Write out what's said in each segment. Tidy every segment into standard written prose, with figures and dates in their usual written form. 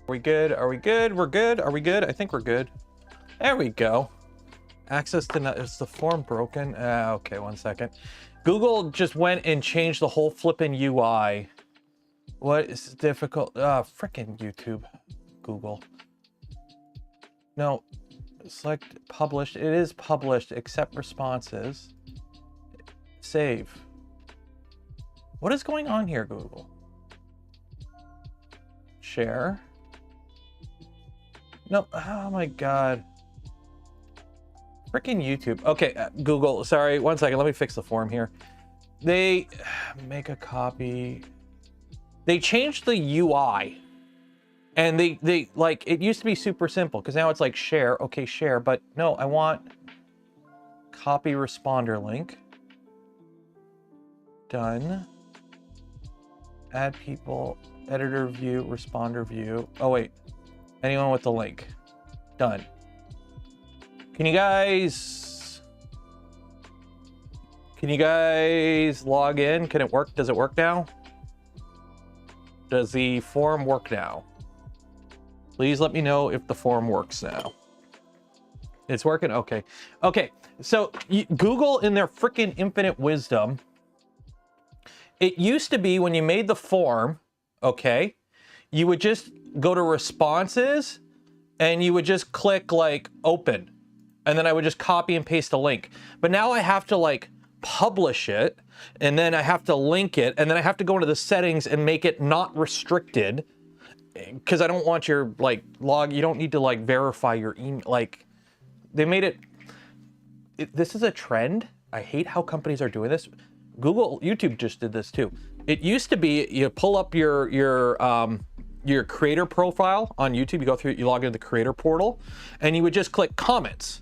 Are we good? Are we good? We're good. Are we good? I think we're good. There we go. Access to, is the form broken? Okay, one second. Google just went and changed the whole flipping UI. What is difficult? Frickin' YouTube. Google. No, select published. It is published, accept responses. Save. What is going on here, Google? Share. No, oh my God. Freaking YouTube. Okay, Google, sorry, one second. Let me fix the form here. They make a copy. They changed the UI. And they like, it used to be super simple because now it's like share. Okay, share. But no, I want copy responder link. Done. Add people, editor view, responder view. Oh, wait. Anyone with the link. Done. Can you guys log in? Can it work? Does it work now? Does the form work now? Please let me know if the form works now. It's working? Okay. Okay. So Google, in their freaking infinite wisdom, it used to be when you made the form, okay, you would just go to responses and you would just click like open, and then I would just copy and paste a link. But now I have to like publish it, and then I have to link it, and then I have to go into the settings and make it not restricted, because I don't want your like log. You don't need to like verify your email. Like they made it. This is a trend. I hate how companies are doing this. Google, YouTube just did this too. It used to be you pull up your creator profile on YouTube. You go through, you log into the creator portal, and you would just click comments,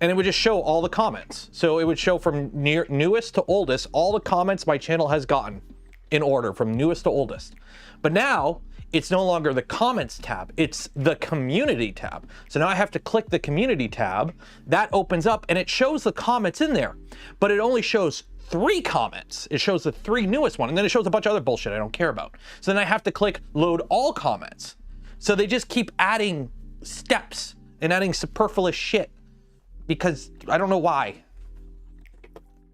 and it would just show all the comments. So it would show from newest to oldest, all the comments my channel has gotten in order from newest to oldest. But now it's no longer the comments tab, it's the community tab. So now I have to click the community tab. That opens up and it shows the comments in there, but it only shows 3 comments. It shows the 3 newest one, and then it shows a bunch of other bullshit I don't care about. So then I have to click load all comments. So they just keep adding steps and adding superfluous shit, because I don't know why.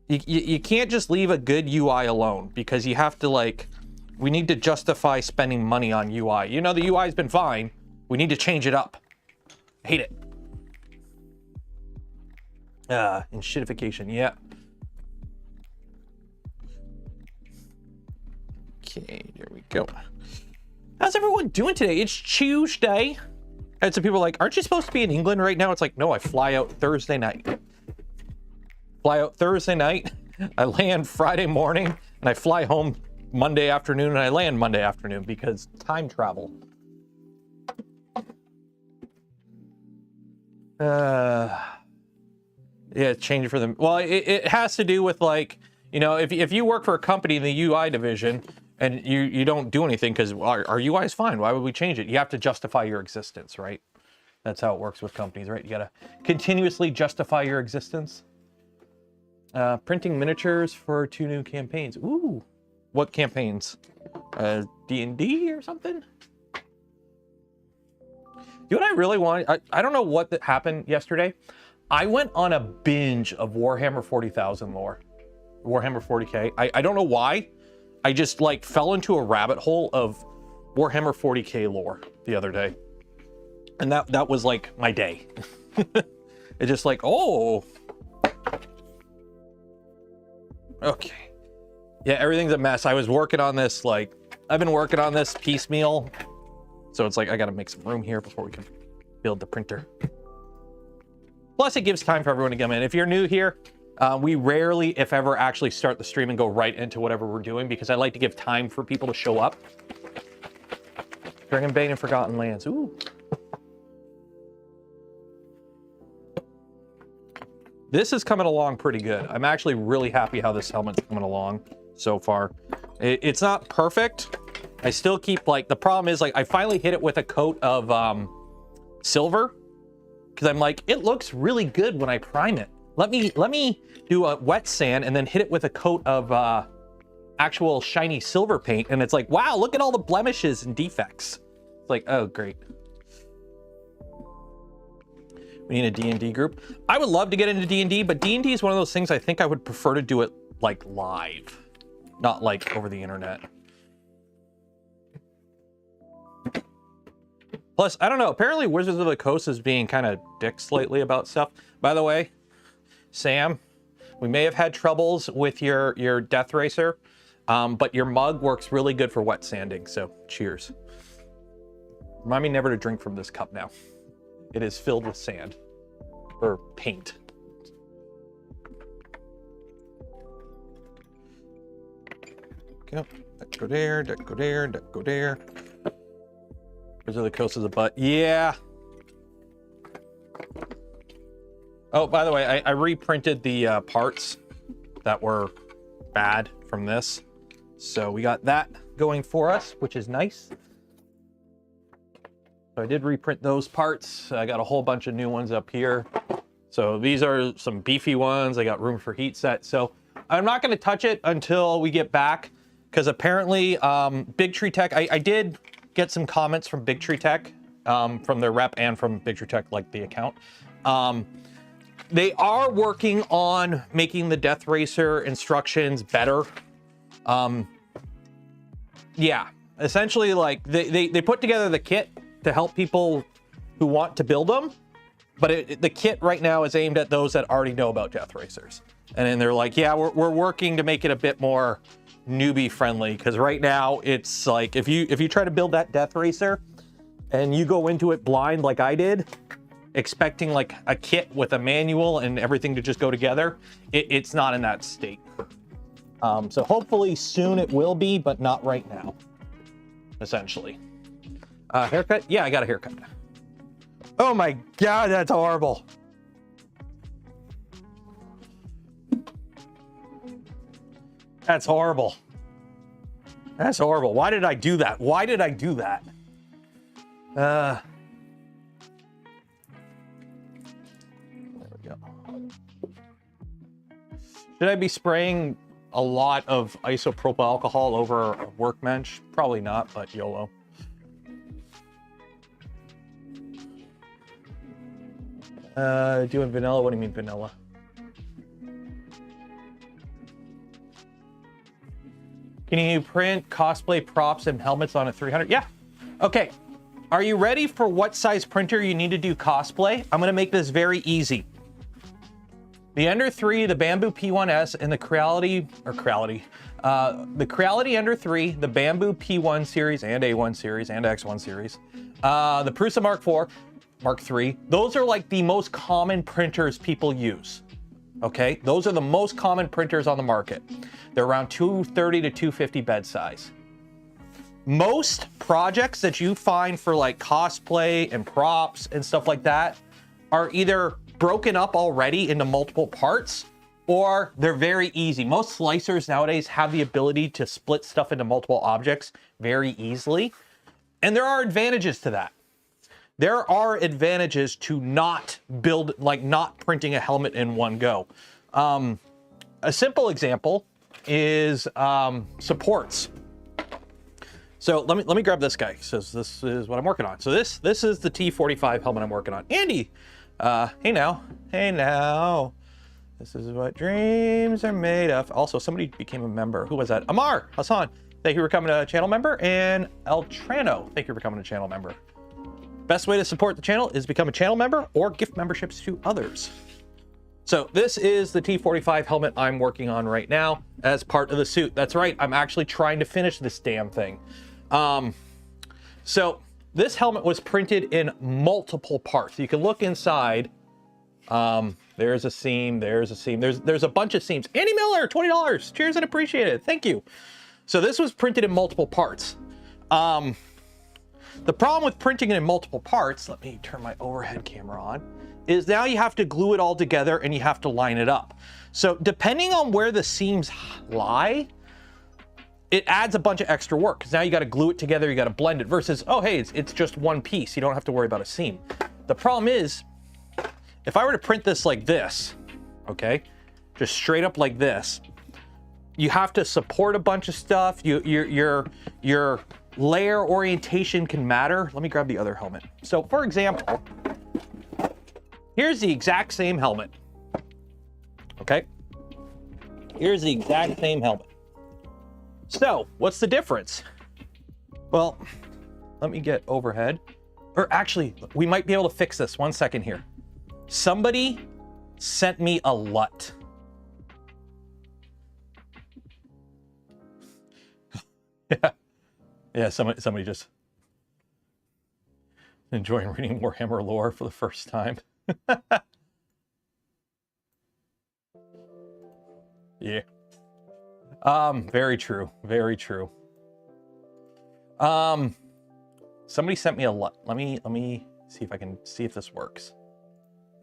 You can't just leave a good UI alone, because you have to like, we need to justify spending money on UI. You know, the UI has been fine. We need to change it up. I hate it. And shitification, yeah. Okay, there we go. How's everyone doing today? It's Tuesday. And some people are like, aren't you supposed to be in England right now? It's like, no, I fly out Thursday night. Fly out Thursday night, I land Friday morning and I fly home Monday afternoon and I land Monday afternoon because time travel. Yeah, change for them. Well, it has to do with, like, you know, if you work for a company in the UI division and you don't do anything because our UI is fine, why would we change it? You have to justify your existence, right? That's how it works with companies, right? You gotta continuously justify your existence. Printing miniatures for 2 new campaigns. Ooh, what campaigns? D&D or something? You know what I really want? I don't know what happened yesterday. I went on a binge of Warhammer 40,000 lore. Warhammer 40K. I don't know why. I just like fell into a rabbit hole of Warhammer 40K lore the other day. And that was like my day. It's just like, oh. Okay. Yeah, everything's a mess. I was working on this, like, I've been working on this piecemeal. So it's like, I gotta make some room here before we can build the printer. Plus, it gives time for everyone to come in. If you're new here, we rarely, if ever, actually start the stream and go right into whatever we're doing because I like to give time for people to show up. Dragonbane and Forgotten Lands. Ooh. This is coming along pretty good. I'm actually really happy how this helmet's coming along so far. It's not perfect. I still keep, like, the problem is, like, I finally hit it with a coat of silver because I'm like, it looks really good when I prime it. Let me do a wet sand and then hit it with a coat of actual shiny silver paint, and it's like, wow, look at all the blemishes and defects. It's like, oh, great. We need a D&D group. I would love to get into D&D, but D&D is one of those things I think I would prefer to do it, like, live, not like over the internet. Plus, I don't know, apparently Wizards of the Coast is being kind of dicks lately about stuff. By the way, Sam, we may have had troubles with your Death Racer, but your mug works really good for wet sanding, so cheers. Remind me never to drink from this cup now. It is filled with sand or paint. Go. That go there, that go there, that go there. Wizards of the Coast is a butt. Yeah. Oh, by the way, I reprinted the parts that were bad from this. So we got that going for us, which is nice. So I did reprint those parts. I got a whole bunch of new ones up here. So these are some beefy ones. I got room for heat set. So I'm not going to touch it until we get back because apparently Big Tree Tech, I did get some comments from Big Tree Tech, from their rep and from Big Tree Tech, like the account. They are working on making the Death Racer instructions better. Yeah, essentially, like they put together the kit to help people who want to build them, but the kit right now is aimed at those that already know about Death Racers. And then they're like, yeah, we're working to make it a bit more newbie friendly, because right now it's like if you try to build that Death Racer and you go into it blind like I did, expecting like a kit with a manual and everything to just go together, it's not in that state. So hopefully soon it will be, but not right now, essentially. Haircut? Yeah, I got a haircut. Oh my God, that's horrible. That's horrible. That's horrible. Why did I do that? Why did I do that? There we go. Should I be spraying a lot of isopropyl alcohol over a workbench? Probably not, but YOLO. Doing vanilla? What do you mean vanilla? Can you print cosplay props and helmets on a 300? Yeah. Okay. Are you ready for what size printer you need to do cosplay? I'm going to make this very easy. The Ender 3, the Bamboo P1S, and the Creality Ender 3, the Bamboo P1 series and A1 series and X1 series, the Prusa Mark IV, Mark III. Those are like the most common printers people use. Okay, those are the most common printers on the market. They're around 230 to 250 bed size. Most projects that you find for like cosplay and props and stuff like that are either broken up already into multiple parts, or they're very easy. Most slicers nowadays have the ability to split stuff into multiple objects very easily. And there are advantages to that. There are advantages to not printing a helmet in one go. A simple example is supports. So let me grab this guy. So this is what I'm working on. So this is the T45 helmet I'm working on. Andy, hey now. This is what dreams are made of. Also, somebody became a member. Who was that? Amar Hassan. Thank you for becoming a channel member. And El Trano, thank you for becoming a channel member. Best way to support the channel is become a channel member or gift memberships to others. So this is the T45 helmet I'm working on right now as part of the suit. That's right, I'm actually trying to finish this damn thing. So this helmet was printed in multiple parts. You can look inside. There's a seam, there's a bunch of seams. Andy Miller, $20. Cheers and appreciate it. Thank you. So this was printed in multiple parts. The problem with printing it in multiple parts, let me turn my overhead camera on, is now you have to glue it all together and you have to line it up. So depending on where the seams lie, it adds a bunch of extra work, because now you got to glue it together, you got to blend it, versus, oh, hey, it's just one piece. You don't have to worry about a seam. The problem is, if I were to print this like this, okay, just straight up like this, you have to support a bunch of stuff. Your layer orientation can matter. Let me grab the other helmet. So for example, here's the exact same helmet. Okay, here's the exact same helmet. So what's the difference? Well, let me get overhead. Or actually, we might be able to fix this. 1 second here. Somebody sent me a LUT. Yeah, somebody just enjoying reading Warhammer lore for the first time. Yeah. Very true. Very true. Somebody sent me a LUT. Let me see if I can see if this works.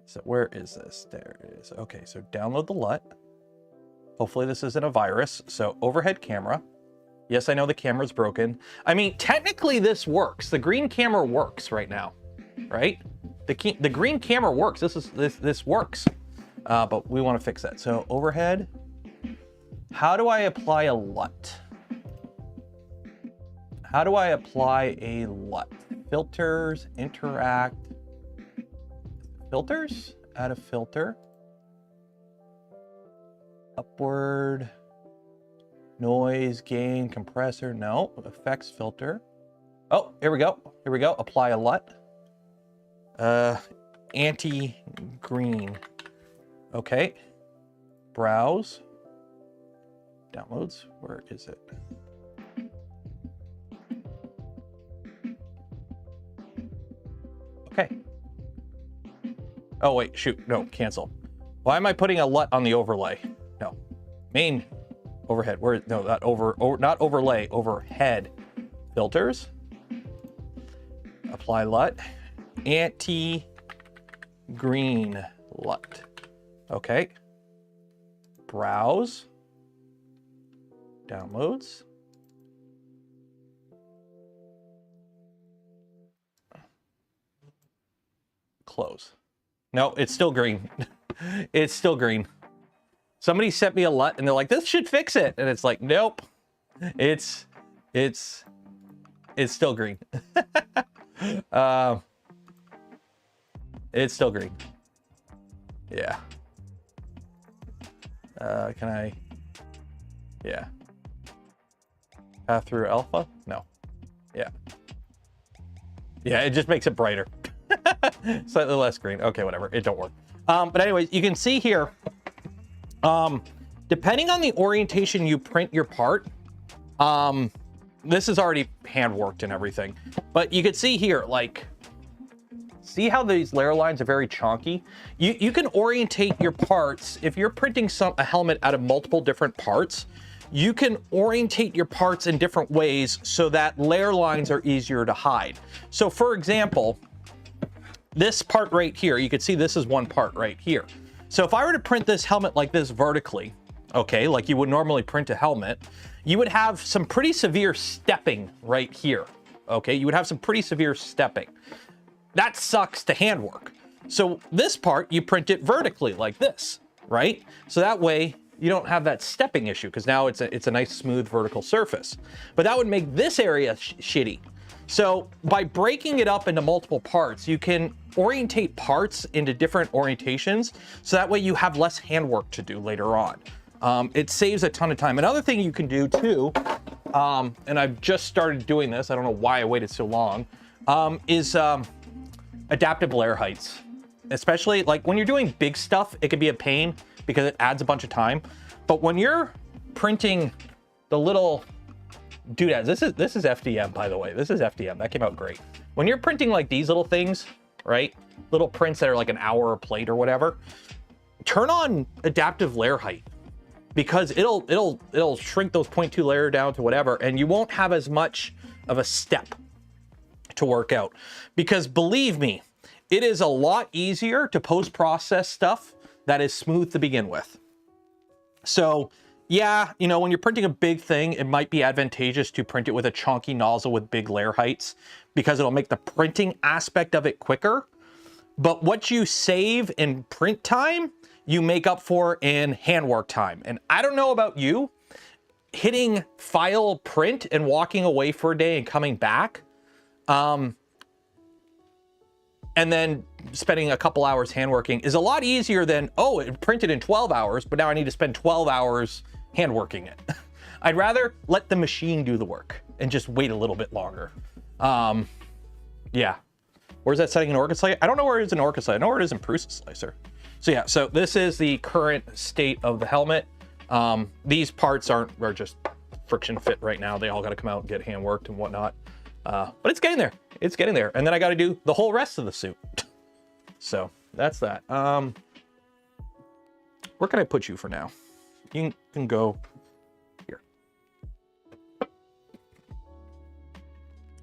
So where is this? There it is. Okay, so download the LUT. Hopefully this isn't a virus. So overhead camera. Yes, I know the camera's broken. I mean, technically this works. The green camera works right now, right? The green camera works. This works. But we want to fix that. So overhead. How do I apply a LUT? How do I apply a LUT? Filters, interact. Filters? Add a filter. Upward. Noise, gain, compressor. No. Effects filter. Oh, here we go. Here we go. Apply a LUT. Anti-green. Okay. Browse. Downloads. Where is it? Okay. Oh, wait. Shoot. No. Cancel. Why am I putting a LUT on the overlay? No. Main overhead. Where? No, not not overlay. Overhead. Filters. Apply LUT. Anti-green LUT. Okay. Browse. Downloads. Close. No, it's still green. It's still green. Somebody sent me a LUT and they're like, this should fix it. And it's like, nope. It's still green. It's still green. Yeah. Can I? Yeah. Path through alpha? No. Yeah. Yeah, it just makes it brighter. Slightly less green. Okay, whatever. It don't work. But anyways, you can see here, depending on the orientation you print your part, this is already hand worked and everything. But you can see here, like, See how these layer lines are very chonky? You can orientate your parts. If you're printing a helmet out of multiple different parts, you can orientate your parts in different ways so that layer lines are easier to hide. So for example, this part right here, you can see this is one part right here. So if I were to print this helmet like this vertically, okay, like you would normally print a helmet, you would have some pretty severe stepping right here. Okay, you would have some pretty severe stepping. That sucks to handwork. So this part, you print it vertically like this, right? So that way you don't have that stepping issue because now it's a nice smooth vertical surface. But that would make this area shitty. So by breaking it up into multiple parts, you can orientate parts into different orientations. So that way you have less handwork to do later on. It saves a ton of time. Another thing you can do too, and I've just started doing this, I don't know why I waited so long, is adaptive layer heights. Especially like when you're doing big stuff, it can be a pain because it adds a bunch of time. But when you're printing the little doodads, this is FDM, by the way. This is FDM. That came out great. When you're printing like these little things, right? Little prints that are like an hour a plate or whatever, turn on adaptive layer height because it'll shrink those 0.2 layer down to whatever, and you won't have as much of a step to work out. Because believe me, it is a lot easier to post-process stuff that is smooth to begin with. So yeah, you know, when you're printing a big thing, it might be advantageous to print it with a chunky nozzle with big layer heights because it'll make the printing aspect of it quicker. But what you save in print time, you make up for in handwork time. And I don't know about you, hitting file print and walking away for a day and coming back, and then spending a couple hours handworking is a lot easier than, oh, it printed in 12 hours, but now I need to spend 12 hours handworking it. I'd rather let the machine do the work and just wait a little bit longer. Yeah. Where's that setting in Orchid Slicer? I don't know where it is in Orchid Slicer. I know where it is in Prusa Slicer. So yeah, so this is the current state of the helmet. These parts are just friction fit right now. They all got to come out and get hand worked and whatnot. But it's getting there. It's getting there. And then I got to do the whole rest of the suit. So that's that. Where can I put you for now? You can go here.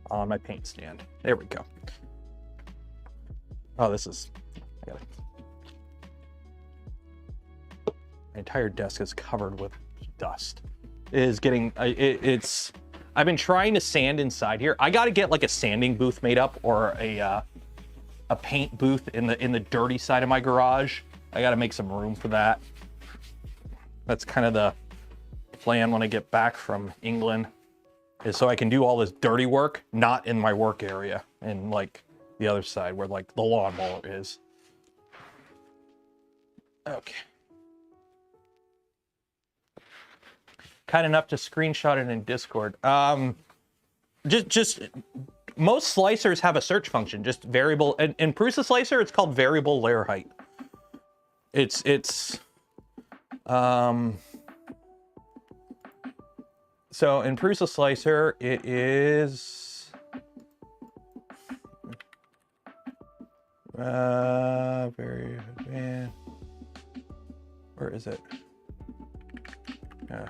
On my paint stand. There we go. Oh, this is, I got it. My entire desk is covered with dust. It is getting, I've been trying to sand inside here. I got to get like a sanding booth made up or a paint booth in the dirty side of my garage. I got to make some room for that. That's kind of the plan when I get back from England, is so I can do all this dirty work, not in my work area, and like the other side where like the lawnmower is. Okay. Kind enough to screenshot it in Discord. Just most slicers have a search function, just variable. In Prusa Slicer, it's called variable layer height. So in Prusa Slicer, it is very man. Where is it?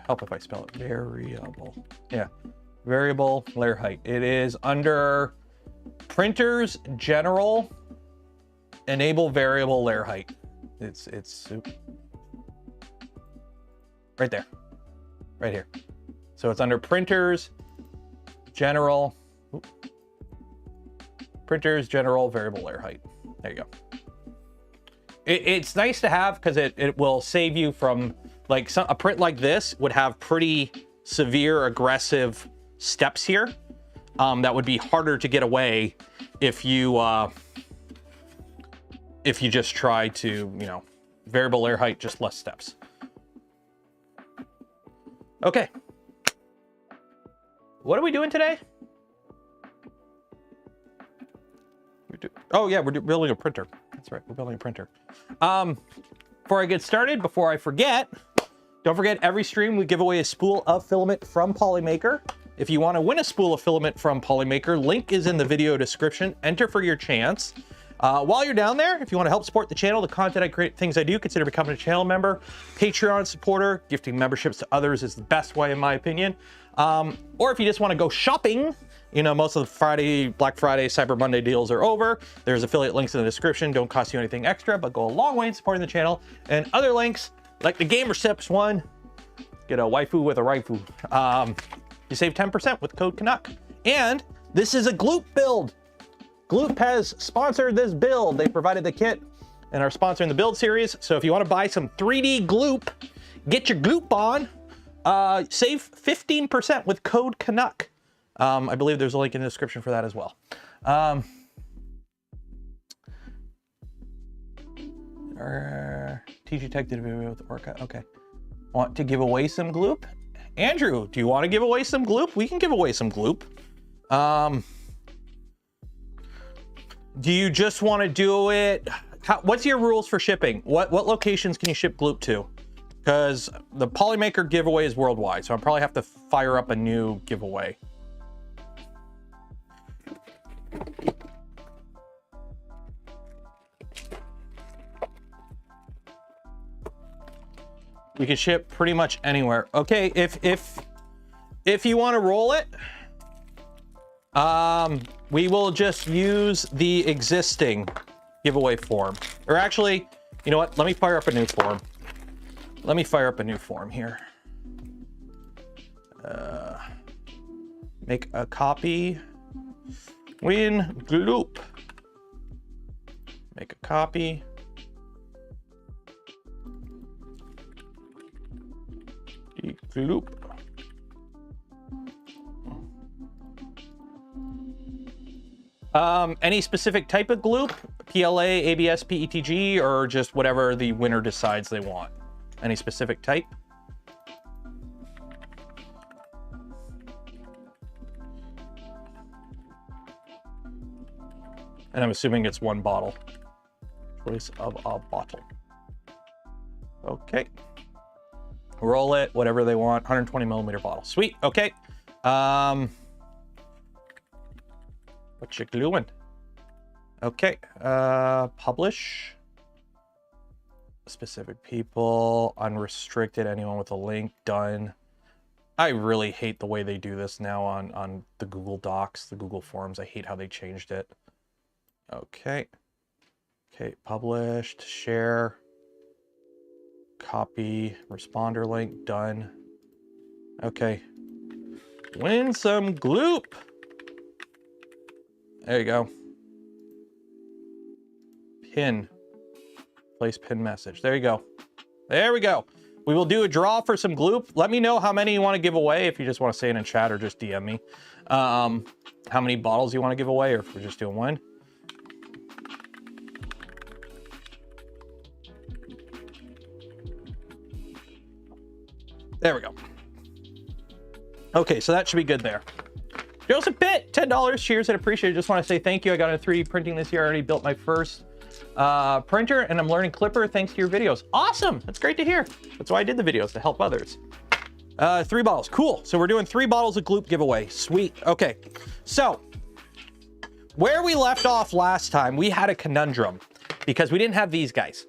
Help if I spell it. Variable. Yeah, variable layer height. It is under printers general. Enable variable layer height. It's right there, right here. So it's under printers general. Printers general variable layer height. There you go. It's nice to have because it will save you from, like, a print like this would have pretty severe aggressive steps here. That would be harder to get away if you just try to, you know, variable layer height, just less steps. Okay. What are we doing today? Oh yeah, we're building a printer. That's right, we're building a printer. Before I get started, before I forget, don't forget every stream we give away a spool of filament from Polymaker. If you want to win a spool of filament from Polymaker, link is in the video description. Enter for your chance. While you're down there, if you want to help support the channel, the content I create, things I do, consider becoming a channel member, Patreon supporter. Gifting memberships to others is the best way, in my opinion. Or if you just want to go shopping, you know, most of the Black Friday, Cyber Monday deals are over. There's affiliate links in the description. Don't cost you anything extra, but go a long way in supporting the channel. And other links, like the Gamer Sips one, get a waifu with a raifu. You save 10% with code Canuck. And this is a GLOOP build. GLOOP has sponsored this build. They provided the kit and are sponsoring the build series. So if you want to buy some 3D GLOOP, get your GLOOP on, save 15% with code Canuck. I believe there's a link in the description for that as well. TG Tech did a video with Orca. Okay. Want to give away some GLOOP? Andrew, do you want to give away some GLOOP? We can give away some GLOOP. Do you just want to do it? What's your rules for shipping? What locations can you ship GLOOP to? Because the Polymaker giveaway is worldwide, so I'll probably have to fire up a new giveaway. We can ship pretty much anywhere. Okay, if you want to roll it, we will just use the existing giveaway form. Or actually, you know what? Let me fire up a new form. Let me fire up a new form here. Make a copy. Win GLOOP. Make a copy. GLOOP. Any specific type of GLOOP? PLA, ABS, PETG, or just whatever the winner decides they want? Any specific type? And I'm assuming it's one bottle. Choice of a bottle. Okay. Roll it, whatever they want. 120 millimeter bottle. Sweet. Okay. What you gluing? Okay. Publish. Specific people. Unrestricted. Anyone with a link. Done. I really hate the way they do this now on the Google Docs, the Google Forms. I hate how they changed it. Okay. Okay. Published. Share. Copy. Responder link. Done. Okay. Win some GLOOP. There you go. Pin. Place pin message. There you go. There we go. We will do a draw for some GLOOP. Let me know how many you want to give away, if you just want to say it in chat or just DM me. How many bottles you want to give away, or if we're just doing one. There we go. Okay, so that should be good there. Joseph Pitt, $10. Cheers and appreciate it. Just want to say thank you. I got into 3D printing this year. I already built my first printer, and I'm learning Clipper thanks to your videos. Awesome. That's great to hear. That's why I did the videos, to help others. 3 bottles. Cool. So we're doing 3 bottles of GLOOP giveaway. Sweet. Okay. So where we left off last time, we had a conundrum because we didn't have these guys.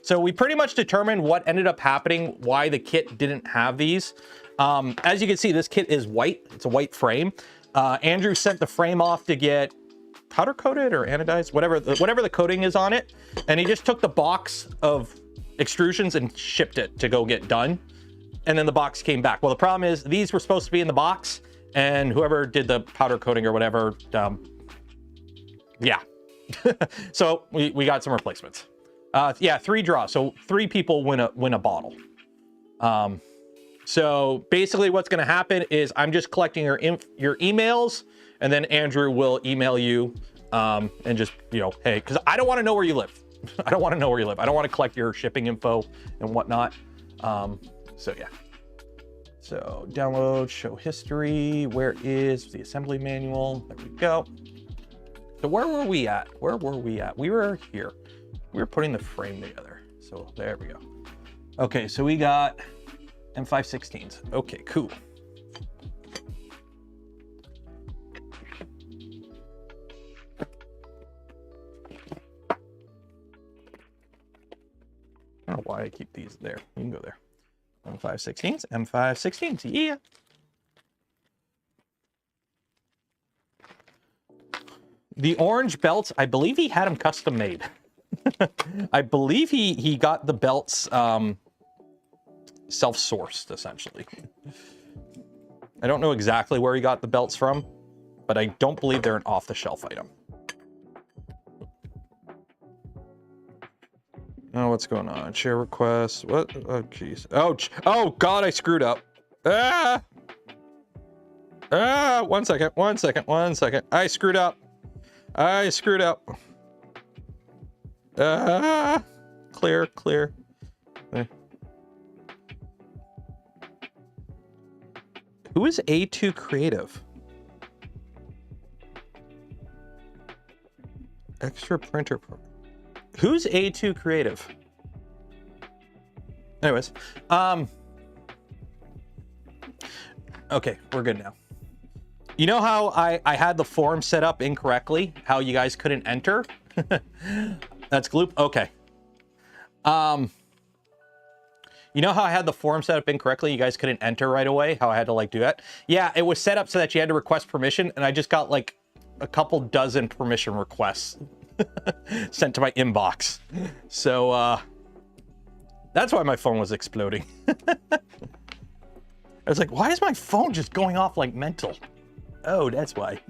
So we pretty much determined what ended up happening, why the kit didn't have these. As you can see, this kit is white. It's a white frame. Andrew sent the frame off to get powder coated or anodized, whatever the coating is on it. And he just took the box of extrusions and shipped it to go get done. And then the box came back. Well, the problem is these were supposed to be in the box, and whoever did the powder coating or whatever, yeah. So we got some replacements. Yeah, 3 draws. So 3 people win a bottle. So basically what's going to happen is I'm just collecting your emails, and then Andrew will email you and just, you know, hey, because I don't want to know where you live. I don't want to know where you live. I don't want to collect your shipping info and whatnot. So yeah. So download, show history. Where is the assembly manual? There we go. So where were we at? Where were we at? We were here. We were putting the frame together. So there we go. Okay, so we got M516s. Okay, cool. I keep these there. You can go there. M516s, M516s, yeah. The orange belts, I believe he had them custom made. I believe he got the belts self-sourced, essentially. I don't know exactly where he got the belts from, but I don't believe they're an off-the-shelf item. Oh, what's going on? Share requests. What? Oh, jeez. Oh, God, I screwed up. Ah! 1 second, 1 second, 1 second. I screwed up. Clear. There. Who is A2 Creative? Extra printer. Who's A2 Creative? Anyways, okay, we're good now. You know how I had the form set up incorrectly? How you guys couldn't enter? That's GLOOP? Okay. You know how I had the form set up incorrectly? You guys couldn't enter right away? How I had to like do that? Yeah, it was set up so that you had to request permission, and I just got like a couple dozen permission requests sent to my inbox. So that's why my phone was exploding. I was like, why is my phone just going off like mental? Oh, that's why.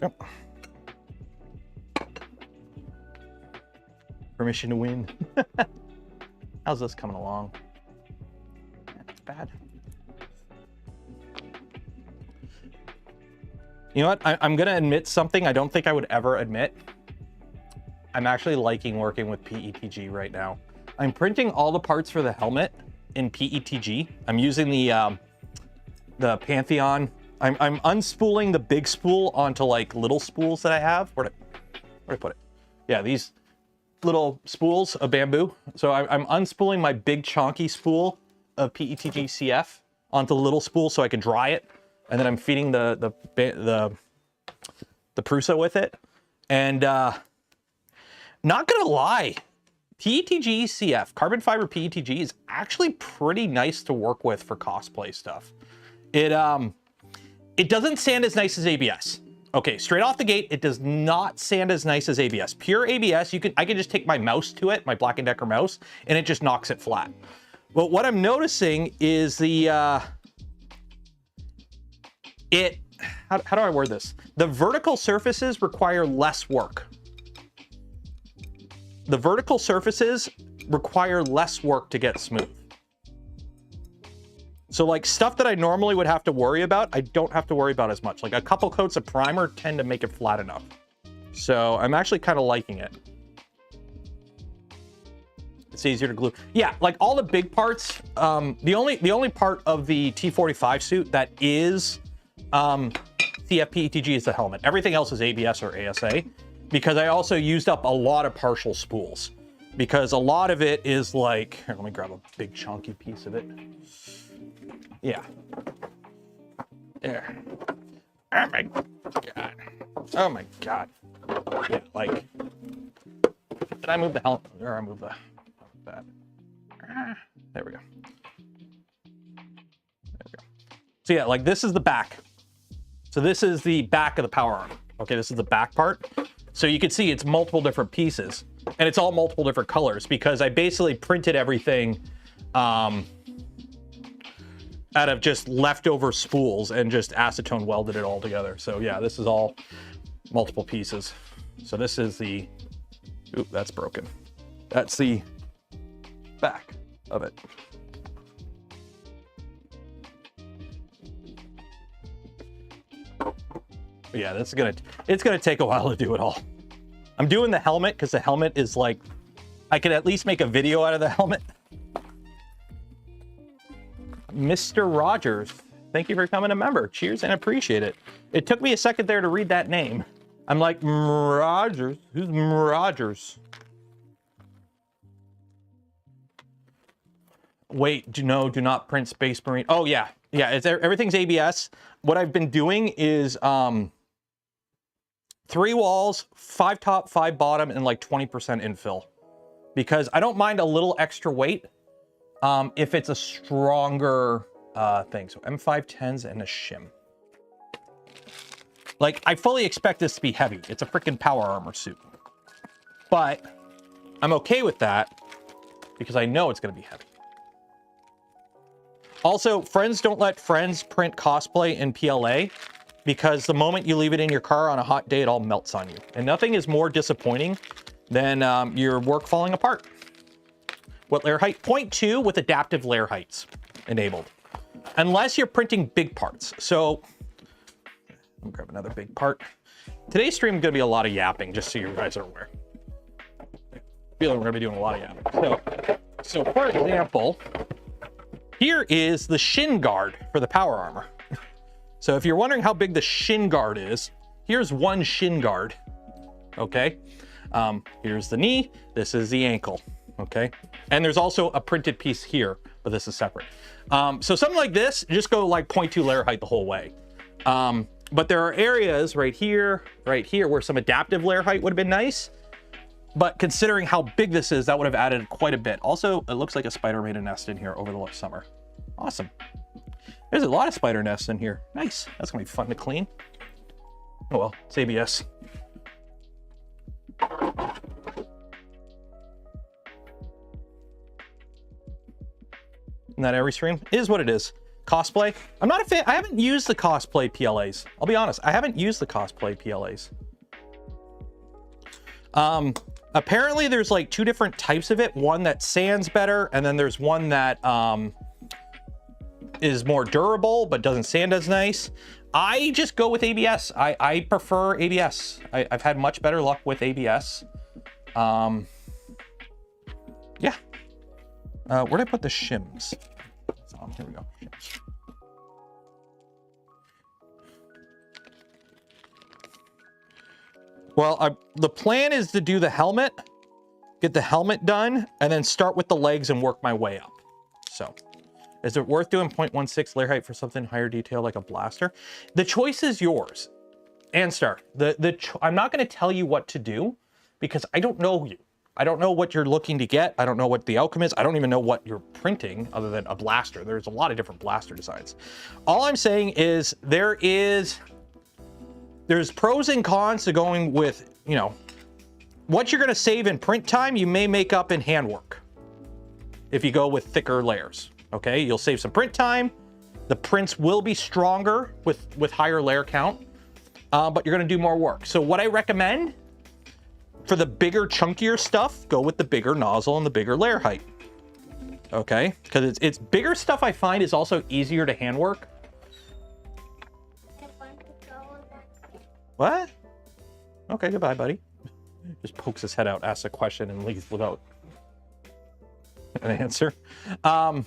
Yep. Permission to win. How's this coming along? That's bad. You know what? I'm going to admit something I don't think I would ever admit. I'm actually liking working with PETG right now. I'm printing all the parts for the helmet in PETG. I'm using the Pantheon. I'm unspooling the big spool onto like little spools that I have. Where'd I put it? Yeah, these little spools of bamboo. So I'm unspooling my big chonky spool of PETG CF onto the little spool so I can dry it. And then I'm feeding the Prusa with it. And not gonna lie, PETG CF, carbon fiber PETG, is actually pretty nice to work with for cosplay stuff. It doesn't sand as nice as ABS. Okay, straight off the gate, it does not sand as nice as ABS. Pure ABS, I can just take my mouse to it, my Black & Decker mouse, and it just knocks it flat. But what I'm noticing is the, how do I word this? The vertical surfaces require less work. The vertical surfaces require less work to get smooth. So like stuff that I normally would have to worry about, I don't have to worry about as much. Like a couple coats of primer tend to make it flat enough. So I'm actually kind of liking it. It's easier to glue. Yeah, like all the big parts, the only part of the T45 suit that is CF-PETG is the helmet. Everything else is ABS or ASA, because I also used up a lot of partial spools, because a lot of it is like, here, let me grab a big chunky piece of it. Yeah. There. Oh my God. Oh my God. Yeah, like, did I move the helmet? Or I moved that. There we go. There we go. So yeah, like this is the back. So this is the back of the power arm. Okay, this is the back part. So you can see it's multiple different pieces, and it's all multiple different colors because I basically printed everything out of just leftover spools and just acetone welded it all together. So yeah, this is all multiple pieces. So this is the, oop, that's broken. That's the back of it. But yeah, it's gonna take a while to do it all. I'm doing the helmet because the helmet is like, I could at least make a video out of the helmet. Mr. Rogers, thank you for becoming a member. Cheers and appreciate it. It took me a second there to read that name. I'm like, Rogers, who's Rogers? Wait, do not print Space Marine. Oh yeah, yeah, everything's ABS. What I've been doing is, 3 walls, 5 top, 5 bottom, and like 20% infill. Because I don't mind a little extra weight if it's a stronger thing. So M510s and a shim. Like, I fully expect this to be heavy. It's a freaking power armor suit. But I'm okay with that because I know it's going to be heavy. Also, friends don't let friends print cosplay in PLA because the moment you leave it in your car on a hot day, it all melts on you. And nothing is more disappointing than your work falling apart. What layer height? 0.2 with adaptive layer heights enabled. Unless you're printing big parts. So, let me grab another big part. Today's stream is going to be a lot of yapping, just so you guys are aware. I feel like we're going to be doing a lot of yapping. So for example, here is the shin guard for the power armor. So if you're wondering how big the shin guard is, here's one shin guard. Okay. Here's the knee. This is the ankle. Okay. And there's also a printed piece here, but this is separate. So something like this, just go like 0.2 layer height the whole way. But there are areas right here, where some adaptive layer height would have been nice. But considering how big this is, that would have added quite a bit. Also, it looks like a spider made a nest in here over the summer. Awesome. There's a lot of spider nests in here. Nice. That's gonna be fun to clean. Oh well, it's ABS. Not every stream is what it is. Cosplay. I'm not a fan. I haven't used the cosplay PLAs. I'll be honest. I haven't used the cosplay PLAs. Apparently there's like 2 different types of it. One that sands better, and then there's one that is more durable but doesn't sand as nice. I just go with ABS. I prefer ABS. I've had much better luck with ABS. Yeah. Where'd I put the shims? Here we go. Shims. Well, the plan is to do the helmet, get the helmet done, and then start with the legs and work my way up. So, is it worth doing 0.16 layer height for something higher detail like a blaster? The choice is yours. Anstar, I'm not going to tell you what to do because I don't know you. I don't know what you're looking to get. I don't know what the outcome is. I don't even know what you're printing other than a blaster. There's a lot of different blaster designs. All I'm saying is there's pros and cons to going with, you know, what you're going to save in print time, you may make up in handwork if you go with thicker layers. Okay, you'll save some print time. The prints will be stronger with higher layer count, but you're going to do more work. So what I recommend for the bigger, chunkier stuff, go with the bigger nozzle and the bigger layer height. Okay, because it's bigger stuff I find is also easier to handwork. What? Okay, goodbye, buddy. Just pokes his head out, asks a question, and leaves without an answer. But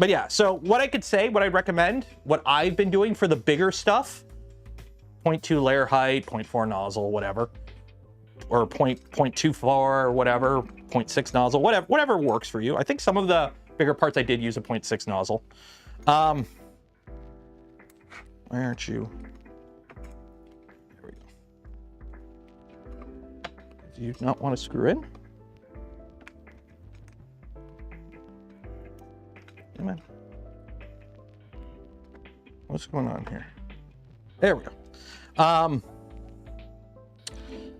yeah, so what I could say, what I'd recommend, what I've been doing for the bigger stuff, 0.2 layer height, 0.4 nozzle, whatever, or 0.24 or whatever, 0.6 nozzle, whatever works for you. I think some of the bigger parts I did use a 0.6 nozzle. Why aren't you? There we go. Do you not want to screw in? Come on. What's going on here? There we go.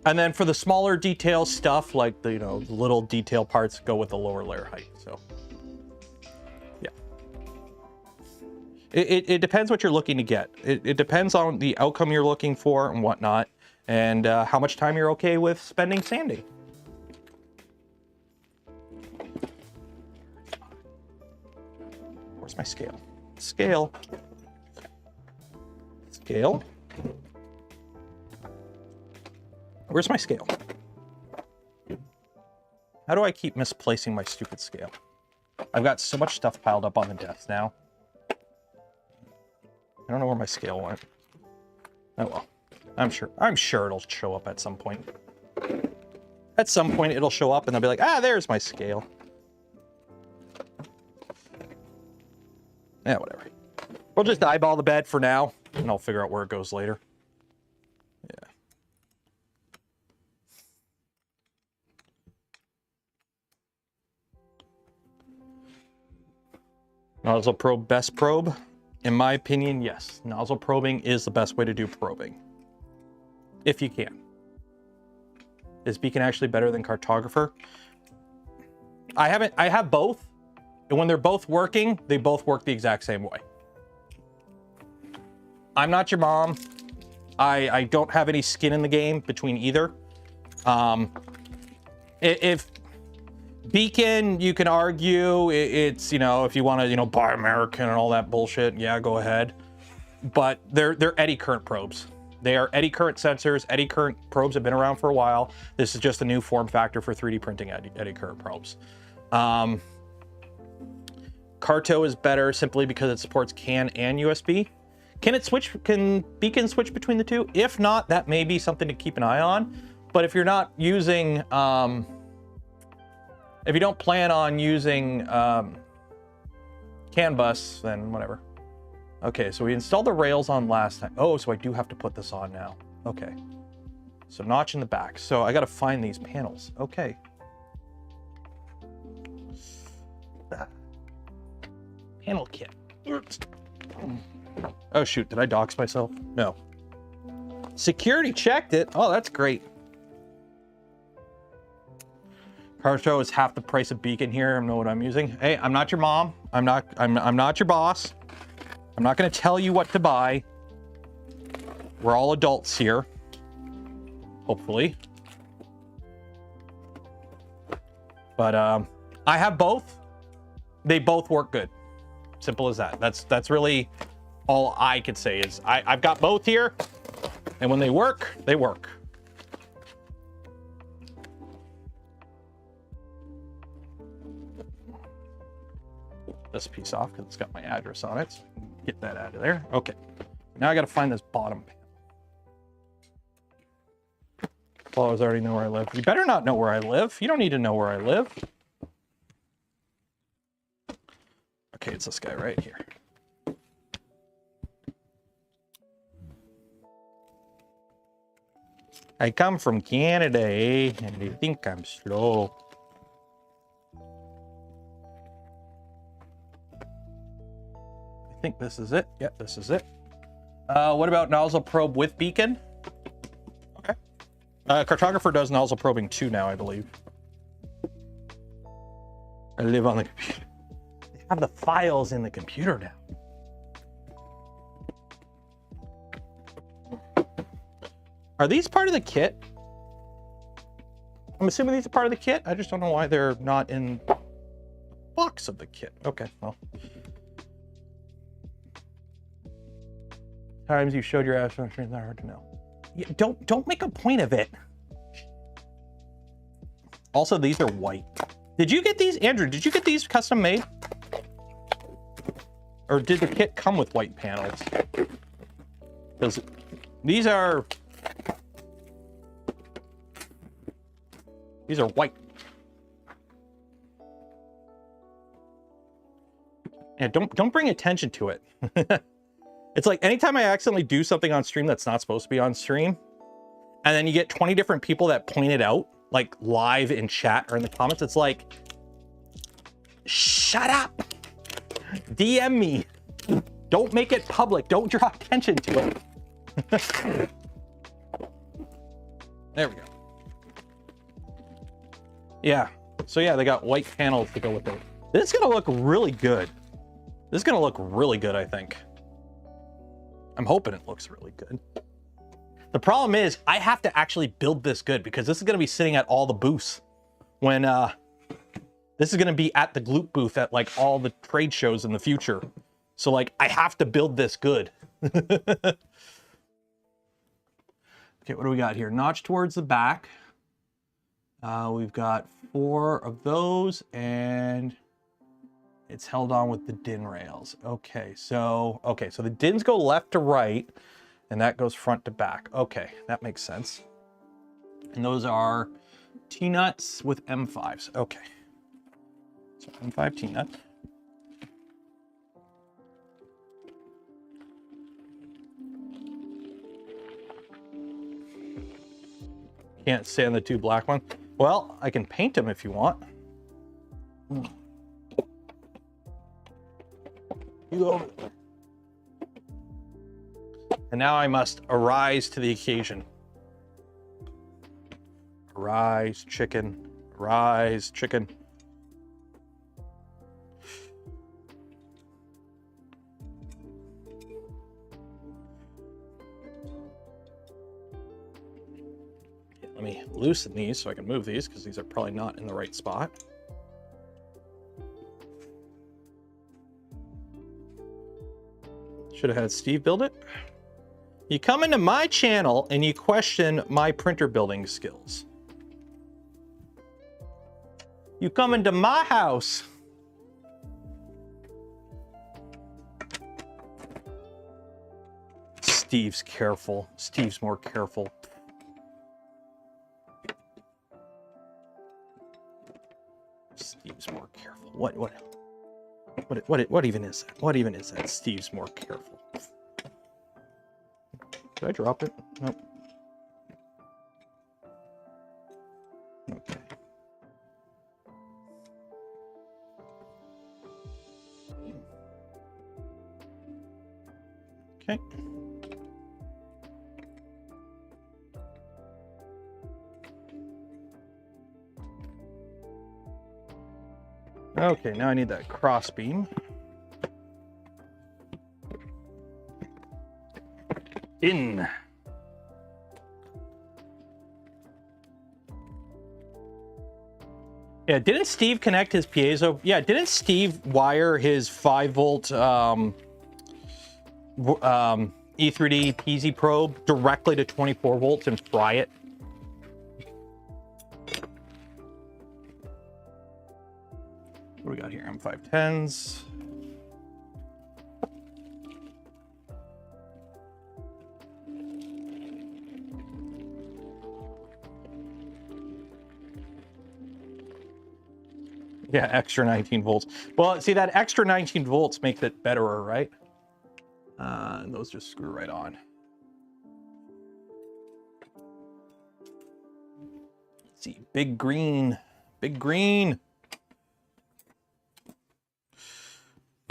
And then for the smaller detail stuff, like the, the little detail parts, go with the lower layer height. So, yeah. It depends what you're looking to get. It depends on the outcome you're looking for and whatnot, and how much time you're okay with spending sanding. Where's my scale? Scale. Scale. Where's my scale? How do I keep misplacing my stupid scale? I've got so much stuff piled up on the desk now. I don't know where my scale went. Oh well. I'm sure it'll show up at some point. At some point it'll show up and they'll be like, ah, there's my scale. Yeah, whatever. We'll just eyeball the bed for now, and I'll figure out where it goes later. Yeah. Nozzle probe, best probe? In my opinion, yes. Nozzle probing is the best way to do probing. If you can. Is Beacon actually better than Cartographer? I have both. And when they're both working, they both work the exact same way. I'm not your mom. I don't have any skin in the game between either. If Beacon, you can argue it's, you know, if you want to, you know, buy American and all that bullshit, yeah, go ahead. But they're eddy current probes. They are eddy current sensors. Eddy current probes have been around for a while. This is just a new form factor for 3D printing eddy current probes. Carto is better simply because it supports CAN and USB. Can Beacon switch between the two? If not, that may be something to keep an eye on. But if you're not using, if you don't plan on using CAN bus, then whatever. Okay, so we installed the rails on last time. Oh, so I do have to put this on now. Okay. So notch in the back. So I got to find these panels. Okay. Panel kit. Oh shoot, did I dox myself? No. Security checked it. Oh, that's great. Carto is half the price of Beacon here. I know what I'm using. Hey, I'm not your mom. I'm not your boss. I'm not going to tell you what to buy. We're all adults here. Hopefully. But I have both. They both work good. Simple as that. That's really all I could say is I've got both here, and when they work, they work. This piece off because it's got my address on it. So I can get that out of there. Okay. Now I got to find this bottom panel. Followers already know where I live. You better not know where I live. You don't need to know where I live. Okay, it's this guy right here. I come from Canada, eh? And they think I'm slow. I think this is it. Yeah, this is it. What about nozzle probe with Beacon? Okay. Cartographer does nozzle probing too now, I believe. I live on the computer. They have the files in the computer now. Are these part of the kit? I'm assuming these are part of the kit. I just don't know why they're not in the box of the kit. Okay, well. Times you showed your ass on screen, not hard to know. Yeah, don't make a point of it. Also, these are white. Did you get these, Andrew? Did you get these custom made? Or did the kit come with white panels? Because these are white. And don't bring attention to it. It's like anytime I accidentally do something on stream that's not supposed to be on stream, and then you get 20 different people that point it out, like live in chat or in the comments, it's like, shut up. DM me. Don't make it public. Don't draw attention to it. There we go. Yeah. So yeah, they got white panels to go with it. This is gonna look really good. This is gonna look really good, I think. I'm hoping it looks really good. The problem is I have to actually build this good because this is gonna be sitting at all the booths when this is gonna be at the GLOOP booth at like all the trade shows in the future. So like I have to build this good. Okay, what do we got here? Notch towards the back. We've got 4 of those and it's held on with the DIN rails. Okay, so the DINs go left to right and that goes front to back. Okay, that makes sense. And those are T-nuts with M5s. Okay. So M5 T-nut. Can't stand the 2 black ones. Well, I can paint them if you want. You go over there. And now I must arise to the occasion. Arise, chicken. Arise, chicken. Let me loosen these so I can move these, because these are probably not in the right spot. Should have had Steve build it. You come into my channel and you question my printer building skills. You come into my house. Steve's careful. Steve's more careful. Steve's more careful. What even is that? What even is that? Steve's more careful. Did I drop it? Nope. Okay. Okay. Okay, now I need that cross beam. In. Yeah, didn't Steve connect his piezo? Yeah, didn't Steve wire his 5-volt E3D PZ probe directly to 24 volts and fry it? What do we got here? M510s. Yeah, extra 19 volts. Well, see, that extra 19 volts makes it better, right? And those just screw right on. Let's see, big green, big green.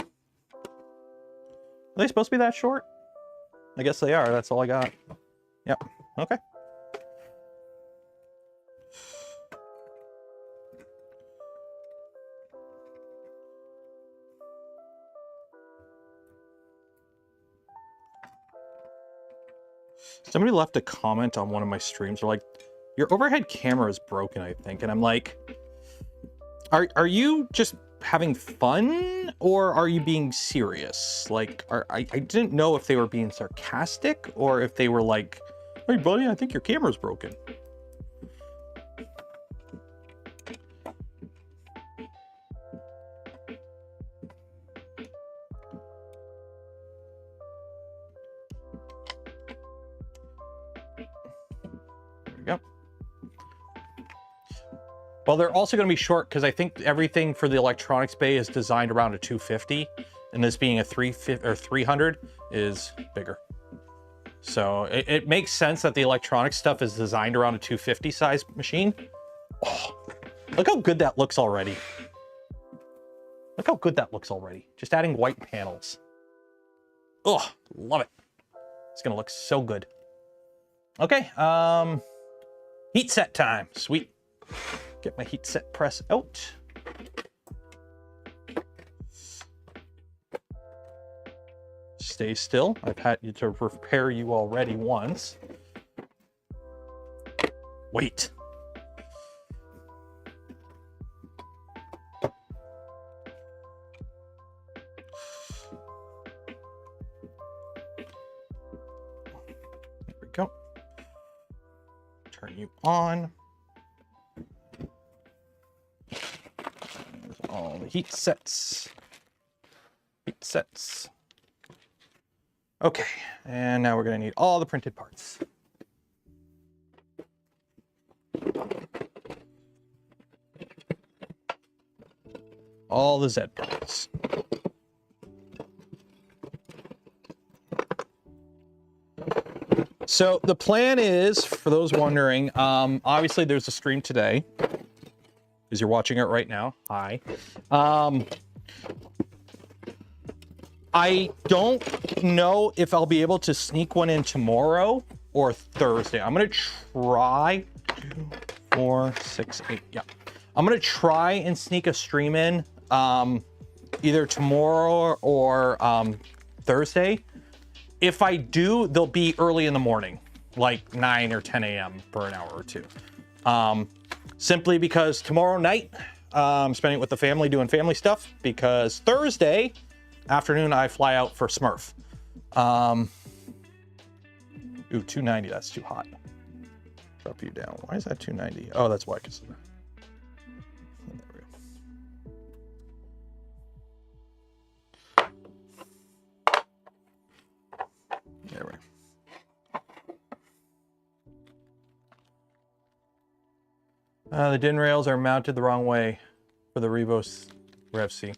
Are they supposed to be that short? I guess they are. That's all I got. Yep. Okay. Somebody left a comment on one of my streams. They're like, your overhead camera is broken, I think. And I'm like, are you just having fun or are you being serious? Like, I didn't know if they were being sarcastic or if they were like, hey buddy, I think your camera's broken. Well, they're also going to be short because I think everything for the electronics bay is designed around a 250, and this being a 350 or 300 is bigger. So it makes sense that the electronics stuff is designed around a 250 size machine. Oh, look how good that looks already. Look how good that looks already. Just adding white panels. Oh, love it. It's going to look so good. Okay, heat set time. Sweet. Get my heat set press out. Stay still. I've had to repair you already once. Wait. There we go. Turn you on. All the heat sets. Heat sets. Okay, and now we're going to need all the printed parts. All the Z parts. So the plan is, for those wondering, obviously there's a stream today. Because you're watching it right now. Hi. I don't know if I'll be able to sneak one in tomorrow or Thursday. I'm gonna try 2, 4, 6, 8. Yeah, I'm gonna try and sneak a stream in either tomorrow or Thursday. If I do, they'll be early in the morning, like 9 or 10 a.m. for an hour or two. Simply because tomorrow night I'm spending it with the family doing family stuff, because Thursday afternoon I fly out for Smurf. Ooh, 290, that's too hot. Drop you down. Why is that 290? Oh, that's why. There we go. The DIN rails are mounted the wrong way for the Revos Rev C.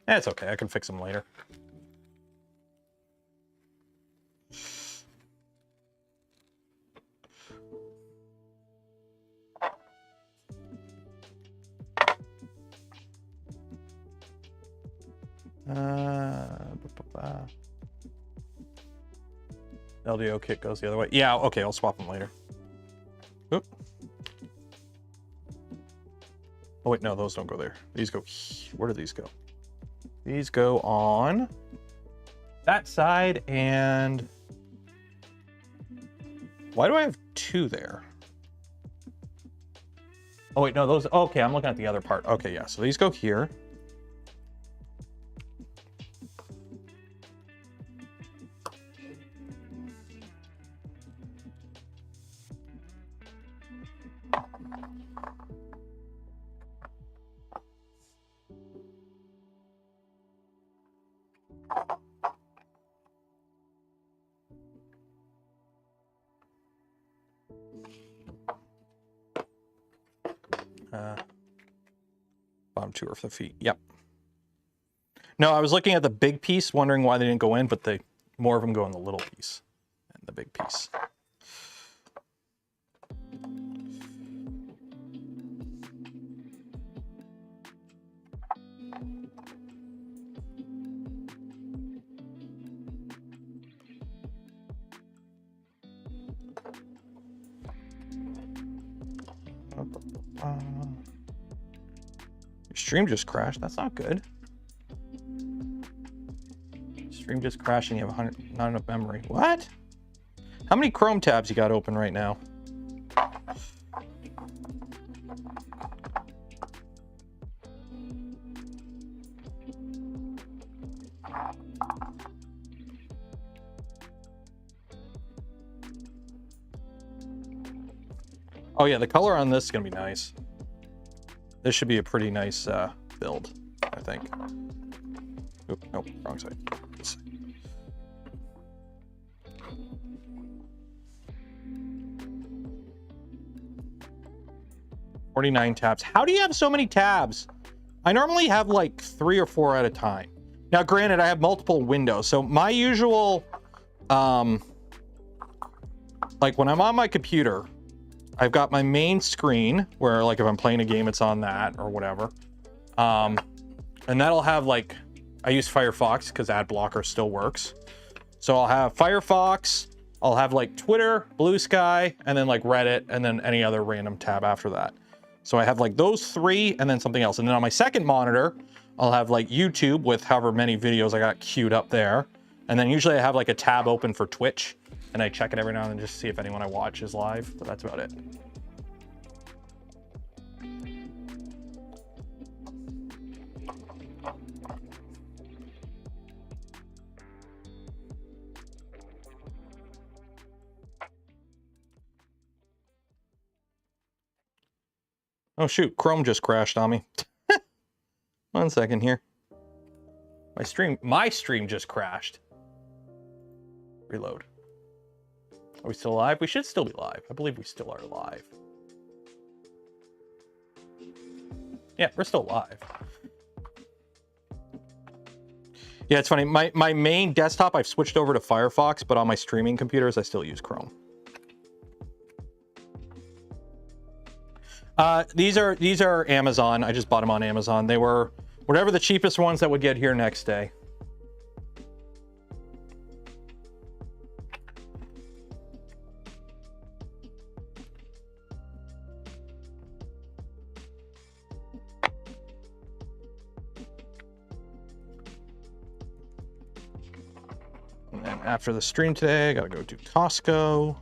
That's okay, I can fix them later. LDO kit goes the other way. Yeah, okay, I'll swap them later. Oop. Oh wait, no, those don't go there. These go, where do these go? These go on that side, and why do I have 2 there? Oh wait, no, those, okay, I'm looking at the other part. Okay, yeah, so these go here. Bottom 2 are for the feet. Yep. No, I was looking at the big piece, wondering why they didn't go in, but more of them go in the little piece and the big piece. Your stream just crashed. That's not good. Stream just crashed and you have not enough memory. What? How many Chrome tabs you got open right now? Oh yeah, the color on this is gonna be nice. This should be a pretty nice build, I think. Oop, nope, wrong side. This side. $49 tabs. How do you have so many tabs? I normally have like 3 or 4 at a time. Now, granted, I have multiple windows, so my usual, like when I'm on my computer, I've got my main screen where, like, if I'm playing a game, it's on that or whatever. And that'll have, like, I use Firefox because ad blocker still works. So I'll have Firefox, I'll have, like, Twitter, Blue Sky, and then, like, Reddit, and then any other random tab after that. So I have, like, those 3 and then something else. And then on my second monitor, I'll have, like, YouTube with however many videos I got queued up there. And then usually I have, like, a tab open for Twitch. And I check it every now and then just to see if anyone I watch is live, but that's about it. Oh shoot, Chrome just crashed on me. 1 second here. My stream just crashed. Reload. Are we still live? We should still be live. I believe we still are live. Yeah, we're still live. Yeah, it's funny. My main desktop, I've switched over to Firefox, but on my streaming computers, I still use Chrome. These are Amazon. I just bought them on Amazon. They were whatever the cheapest ones that would get here next day. after the stream today, I gotta go to Costco.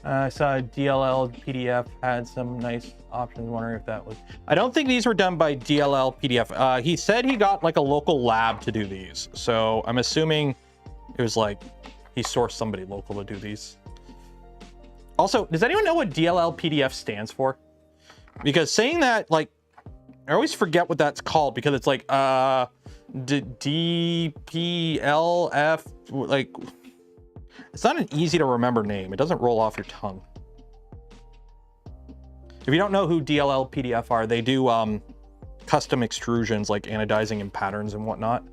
I saw DLL PDF had some nice options. Wondering if that was. I don't think these were done by DLL PDF. He said he got like a local lab to do these. So I'm assuming it was like he sourced somebody local to do these. Also, does anyone know what DLL PDF stands for? Because saying that, like, I always forget what that's called because it's like DPLF, like, it's not an easy to remember name. It doesn't roll off your tongue. If you don't know who DLL PDF are, They do custom extrusions like anodizing and patterns and whatnot.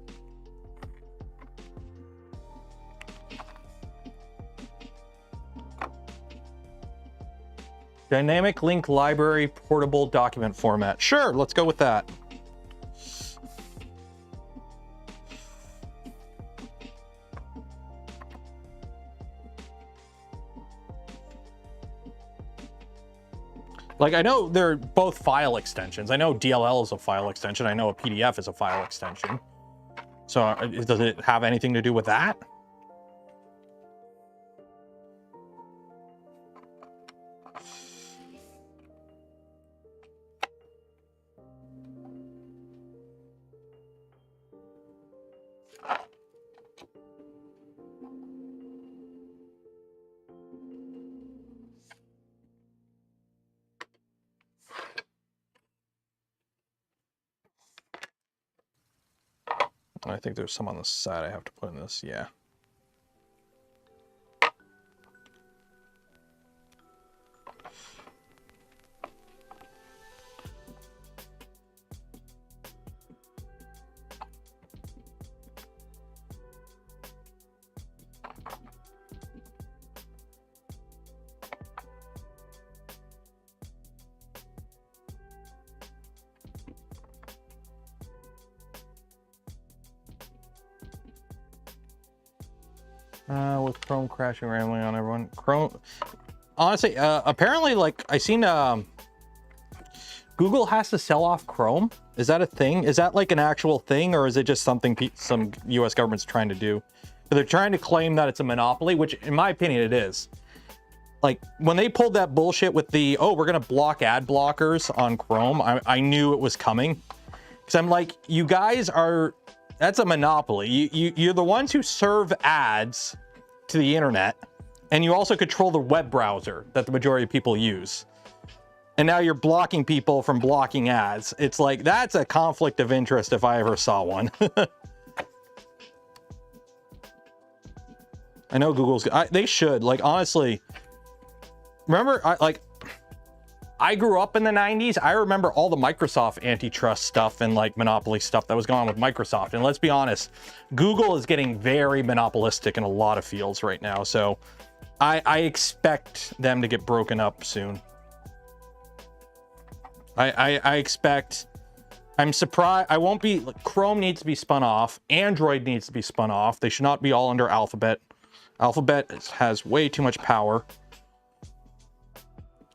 Dynamic link library portable document format. Sure, let's go with that. Like, I know they're both file extensions. I know DLL is a file extension. I know a PDF is a file extension. So does it have anything to do with that? I think there's some on the side I have to put in this, yeah. With Chrome crashing randomly on everyone. Chrome, honestly, apparently, like, I seen Google has to sell off Chrome. Is that a thing? Is that like an actual thing, or is it just something some US government's trying to do? They're trying to claim that it's a monopoly, which in my opinion it is. Like, when they pulled that bullshit with the, oh, we're gonna block ad blockers on Chrome, I knew it was coming. Because I'm like, you guys are, that's a monopoly. You're the ones who serve ads to the internet, and you also control the web browser that the majority of people use. And now you're blocking people from blocking ads. It's like, that's a conflict of interest if I ever saw one. I know Google's, they should, like, honestly, remember, I grew up in the 90s. I remember all the Microsoft antitrust stuff and like monopoly stuff that was going on with Microsoft. And let's be honest, Google is getting very monopolistic in a lot of fields right now. So I expect them to get broken up soon. I expect, I'm surprised, I won't be, like, Chrome needs to be spun off. Android needs to be spun off. They should not be all under Alphabet. Alphabet has way too much power.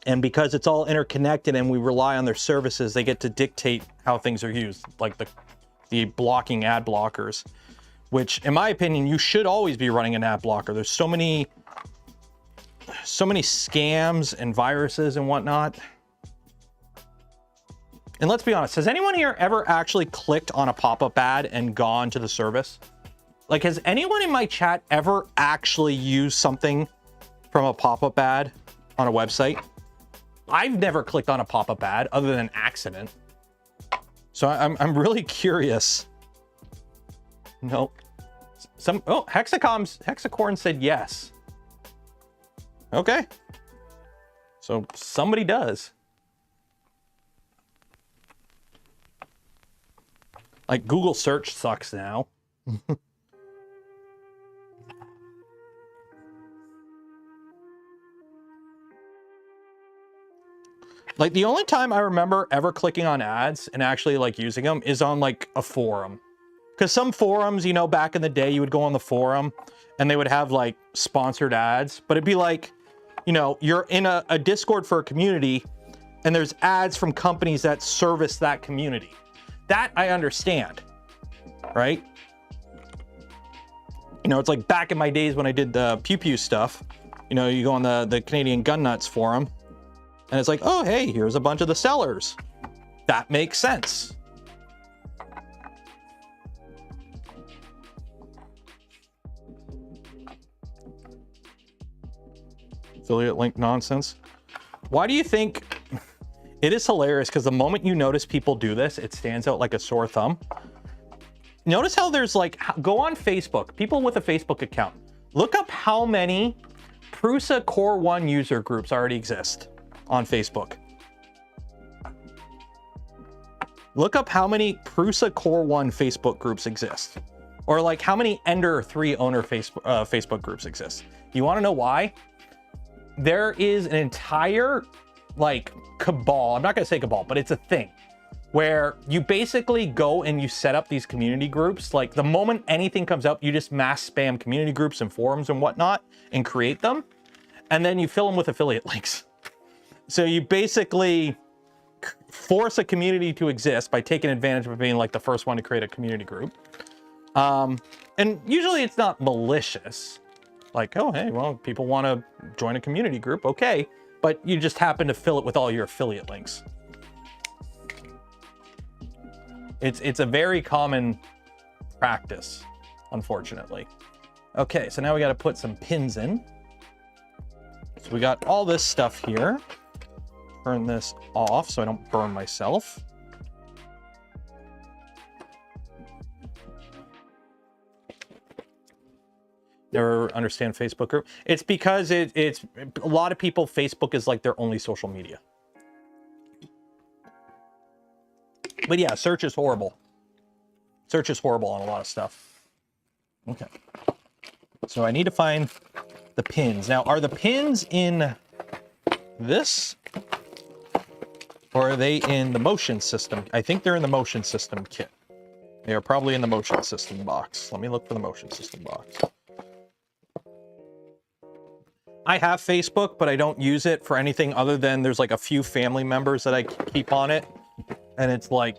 And because it's all interconnected and we rely on their services, they get to dictate how things are used, like the blocking ad blockers, which in my opinion, you should always be running an ad blocker. There's so many scams and viruses and whatnot. And let's be honest, has anyone here ever actually clicked on a pop-up ad and gone to the service? Like, has anyone in my chat ever actually used something from a pop-up ad on a website? I've never clicked on a pop-up ad other than an accident. So I'm really curious. Nope. Oh, Hexacorn said yes. Okay. So somebody does. Like, Google search sucks now. Like, the only time I remember ever clicking on ads and actually like using them is on like a forum. Because some forums, you know, back in the day, you would go on the forum and they would have like sponsored ads, but it'd be like, you know, you're in a Discord for a community and there's ads from companies that service that community. That I understand, right? You know, it's like back in my days when I did the Pew Pew stuff, you know, you go on the Canadian Gun Nuts forum and it's like, oh, hey, here's a bunch of the sellers. That makes sense. Affiliate link nonsense. Why do you think it is hilarious? Because the moment you notice people do this, it stands out like a sore thumb. Notice how there's like, go on Facebook, people with a Facebook account, look up how many Prusa Core 1 user groups already exist on Facebook. Look up how many Prusa Core 1 Facebook groups exist. Or like how many Ender 3 owner Facebook groups exist. You want to know why? There is an entire like cabal, I'm not gonna say cabal, but it's a thing where you basically go and you set up these community groups. Like the moment anything comes up, you just mass spam community groups and forums and whatnot and create them. And then you fill them with affiliate links. So you basically force a community to exist by taking advantage of being like the first one to create a community group. And usually it's not malicious. Like, oh, hey, well, people want to join a community group, okay. But you just happen to fill it with all your affiliate links. It's a very common practice, unfortunately. Okay, so now we got to put some pins in. So we got all this stuff here. Turn this off so I don't burn myself. Never understand Facebook group. It's because it's a lot of people, Facebook is like their only social media. But yeah, search is horrible. Search is horrible on a lot of stuff. Okay. So I need to find the pins. Now, are the pins in this? Or are they in the motion system? I think they're in the motion system kit. They are probably in the motion system box. Let me look for the motion system box. I have Facebook, but I don't use it for anything other than there's like a few family members that I keep on it. And it's like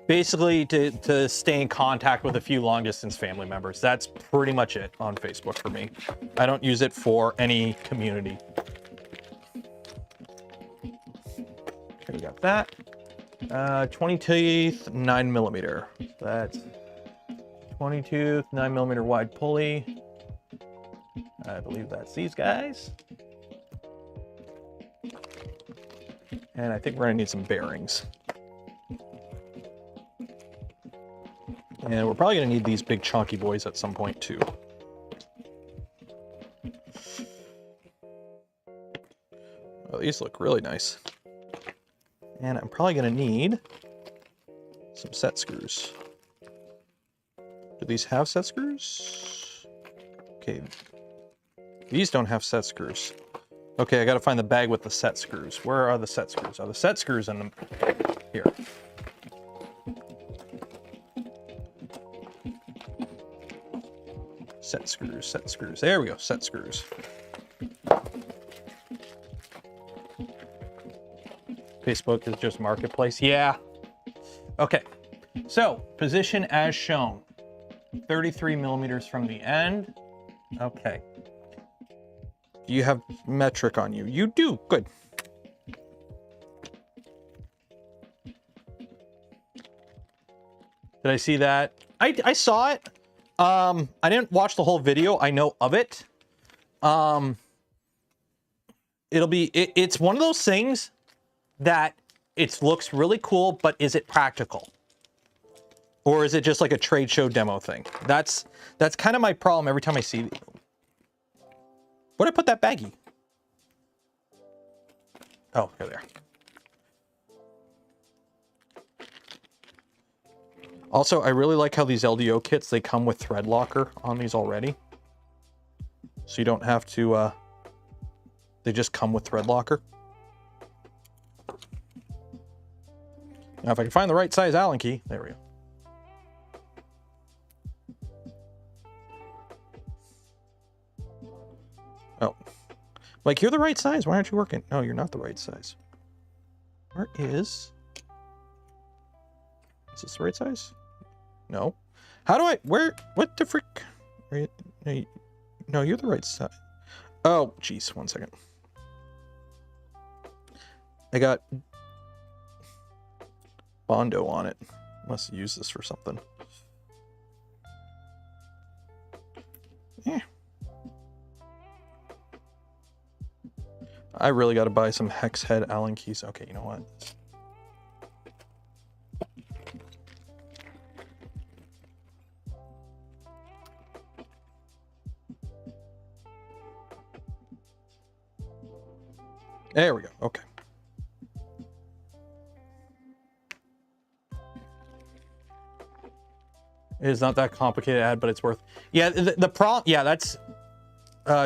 basically to stay in contact with a few long distance family members. That's pretty much it on Facebook for me. I don't use it for any community. Okay, we got that. 20 teeth, 9mm. That's 20 tooth, 9mm wide pulley. I believe that's these guys. And I think we're gonna need some bearings. And we're probably gonna need these big chunky boys at some point too. Oh, these look really nice. And I'm probably gonna need some set screws. Do these have set screws? Okay. These don't have set screws. Okay, I gotta find the bag with the set screws. Where are the set screws? Are the set screws in them? Here. Set screws, set screws. There we go, set screws. Facebook is just marketplace. Yeah. Okay, so position as shown. 33mm from the end. Okay. Do you have metric on you? You do. Good. Did I see that? I saw it. I didn't watch the whole video. I know of it. It's one of those things that it looks really cool, but is it practical? Or is it just like a trade show demo thing? That's kind of my problem every time I see it. Where'd I put that baggie? Oh, there. Also, I really like how these LDO kits, they come with thread locker on these already. So you don't have to, they just come with thread locker. Now, if I can find the right size Allen key, there we go. Like, you're the right size. Why aren't you working? No, you're not the right size. Where is this the right size? No. How do I, what the frick? No, you're the right size. Oh, geez, 1 second. I got Bondo on it. Must use this for something. Yeah. I really got to buy some hex head Allen keys. Okay, you know what? There we go. Okay. It is not that complicated ad, but it's worth. Yeah, the problem. Yeah, that's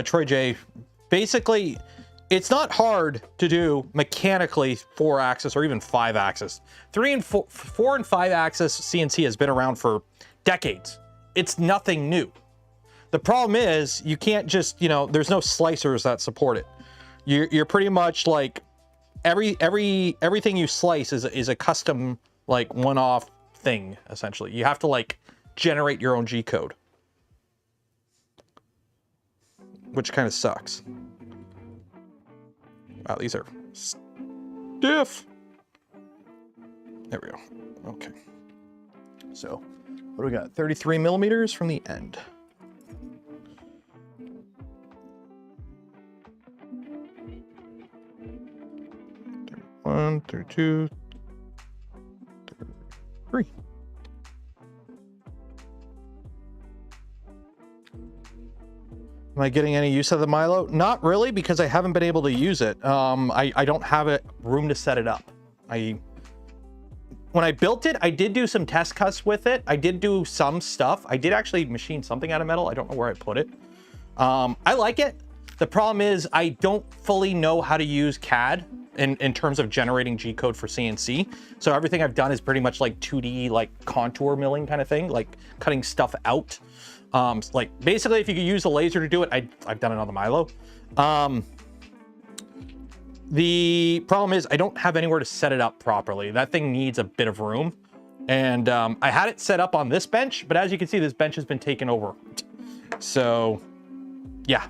Troy J. Basically, it's not hard to do mechanically 4-axis or even 5-axis. 4 and 5-axis CNC has been around for decades. It's nothing new. The problem is you can't just, you know, there's no slicers that support it. You're pretty much like everything you slice is a custom, like, one-off thing, essentially. You have to, like, generate your own G code, which kind of sucks. Wow, these are stiff. There we go. Okay. So, what do we got? 33 millimeters from the end. 1, 32, 33. Am I getting any use of the Milo? Not really, because I haven't been able to use it. I don't have room to set it up. When I built it, I did do some test cuts with it. I did do some stuff. I did actually machine something out of metal. I don't know where I put it. I like it. The problem is I don't fully know how to use CAD in terms of generating G code for CNC. So everything I've done is pretty much like 2D, like contour milling kind of thing, like cutting stuff out. Like basically if you could use a laser to do it, I've done it on the Milo. The problem is I don't have anywhere to set it up properly. That thing needs a bit of room. And I had it set up on this bench, but as you can see, this bench has been taken over. So yeah.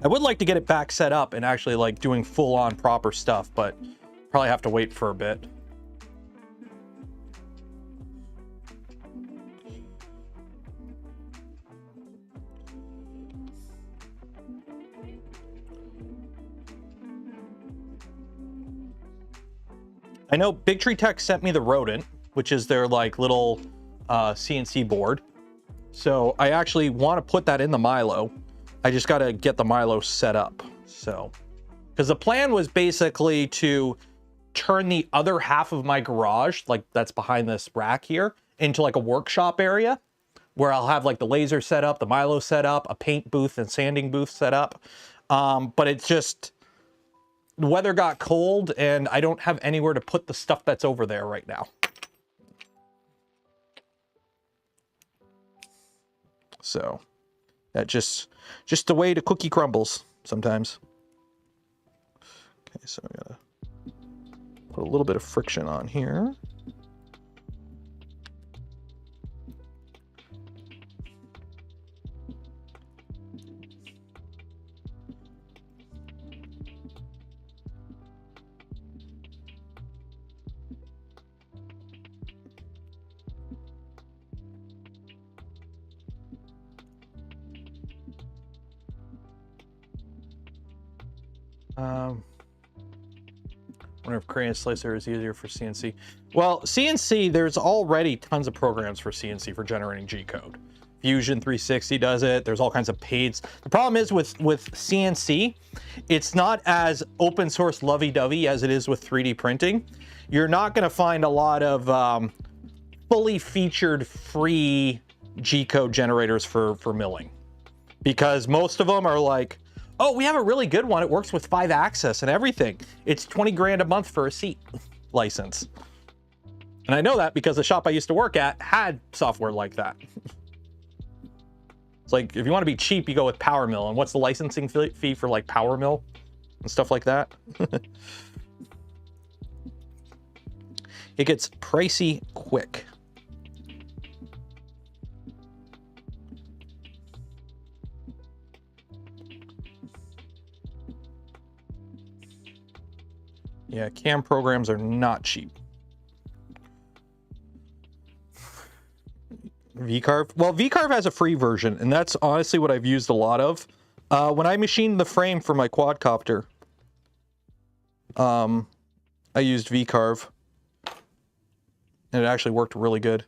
I would like to get it back set up and actually like doing full on proper stuff, but probably have to wait for a bit. I know Big Tree Tech sent me the Rodent, which is their like little CNC board. So I actually want to put that in the Milo. I just got to get the Milo set up. So, because the plan was basically to turn the other half of my garage, like that's behind this rack here, into like a workshop area where I'll have like the laser set up, the Milo set up, a paint booth and sanding booth set up. But it's just, the weather got cold and I don't have anywhere to put the stuff that's over there right now. So that just the way the cookie crumbles sometimes. Okay, so I gotta put a little bit of friction on here. Wonder if Crayon Slicer is easier for CNC. Well, CNC, there's already tons of programs for CNC for generating G code. Fusion 360 does it. There's all kinds of paids. The problem is with CNC, it's not as open source lovey-dovey as it is with 3D printing. You're not going to find a lot of fully featured free G code generators for milling, because most of them are like, oh, we have a really good one. It works with 5-axis and everything. It's 20 grand a month for a seat license. And I know that because the shop I used to work at had software like that. It's like, if you want to be cheap, you go with Power Mill. And what's the licensing fee for like Power Mill and stuff like that? It gets pricey quick. Yeah, CAM programs are not cheap. VCarve? Well, VCarve has a free version, and that's honestly what I've used a lot of. When I machined the frame for my quadcopter, I used VCarve, and it actually worked really good.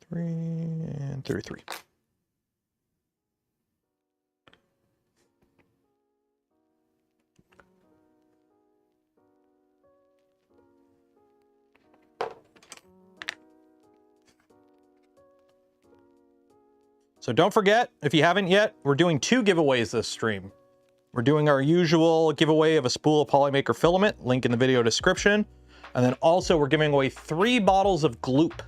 3 and 33. So don't forget, if you haven't yet, we're doing 2 giveaways this stream. We're doing our usual giveaway of a spool of Polymaker filament, link in the video description. And then also we're giving away 3 bottles of GLOOP,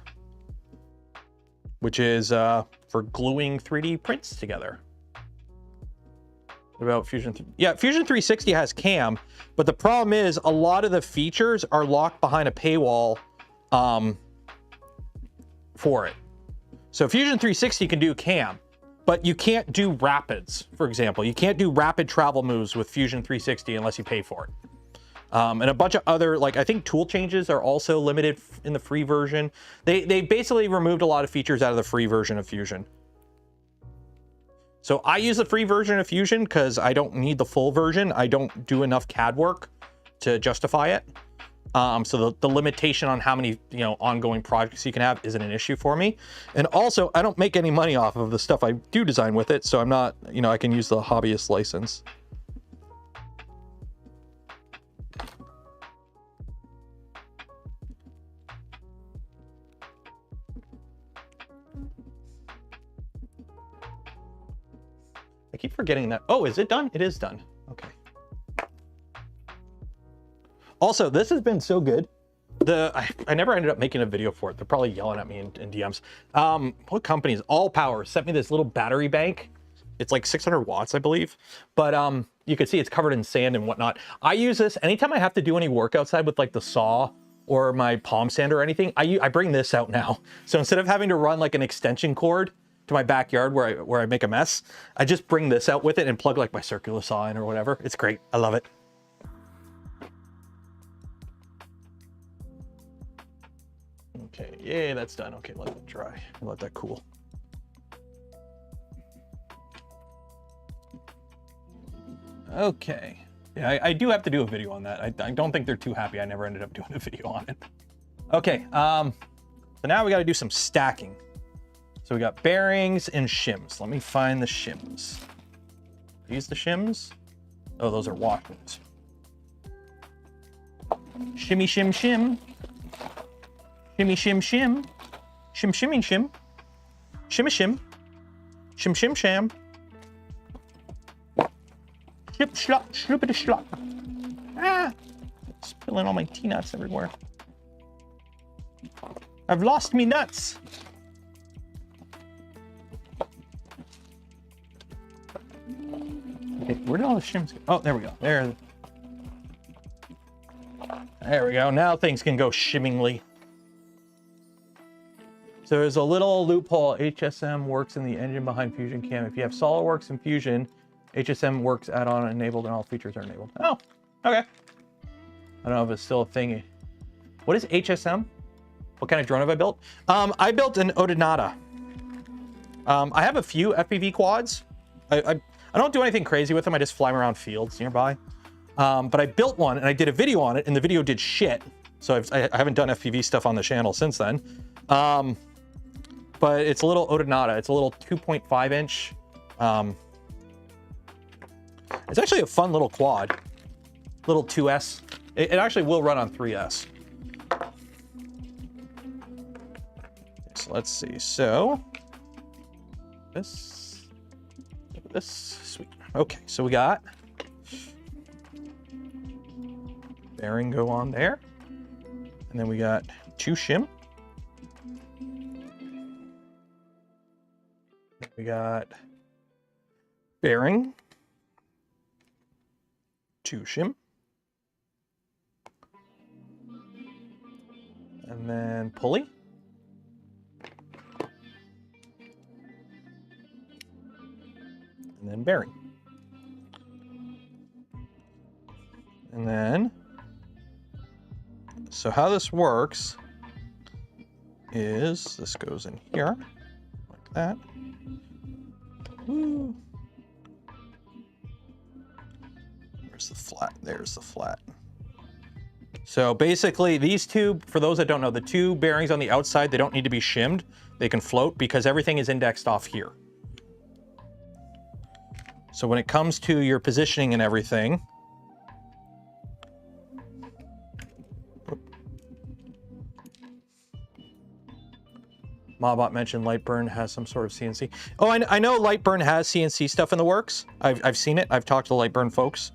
which is for gluing 3D prints together. What about Fusion? Yeah, Fusion 360 has CAM, but the problem is a lot of the features are locked behind a paywall for it. So Fusion 360 can do CAM, but you can't do rapids, for example. You can't do rapid travel moves with Fusion 360 unless you pay for it. And a bunch of other, like, I think tool changes are also limited in the free version. They basically removed a lot of features out of the free version of Fusion. So I use the free version of Fusion because I don't need the full version. I don't do enough CAD work to justify it. So the limitation on how many, ongoing projects you can have isn't an issue for me. And also, I don't make any money off of the stuff I do design with it, so I'm not, I can use the hobbyist license. I keep forgetting that. Oh, is it done? It is done. Okay. Also, this has been so good. I never ended up making a video for it. They're probably yelling at me in DMs. What company is All Power sent me this little battery bank. It's like 600 watts, I believe. But you can see it's covered in sand and whatnot. I use this anytime I have to do any work outside with like the saw or my palm sander or anything. I bring this out now. So instead of having to run like an extension cord to my backyard where I make a mess, I just bring this out with it and plug like my circular saw in or whatever. It's great. I love it. Okay, yay, that's done. Okay, let it dry. Let that cool. Okay. Yeah, I do have to do a video on that. I don't think they're too happy I never ended up doing a video on it. Okay, so now we got to do some stacking. So we got bearings and shims. Let me find the shims. These the shims? Oh, those are washers. Shimmy, shim, shim. Shimmy, shim, shim. Shim, shimmy, shim. Shimmy, shim. Shim, shim, sham. Ship, slop, shloopity, slop. Ah! Spilling all my tea nuts everywhere. I've lost me nuts. Okay, where did all the shims go? Oh, there we go. There we go. Now things can go shimmingly. So there's a little loophole. HSM works in the engine behind Fusion Cam. If you have SolidWorks and Fusion, HSM works add-on enabled and all features are enabled. Oh, okay. I don't know if it's still a thing. What is HSM? What kind of drone have I built? I built an Odinata. I have a few FPV quads. I don't do anything crazy with them. I just fly them around fields nearby. But I built one and I did a video on it and the video did shit. So I haven't done FPV stuff on the channel since then. But it's a little Odinata. It's a little 2.5 inch. It's actually a fun little quad. Little 2S. It actually will run on 3S. So let's see. So this, sweet. Okay, so we got bearing go on there. And then we got 2 shim. We got bearing, 2 shim, and then pulley, and then bearing. And then, so how this works is this goes in here like that. Woo. Where's the flat? There's the flat. So basically these two, for those that don't know, the 2 bearings on the outside, they don't need to be shimmed. They can float because everything is indexed off here. So when it comes to your positioning and everything, Mobot mentioned Lightburn has some sort of CNC. Oh, I know Lightburn has CNC stuff in the works. I've seen it. I've talked to Lightburn folks.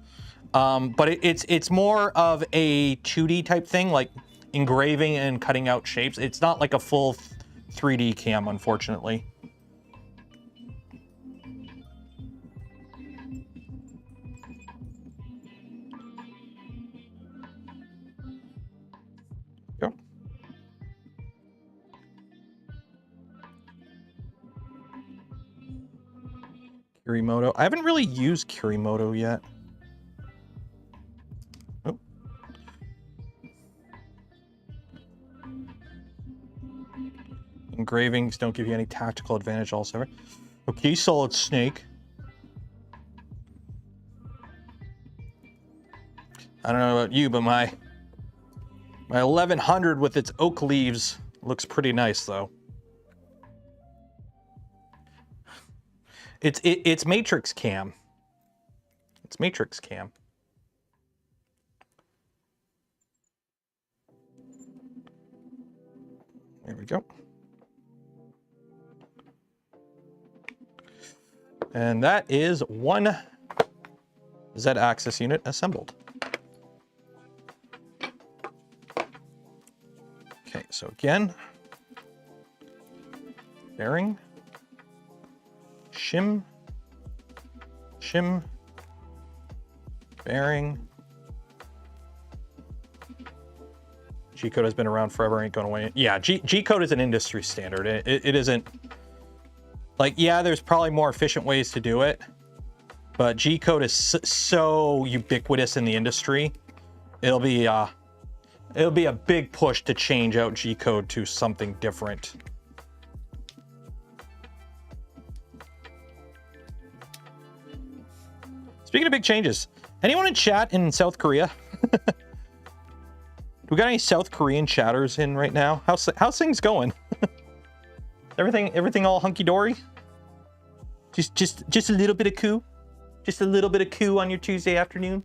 But it's more of a 2D type thing, like engraving and cutting out shapes. It's not like a full 3D cam, unfortunately. Go. Kirimoto. I haven't really used Kirimoto yet. Oh. Engravings don't give you any tactical advantage also. Okay, solid snake. I don't know about you, but my 1100 with its oak leaves looks pretty nice though. It's matrix cam. It's matrix cam. There we go. And that is 1 Z-axis unit assembled. Okay, so again, bearing, shim, shim, bearing. G-code has been around forever, ain't going away. Yeah, G-code is an industry standard. It isn't, like, yeah, there's probably more efficient ways to do it, but G-code is so ubiquitous in the industry. It'll be a big push to change out G-code to something different. Speaking of big changes, anyone in chat in South Korea? Do we got any South Korean chatters in right now? How's things going? Everything all hunky-dory? Just a little bit of coup? Just a little bit of coup on your Tuesday afternoon?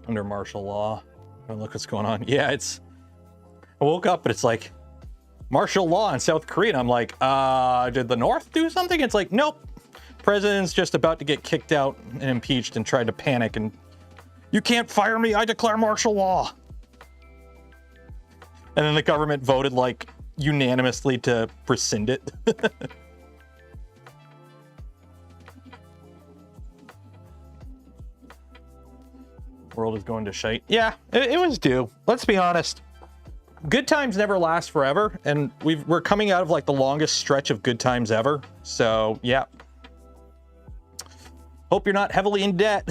Under martial law. Oh, look what's going on. Yeah, I woke up, but it's like martial law in South Korea. And I'm like, did the North do something? It's like, nope. President's just about to get kicked out and impeached and tried to panic and you can't fire me. I declare martial law. And then the government voted like unanimously to rescind it. World is going to shite. Yeah, it was due. Let's be honest. Good times never last forever, and we're coming out of like the longest stretch of good times ever. So yeah. Hope you're not heavily in debt.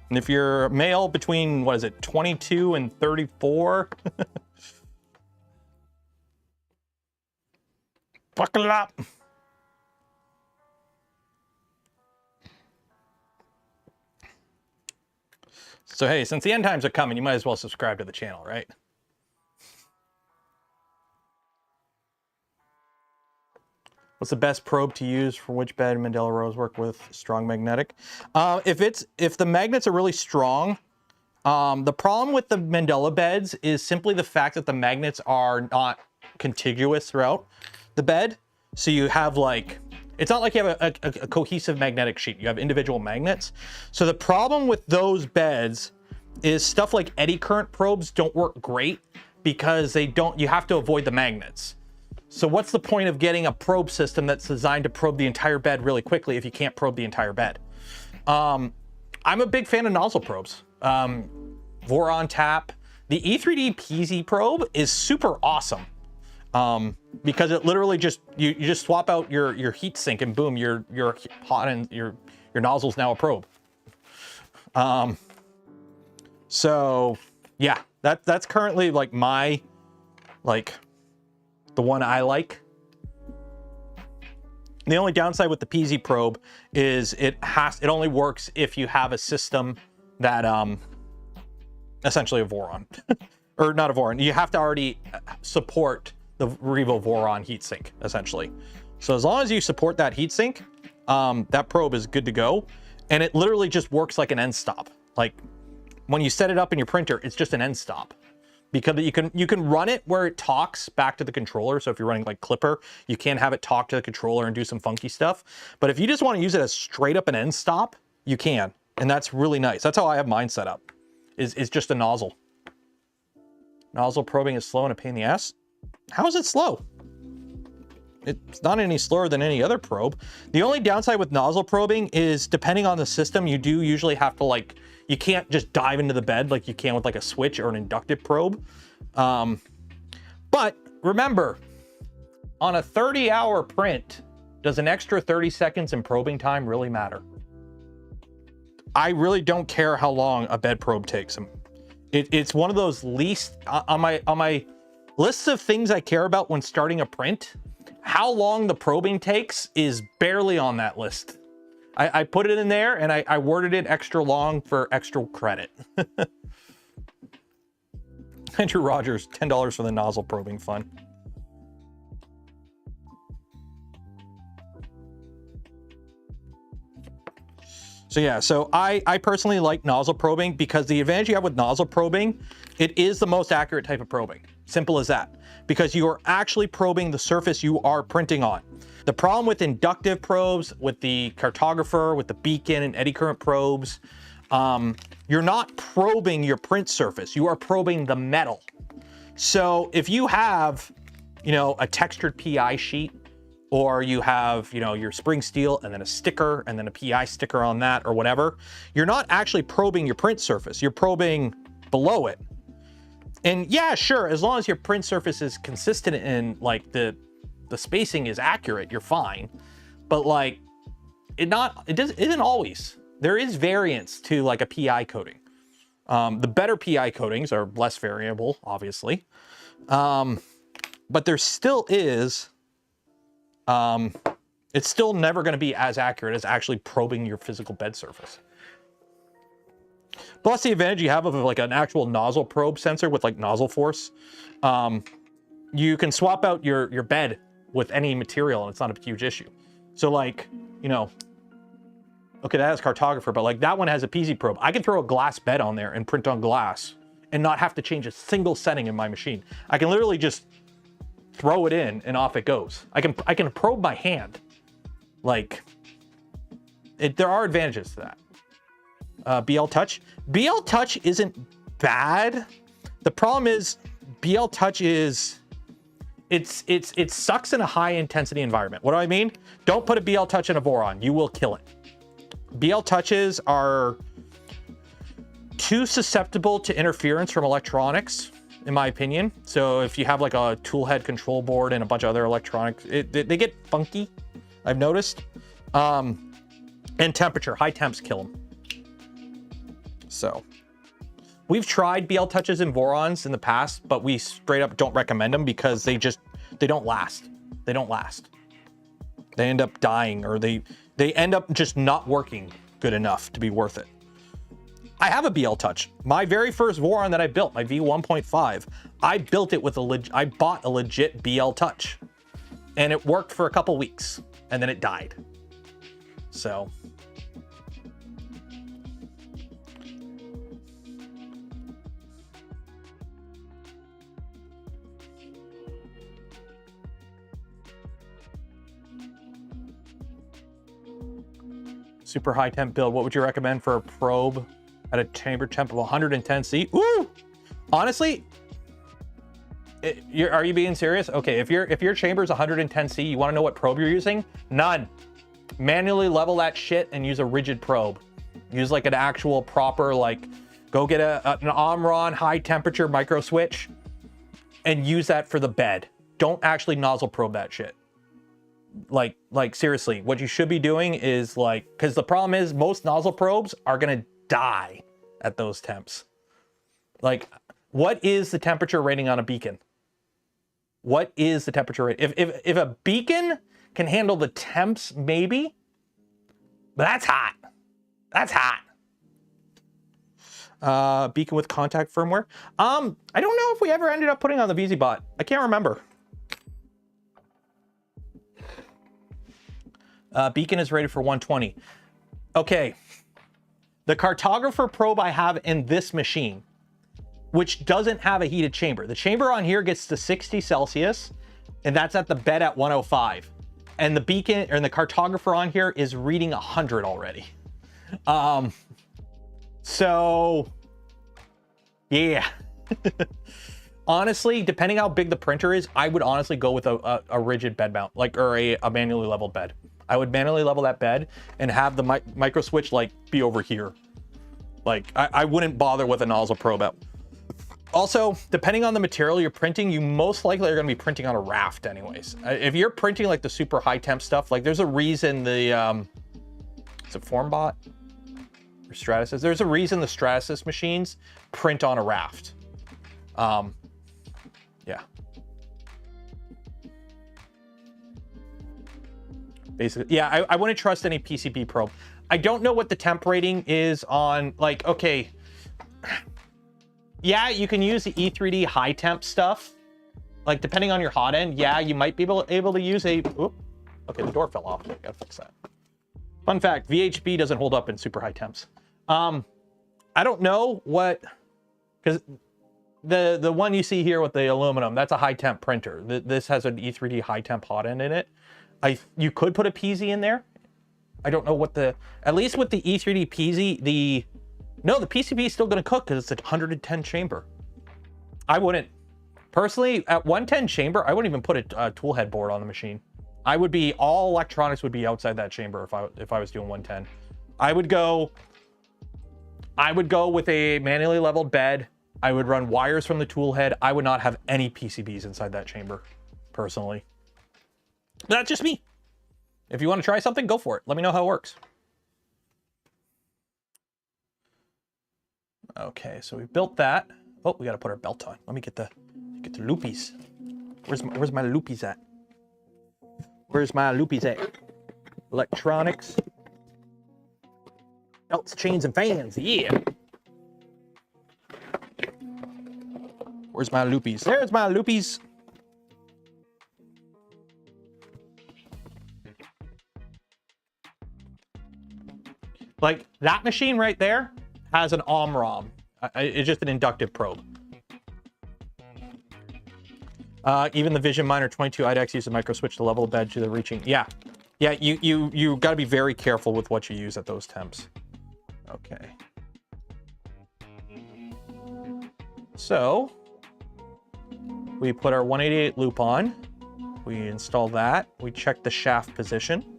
And if you're male between, what is it, 22 and 34? Buckle up. So hey, since the end times are coming, you might as well subscribe to the channel, right? What's the best probe to use for which bed Mandela Rose work with strong magnetic? If the magnets are really strong, the problem with the Mandela beds is simply the fact that the magnets are not contiguous throughout the bed. So you have like It's not like you have a cohesive magnetic sheet. You have individual magnets. So the problem with those beds is stuff like eddy current probes don't work great because you have to avoid the magnets. So what's the point of getting a probe system that's designed to probe the entire bed really quickly if you can't probe the entire bed? I'm a big fan of nozzle probes. Voron tap. The E3D PZ probe is super awesome because it literally just, you just swap out your heat sink and boom, you're hot and your nozzle's now a probe. So yeah, that's currently like my, like the one I like. The only downside with the PZ probe is it only works if you have a system that, essentially a Voron, or not a Voron. You have to already support the Revo Voron heatsink, essentially. So as long as you support that heatsink, that probe is good to go. And it literally just works like an end stop. Like when you set it up in your printer, it's just an end stop. Because you can run it where it talks back to the controller. So if you're running like Clipper, you can have it talk to the controller and do some funky stuff. But if you just want to use it as straight up an end stop, you can. And that's really nice. That's how I have mine set up, is just a nozzle. Nozzle probing is slow and a pain in the ass. How is it slow? It's not any slower than any other probe. The only downside with nozzle probing is depending on the system, you do usually have to like, you can't just dive into the bed like you can with like a switch or an inductive probe. But remember, on a 30-hour print, does an extra 30 seconds in probing time really matter? I really don't care how long a bed probe takes. It's one of those least, on my list of things I care about when starting a print, how long the probing takes is barely on that list. I put it in there and I worded it extra long for extra credit. Andrew Rogers, $10 for the nozzle probing fun. So yeah, so I personally like nozzle probing because the advantage you have with nozzle probing, it is the most accurate type of probing. Simple as that. Because you are actually probing the surface you are printing on. The problem with inductive probes, with the cartographer, with the beacon and eddy current probes, you're not probing your print surface. You are probing the metal. So if you have, you know, a textured PI sheet, or you have, you know, your spring steel and then a sticker and then a PI sticker on that or whatever, you're not actually probing your print surface. You're probing below it. And yeah, sure, as long as your print surface is consistent and like the spacing is accurate, you're fine. But like, isn't always. There is variance to like a PI coating. The better PI coatings are less variable, obviously. But there still is, it's still never going to be as accurate as actually probing your physical bed surface. Plus the advantage you have of like an actual nozzle probe sensor with like nozzle force, you can swap out your bed with any material and it's not a huge issue. So like, you know, okay, that has cartographer, but like that one has a PZ probe. I can throw a glass bed on there and print on glass and not have to change a single setting in my machine. I can literally just throw it in and off it goes. I can probe my hand. Like, there are advantages to that. BL Touch. BL Touch isn't bad. The problem is BL Touch is, it sucks in a high intensity environment. What do I mean? Don't put a BL Touch in a Voron. You will kill it. BL Touches are too susceptible to interference from electronics, in my opinion. So if you have like a tool head control board and a bunch of other electronics, they get funky, I've noticed. And temperature, high temps kill them. So we've tried BL Touches and Vorons in the past, but we straight up don't recommend them because they don't last. They don't last. They end up dying, or they end up just not working good enough to be worth it. I have a BL Touch. My very first Voron that I built, my V1.5, I built it with I bought a legit BL Touch. And it worked for a couple weeks, and then it died. So. Super high temp build. What would you recommend for a probe at a chamber temp of 110 C? Ooh! Honestly, are you being serious? Okay, if your chamber is 110 C, you want to know what probe you're using? None. Manually level that shit and use a rigid probe. Use like an actual proper, like, go get an Omron high temperature micro switch and use that for the bed. Don't actually nozzle probe that shit. Like seriously, what you should be doing is like, because the problem is most nozzle probes are gonna die at those temps. Like, what is the temperature rating on a beacon? What is the temperature rate? If a beacon can handle the temps, maybe, but that's hot. That's hot. Beacon with contact firmware. I don't know if we ever ended up putting on the VZBot. I can't remember. Beacon is rated for 120. Okay. The cartographer probe I have in this machine, which doesn't have a heated chamber. The chamber on here gets to 60 Celsius, and that's at the bed at 105. And the beacon, or the cartographer on here is reading 100 already. So, yeah. Honestly, depending how big the printer is, I would honestly go with a rigid bed mount, like, or a manually leveled bed. I would manually level that bed and have the micro switch like be over here. Like, I wouldn't bother with a nozzle probe out. Also, depending on the material you're printing, you most likely are going to be printing on a raft anyways. If you're printing like the super high temp stuff, like there's a reason the, is it Formbot or Stratasys? There's a reason the Stratasys machines print on a raft. Yeah. Basically, yeah, I wouldn't trust any PCB probe. I don't know what the temp rating is on, like, okay. Yeah, you can use the E3D high temp stuff. Like, depending on your hot end, yeah, you might be able to use a, oop, okay, the door fell off, so I gotta fix that. Fun fact, VHB doesn't hold up in super high temps. I don't know what, because the one you see here with the aluminum, that's a high temp printer. This has an E3D high temp hot end in it. You could put a PZ in there. I don't know what at least with the E3D PZ, no, the PCB is still going to cook because it's a 110 chamber. I wouldn't. Personally, at 110 chamber, I wouldn't even put a tool head board on the machine. All electronics would be outside that chamber if I was doing 110. I would go with a manually leveled bed. I would run wires from the tool head. I would not have any PCBs inside that chamber, personally. But that's just me. If you want to try something, go for it. Let me know how it works. Okay, so we built that. Oh, we got to put our belt on. Let me get the loopies. Where's my loopies at? Where's my loopies at? Electronics. Belts, chains, and fans. Yeah. Where's my loopies? There's my loopies. Like, that machine right there has an Omron. It's just an inductive probe. Even the Vision Miner 22 IDEX uses a micro switch to level the bed to the reaching. Yeah. Yeah, you got to be very careful with what you use at those temps. Okay. So, we put our 188 loop on. We install that. We check the shaft position.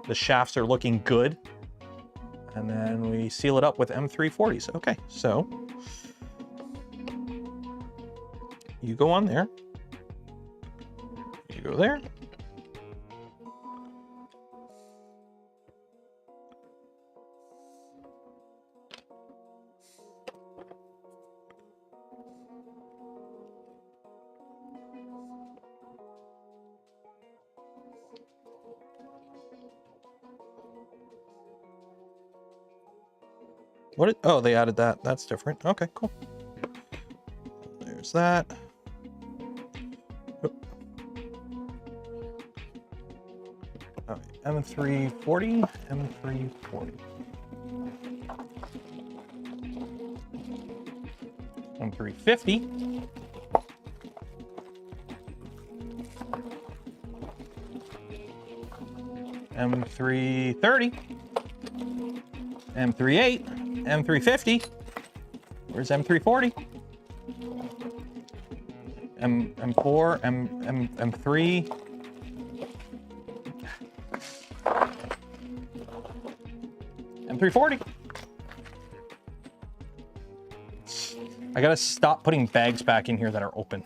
The shafts are looking good. And then we seal it up with M340s. Okay, so you go on there. You go there. Oh, they added that. That's different. Okay, cool. There's that. Oop. All right, M340, M340. M350. M330. M38, M350. Where's M340? M4, M3. M340. I gotta stop putting bags back in here that are open.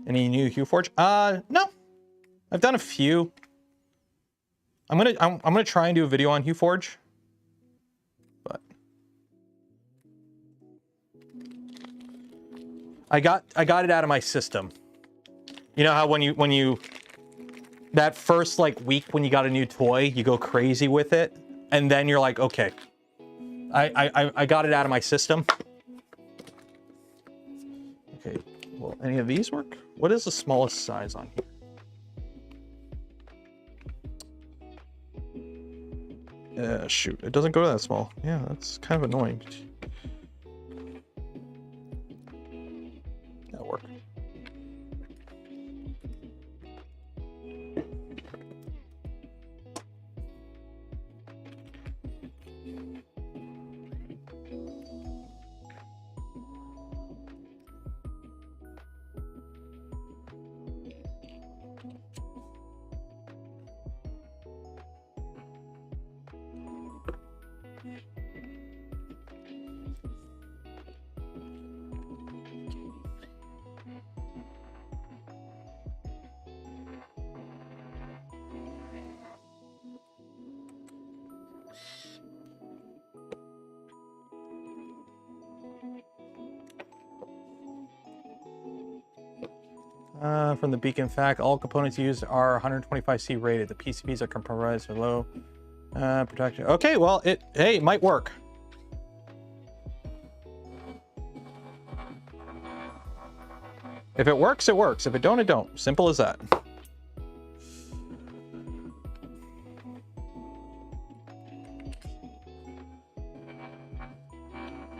Any new HueForge? No. I've done a few. I'm gonna try and do a video on HueForge. But I got it out of my system. You know how when you that first like week when you got a new toy, you go crazy with it, and then you're like, okay, I got it out of my system. Okay, will any of these work? What is the smallest size on here? Shoot, it doesn't go that small. Yeah, that's kind of annoying. That'll work. From the Beacon fact, all components used are 125C rated. The PCBs are comprised of low protection. Okay, well, it might work. If it works, it works. If it don't, it don't. Simple as that.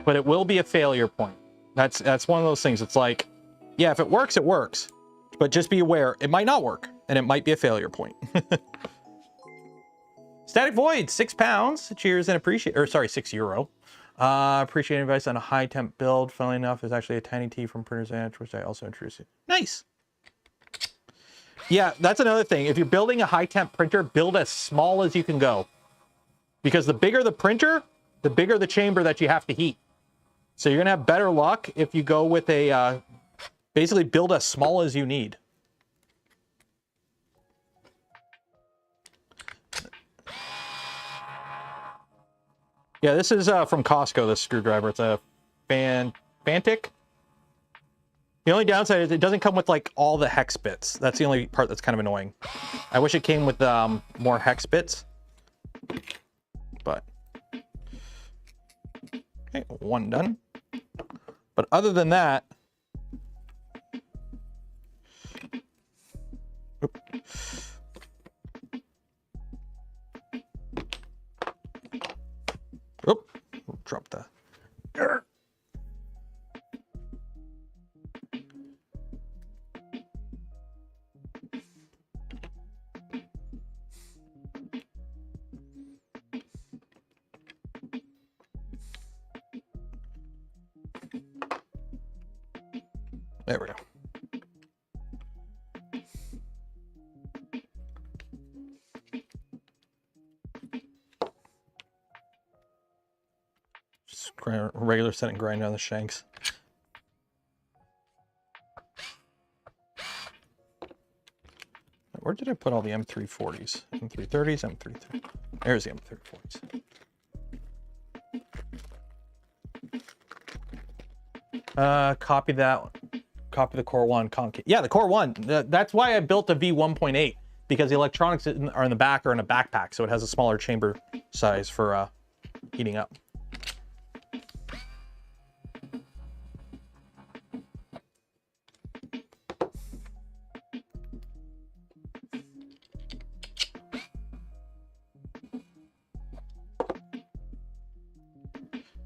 But it will be a failure point. That's one of those things. It's like, yeah, if it works, it works. But just be aware, it might not work, and it might be a failure point. Static Void, £6. Cheers and appreciate, or sorry, €6. Appreciate advice on a high-temp build. Funnily enough, is actually a tiny T from Printer's Edge, which I also introduced. Nice. Yeah, that's another thing. If you're building a high-temp printer, build as small as you can go. Because the bigger the printer, the bigger the chamber that you have to heat. So you're gonna have better luck if you go with a, basically build as small as you need. Yeah, this is from Costco, this screwdriver. It's a Fantic. The only downside is it doesn't come with like all the hex bits. That's the only part that's kind of annoying. I wish it came with more hex bits. But, okay, one done. But other than that, drop that. There we go. Just regular set and grind on the shanks. Where did I put all the M340s? M330s, M330s. There's the M340s. Copy that one. Copy the Core 1 concave. Yeah, the Core 1. That's why I built a V1.8, because the electronics are in the back or in a backpack, so it has a smaller chamber size for heating up.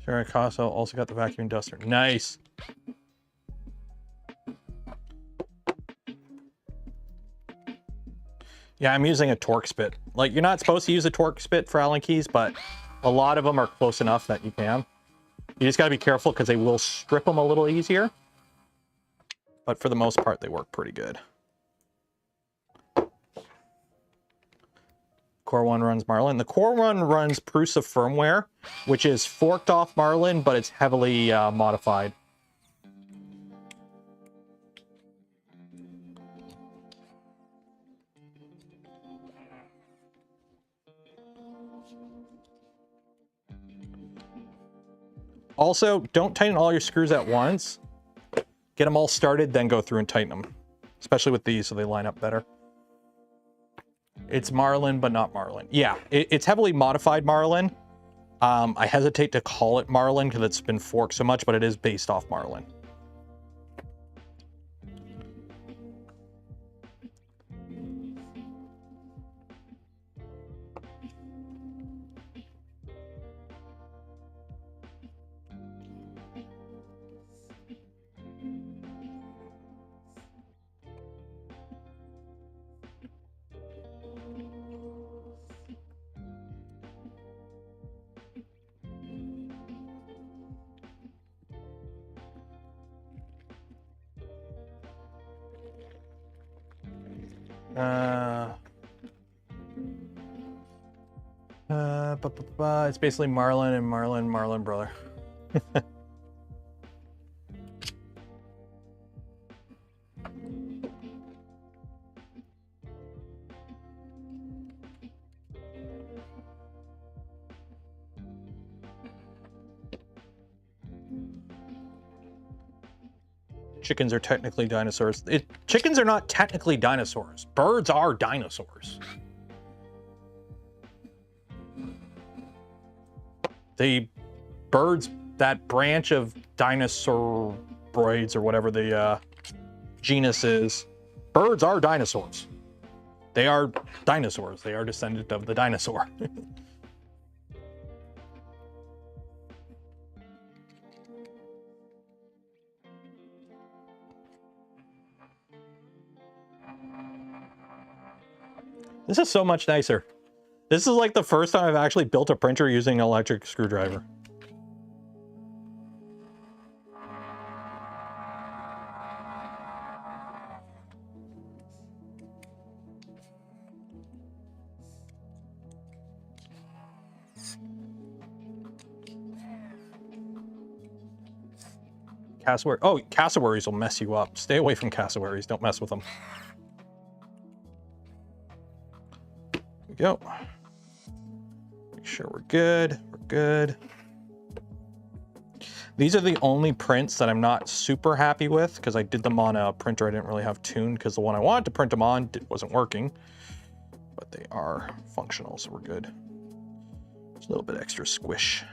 Sure, Costco also got the vacuum duster. Nice. Yeah, I'm using a Torx bit Like, you're not supposed to use a torque spit for Allen keys, but a lot of them are close enough that you can. You just got to be careful because they will strip them a little easier. But for the most part, they work pretty good. Core 1 runs Marlin. The Core 1 runs Prusa firmware, which is forked off Marlin, but it's heavily modified. Also, don't tighten all your screws at once. Get them all started, then go through and tighten them. Especially with these, so they line up better. It's Marlin, but not Marlin. Yeah, it's heavily modified Marlin. I hesitate to call it Marlin because it's been forked so much, but it is based off Marlin. It's basically Marlin and Marlin brother. Chickens are technically dinosaurs. Chickens are not technically dinosaurs. Birds are dinosaurs. The birds, that branch of dinosauroids or whatever the genus is, birds are dinosaurs. They are dinosaurs. They are descendant of the dinosaur. This is so much nicer. This is like the first time I've actually built a printer using an electric screwdriver. Cassowary. Oh, cassowaries will mess you up. Stay away from cassowaries. Don't mess with them. There we go. Make sure we're good. We're good. These are the only prints that I'm not super happy with because I did them on a printer I didn't really have tuned because the one I wanted to print them on wasn't working. But they are functional, so we're good. Just a little bit extra squish.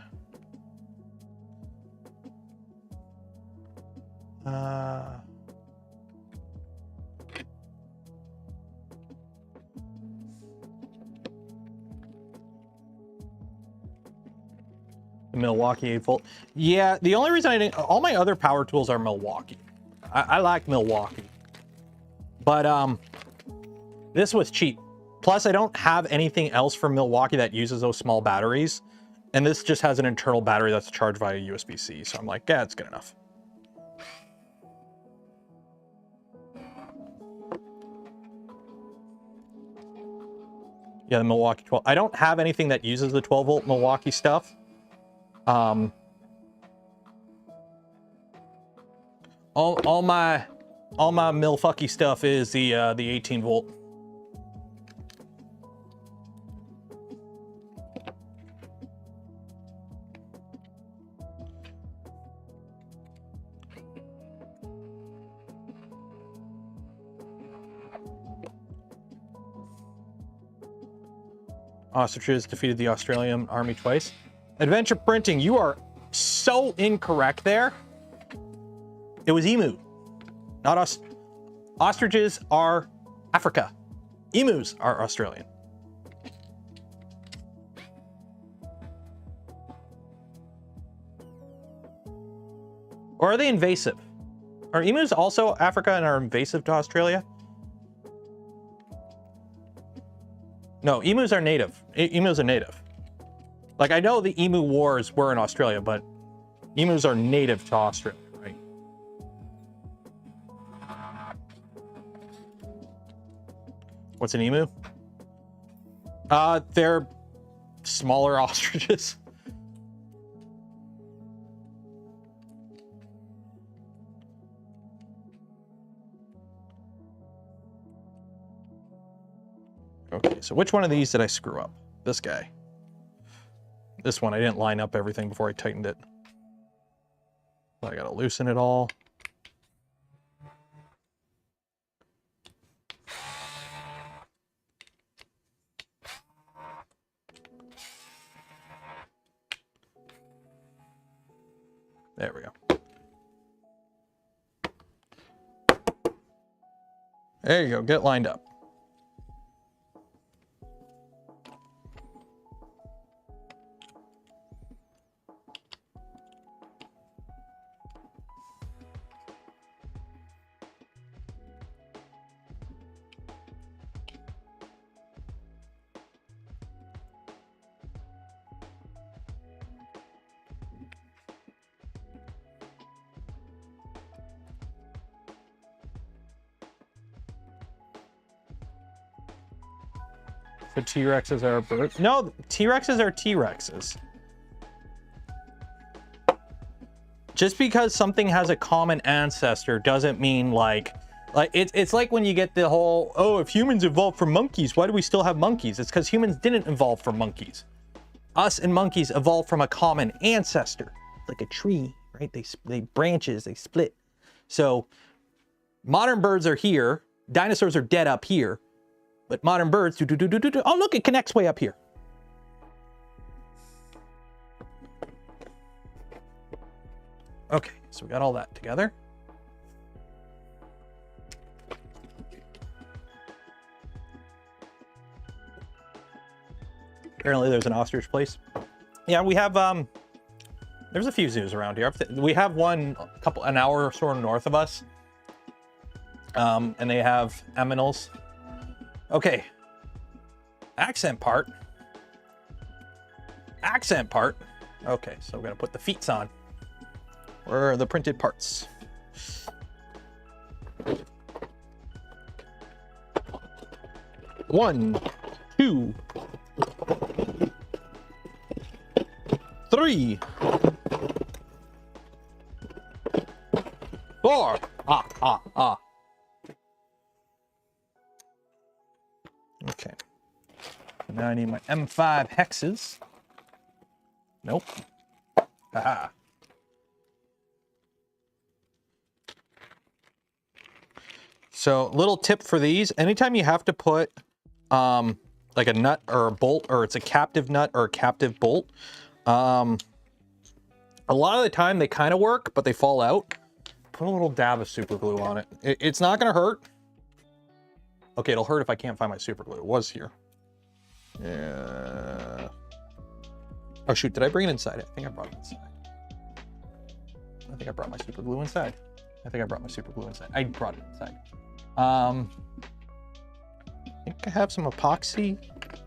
The Milwaukee 8 volt. Yeah, the only reason I didn't, all my other power tools are Milwaukee. I like Milwaukee. But this was cheap. Plus I don't have anything else from Milwaukee that uses those small batteries. And this just has an internal battery that's charged via USB-C. So I'm like, yeah, it's good enough. Yeah, the Milwaukee 12. I don't have anything that uses the 12 volt Milwaukee stuff. All my Milfucky stuff is the 18 volt. Ostriches defeated the Australian army twice. Adventure printing, you are so incorrect there. It was emu, not ostriches are Africa. Emus are Australian. Or are they invasive? Are emus also Africa and are invasive to Australia? No, emus are native. Emus are native. Like, I know the emu wars were in Australia, but emus are native to Australia, right? What's an emu? They're smaller ostriches. Okay, so which one of these did I screw up? This guy. This one, I didn't line up everything before I tightened it. So I gotta loosen it all. There we go. There you go, get lined up. The T-Rexes are birds. No, T-Rexes are T-Rexes. Just because something has a common ancestor doesn't mean like it's like when you get the whole, oh, if humans evolved from monkeys, why do we still have monkeys? It's because humans didn't evolve from monkeys. Us and monkeys evolved from a common ancestor. Like a tree, right? They branches, they split. So modern birds are here. Dinosaurs are dead up here. But modern birds, oh, look, it connects way up here. Okay, so we got all that together. Apparently there's an ostrich place. Yeah, we have, there's a few zoos around here. We have one an hour or so north of us. And they have aminals. Okay, accent part. Accent part. Okay, so we're gonna put the feets on. Where are the printed parts? One, two, three, four. Ah. Okay. Now I need my M5 hexes. Nope. Haha. So, little tip for these, anytime you have to put like a nut or a bolt, or it's a captive nut or a captive bolt, a lot of the time they kind of work, but they fall out. Put a little dab of super glue on it. It's not gonna hurt. Okay, it'll hurt if I can't find my super glue. It was here. Yeah. Oh shoot, did I bring it inside? I think I brought it inside. I think I brought my super glue inside. I brought it inside. I think I have some epoxy.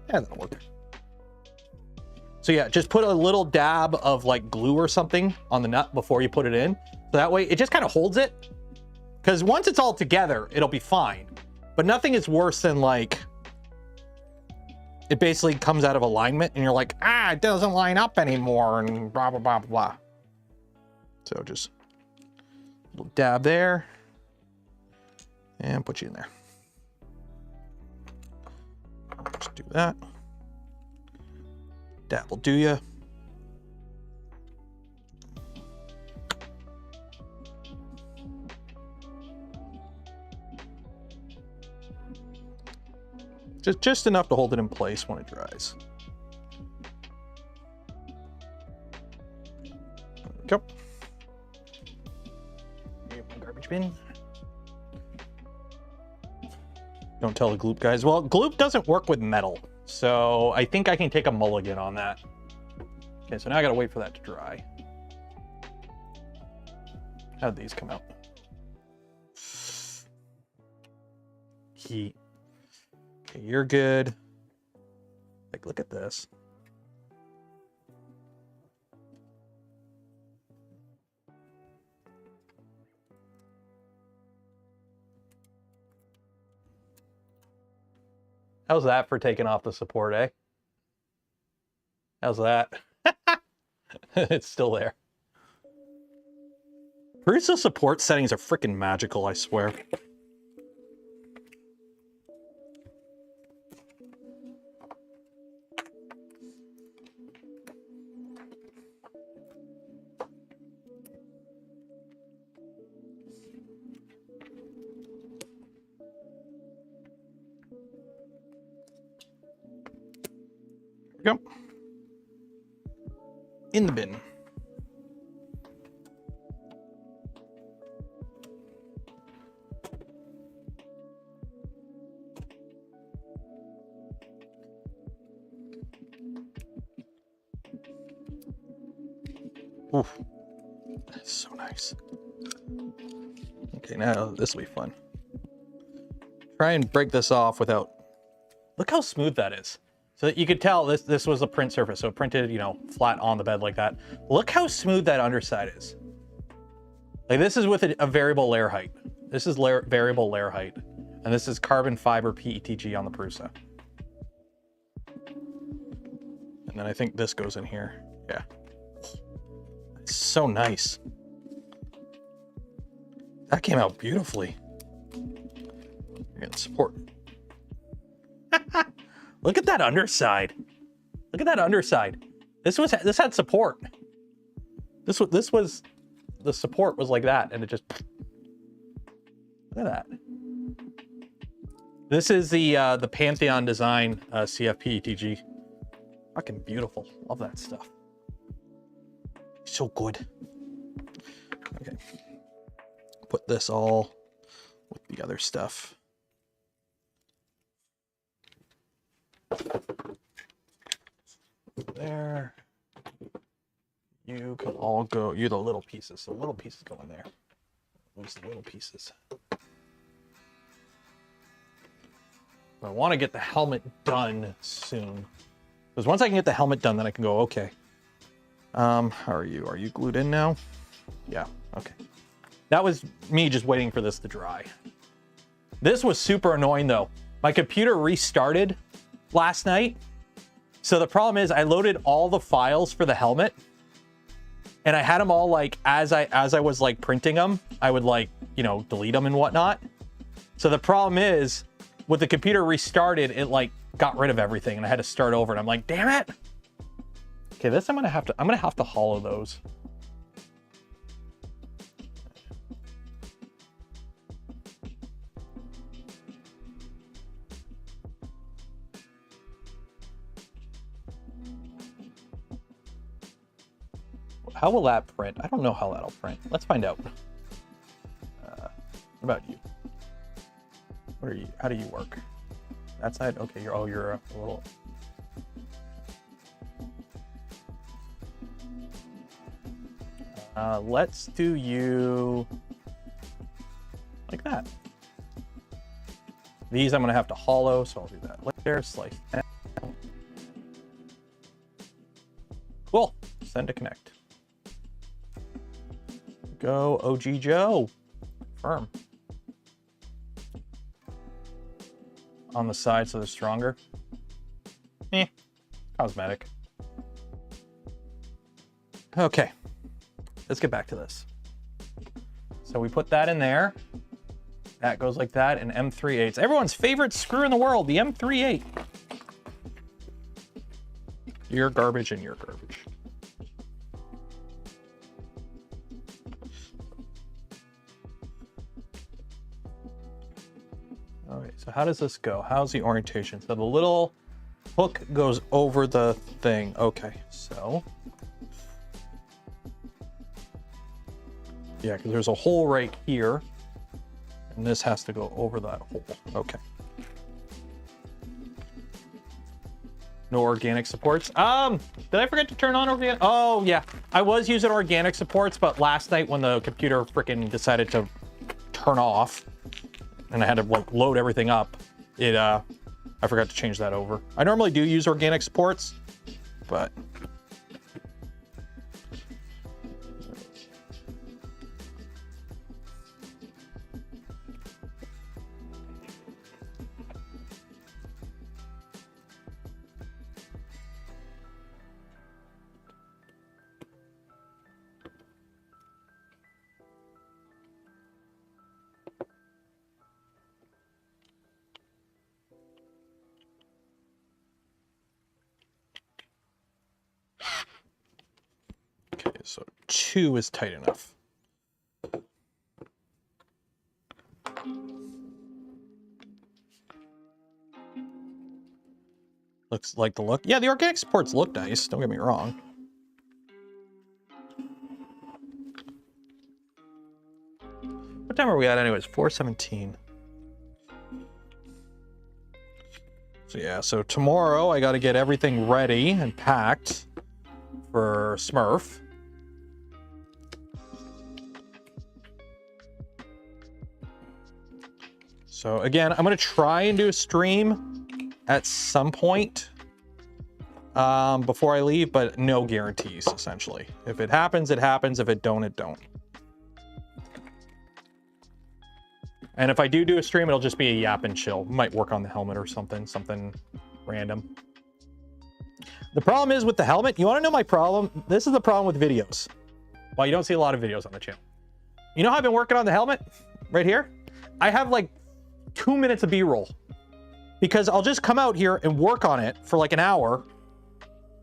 Yeah, that'll work. So yeah, just put a little dab of like glue or something on the nut before you put it in. So that way it just kind of holds it. Because once it's all together, it'll be fine. But nothing is worse than like, it basically comes out of alignment and you're like, it doesn't line up anymore and blah, blah, blah, blah. So just a little dab there and put you in there. Just do that. Dab will do ya. Just enough to hold it in place when it dries. There we go. Here's my garbage bin. Don't tell the Gloop guys. Well, Gloop doesn't work with metal, so I think I can take a mulligan on that. Okay, so now I gotta wait for that to dry. How'd these come out? Heat. Okay, you're good. Like, look at this. How's that for taking off the support, eh? How's that? It's still there. Prusa support settings are freaking magical, I swear. Yep. In the bin. Oof. That's so nice. Okay, now this will be fun. Try and break this off without... Look how smooth that is. So that you could tell this was a print surface, so it printed, you know, flat on the bed like that. Look how smooth that underside is. Like, this is with a variable layer height. This is variable layer height. And this is carbon fiber PETG on the Prusa. And then I think this goes in here. Yeah. It's so nice. That came out beautifully. You're gonna support. Look at that underside. Look at that underside. This had support. This was the support was like that, and it just look at that. This is the Pantheon Design CFP-ETG. Fucking beautiful. Love that stuff. So good. Okay. Put this all with the other stuff. There. You can all go. You're the little pieces. So little pieces go in there. Those the little pieces. I want to get the helmet done soon. Because once I can get the helmet done, then I can go, okay. How are you? Are you glued in now? Yeah, okay. That was me just waiting for this to dry. This was super annoying though. My computer restarted last night. So the problem is I loaded all the files for the helmet and I had them all like, as I was like printing them, I would like, you know, delete them and whatnot. So the problem is with the computer restarted, it like got rid of everything and I had to start over and I'm like, damn it. Okay, this I'm gonna have to hollow those. How will that print? I don't know how that'll print. Let's find out. What about you? What are you? How do you work? That side? Okay, you're a little. Let's do you like that. These I'm gonna have to hollow, so I'll do that. Like there, slice. Cool. Send to connect. Go, OG Joe. Firm. On the side so they're stronger. Cosmetic. Okay. Let's get back to this. So we put that in there. That goes like that, and M38. Everyone's favorite screw in the world, the M38. You're garbage and you're garbage. Okay, so how does this go? How's the orientation? So the little hook goes over the thing. Okay, so. Yeah, because there's a hole right here. And this has to go over that hole. Okay. No organic supports. Did I forget to turn on organic? Oh, yeah. I was using organic supports, but last night when the computer freaking decided to turn off and I had to like load everything up, I I forgot to change that over. I normally do use organic supports, but... Okay, so 2 is tight enough. Looks like the look. Yeah, the organic supports look nice, don't get me wrong. What time are we at anyways? 4:17. So yeah, so tomorrow I got to get everything ready and packed for Smurf. So again, I'm going to try and do a stream at some point before I leave, but no guarantees, essentially. If it happens, it happens. If it don't, it don't. And if I do a stream, it'll just be a yap and chill. Might work on the helmet or something random. The problem is with the helmet, you want to know my problem? This is the problem with videos. Well, you don't see a lot of videos on the channel. You know how I've been working on the helmet? Right here? I have like 2 minutes of B-roll. Because I'll just come out here and work on it for like an hour.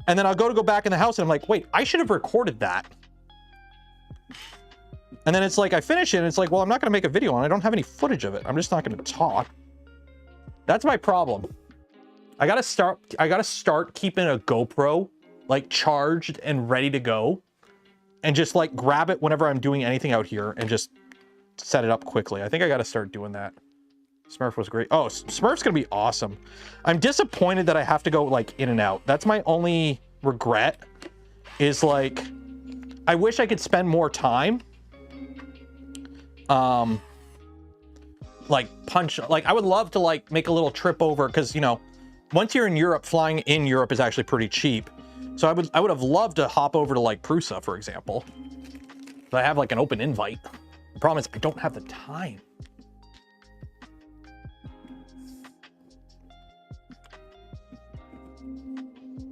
And then I'll go back in the house and I'm like, wait, I should have recorded that. And then it's like, I finish it and it's like, well, I'm not going to make a video on it. I don't have any footage of it. I'm just not going to talk. That's my problem. I got to start keeping a GoPro like charged and ready to go. And just like grab it whenever I'm doing anything out here and just set it up quickly. I think I got to start doing that. Smurf was great. Oh, Smurf's going to be awesome. I'm disappointed that I have to go like in and out. That's my only regret is like, I wish I could spend more time. Like I would love to like make a little trip over because, you know, once you're in Europe, flying in Europe is actually pretty cheap. So I would have loved to hop over to like Prusa, for example. But I have like an open invite. The problem is I don't have the time.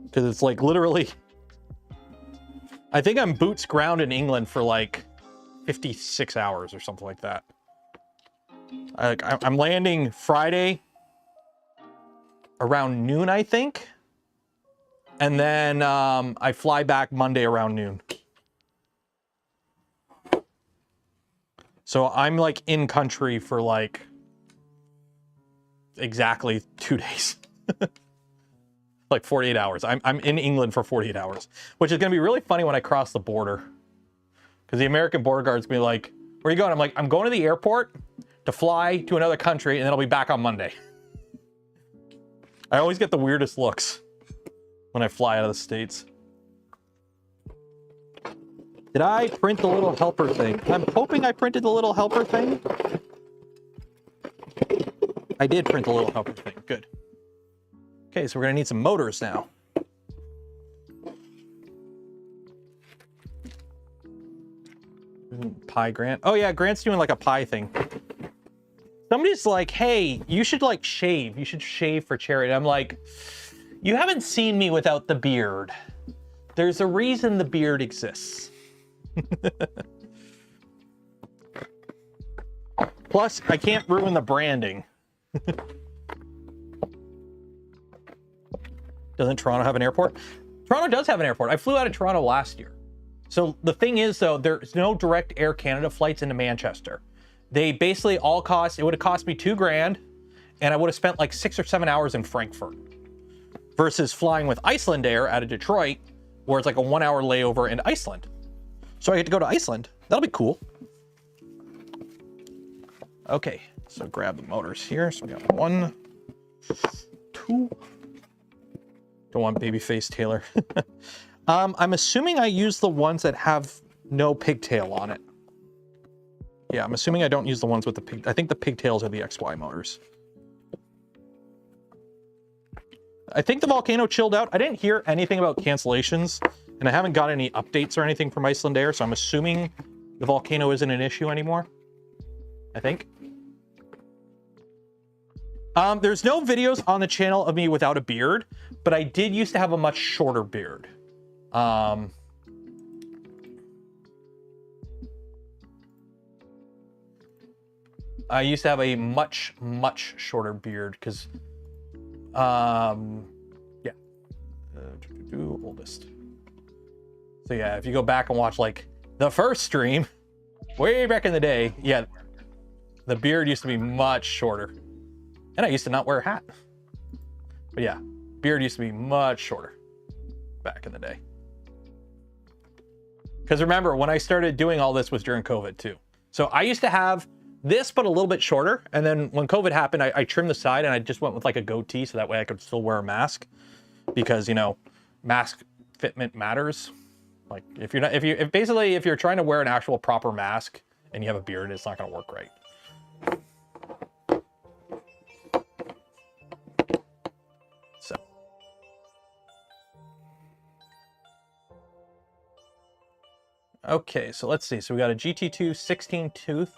Because it's like literally, I think I'm boots ground in England for like 56 hours or something like that. I'm landing Friday around noon, I think. And then I fly back Monday around noon. So I'm like in country for like exactly 2 days. Like 48 hours. I'm in England for 48 hours, which is going to be really funny when I cross the border. Because the American border guard's going to be like, where are you going? I'm like, I'm going to the airport to fly to another country, and then I'll be back on Monday. I always get the weirdest looks when I fly out of the States. Did I print the little helper thing? I'm hoping I printed the little helper thing. I did print the little helper thing. Good. Okay, so we're going to need some motors now. Pie Grant. Oh yeah, Grant's doing like a pie thing. Somebody's like, hey, you should like shave. You should shave for charity. I'm like, you haven't seen me without the beard. There's a reason the beard exists. Plus, I can't ruin the branding. Doesn't Toronto have an airport? Toronto does have an airport. I flew out of Toronto last year. So the thing is, though, there's no direct Air Canada flights into Manchester. They basically all cost, it would have cost me $2,000, and I would have spent like 6 or 7 hours in Frankfurt. Versus flying with Iceland Air out of Detroit, where it's like a 1 hour layover in Iceland. So I get to go to Iceland. That'll be cool. Okay, so grab the motors here. So we got 1, 2. Don't want babyface Taylor. I'm assuming I use the ones that have no pigtail on it. Yeah, I'm assuming I don't use the ones with the pig. I think the pigtails are the XY motors. I think the volcano chilled out. I didn't hear anything about cancellations, and I haven't got any updates or anything from Icelandair, so I'm assuming the volcano isn't an issue anymore. I think. There's no videos on the channel of me without a beard, but I did used to have a much shorter beard. I used to have a much shorter beard because, yeah, oldest. So yeah, if you go back and watch like the first stream, way back in the day, yeah, the beard used to be much shorter. And I used to not wear a hat. But yeah, beard used to be much shorter back in the day. Because remember, when I started doing all this was during COVID too. So I used to have this, but a little bit shorter. And then when COVID happened, I trimmed the side and I just went with like a goatee so that way I could still wear a mask. Because, you know, mask fitment matters. Like if you're trying to wear an actual proper mask and you have a beard, it's not going to work right. Okay, so let's see. So we got a GT2 16 tooth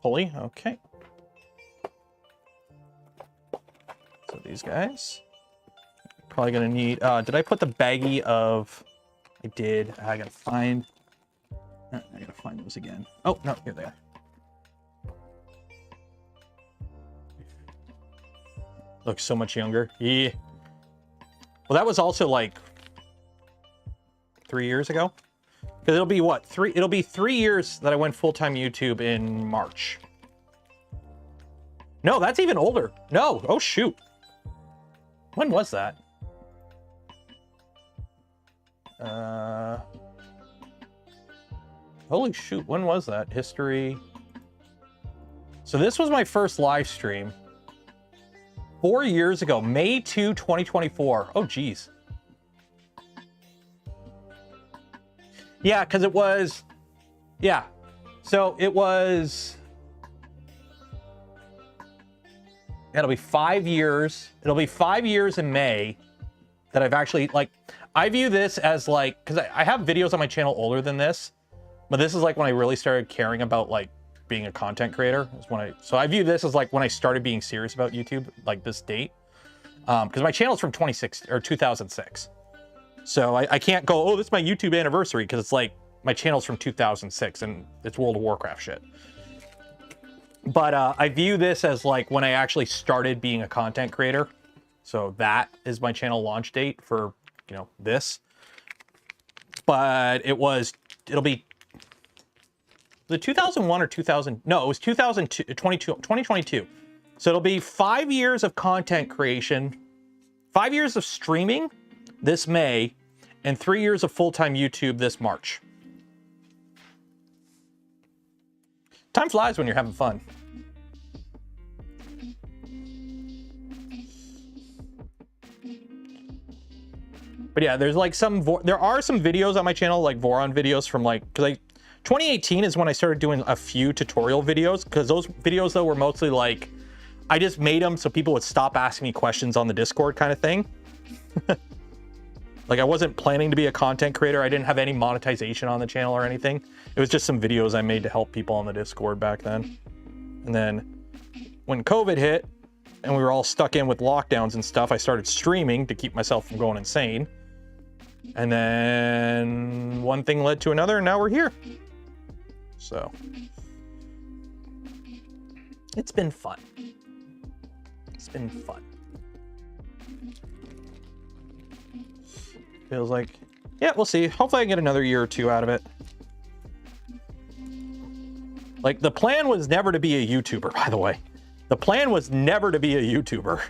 pulley. Okay. So these guys. Probably gonna need, did I put the baggie of, I did. I gotta find those again. Oh, no, here they are. Looks so much younger. Yeah. Well, that was also like 3 years ago. Because it'll be what? It'll be 3 years that I went full-time YouTube in March. No, that's even older. No. Oh, shoot. When was that? Holy shoot. When was that? History. So this was my first live stream 4 years ago. May 2, 2024. Oh, geez. Yeah, because it was, yeah. So it was, it'll be 5 years. It'll be 5 years in May that I've actually, like, I view this as like, because I have videos on my channel older than this, but this is like when I really started caring about like being a content creator. Is when so I view this as like when I started being serious about YouTube, like this date. Because my channel's from 2006. So I can't go, oh, this is my YouTube anniversary, because it's like my channel's from 2006 and it's World of Warcraft shit. But I view this as like when I actually started being a content creator. So that is my channel launch date for, you know, this. But it'll be the 2001 or 2000, no, it was 2022. So it'll be 5 years of content creation, 5 years of streaming this May, and 3 years of full-time YouTube this March. Time flies when you're having fun. But yeah, there's like there are some videos on my channel, like Voron videos from like, because 2018 is when I started doing a few tutorial videos, because those videos though were mostly like, I just made them so people would stop asking me questions on the Discord kind of thing. Like I wasn't planning to be a content creator. I didn't have any monetization on the channel or anything. It was just some videos I made to help people on the Discord back then. And then when COVID hit and we were all stuck in with lockdowns and stuff, I started streaming to keep myself from going insane. And then one thing led to another and now we're here. So it's been fun. It's been fun. Feels like, yeah, we'll see. Hopefully I can get another year or two out of it. Like the plan was never to be a YouTuber, by the way. The plan was never to be a YouTuber.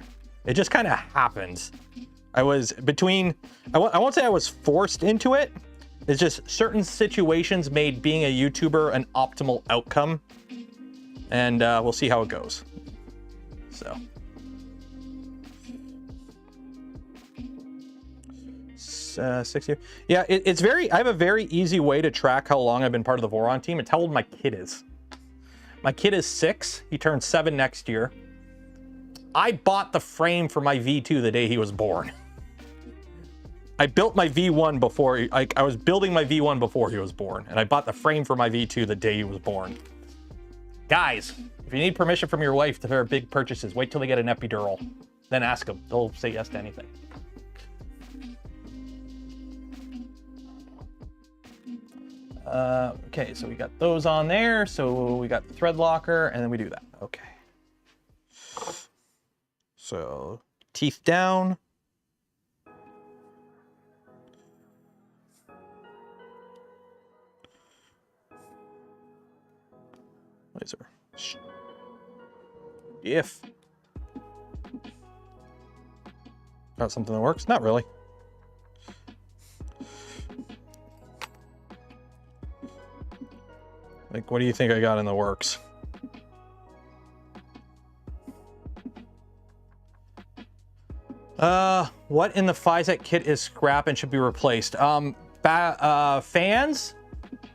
It just kind of happened. I was between, I won't say I was forced into it. It's just certain situations made being a YouTuber an optimal outcome. And we'll see how it goes. So. 6 years. Yeah, it's very, I have a very easy way to track how long I've been part of the Voron team. It's how old my kid is. My kid is 6. He turns 7 next year. I bought the frame for my V2 the day he was born. I built my V1 before, I was building my V1 before he was born, and I bought the frame for my V2 the day he was born. Guys, if you need permission from your wife to make big purchases, wait till they get an epidural. Then ask them. They'll say yes to anything. Okay, so we got those on there. So we got the thread locker, and then we do that. Okay. So teeth down. Laser. If. Got something that works? Not really. Like, what do you think I got in the works? What in the FISEC kit is scrap and should be replaced? Fans?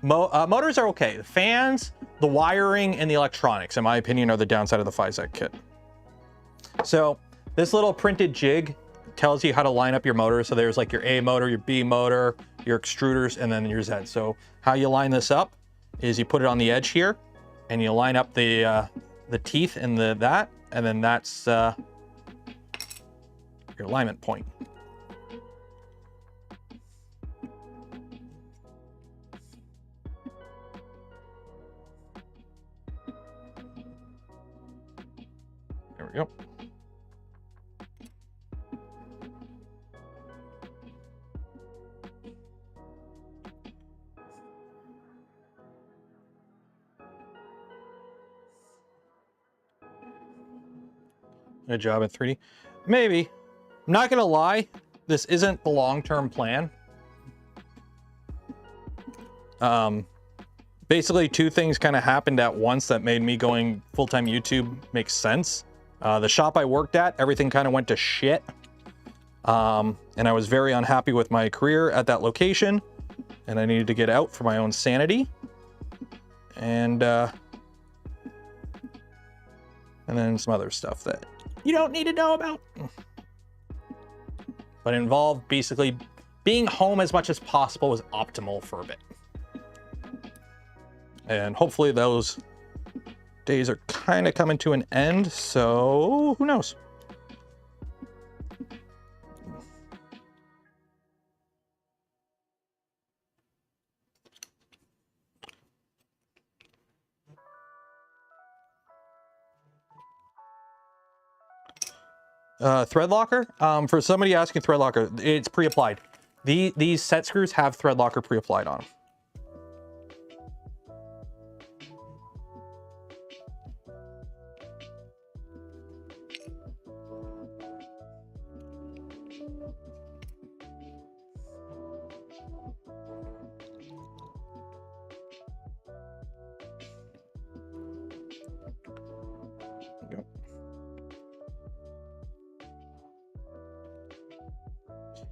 Motors are okay. The fans, the wiring, and the electronics, in my opinion, are the downside of the FISEC kit. So this little printed jig tells you how to line up your motor. So there's like your A motor, your B motor, your extruders, and then your Z. So how you line this up is you put it on the edge here, and you line up the teeth and that, and then that's your alignment point. There we go. Good job at 3D. Maybe. I'm not gonna lie, this isn't the long-term plan. Basically, two things kind of happened at once that made me going full-time YouTube make sense. The shop I worked at, everything kind of went to shit. And I was very unhappy with my career at that location, and I needed to get out for my own sanity. And then some other stuff that you don't need to know about. But it involved basically being home as much as possible was optimal for a bit. And hopefully those days are kind of coming to an end, so who knows? Thread locker? For somebody asking thread locker, it's pre-applied. These set screws have thread locker pre-applied on them.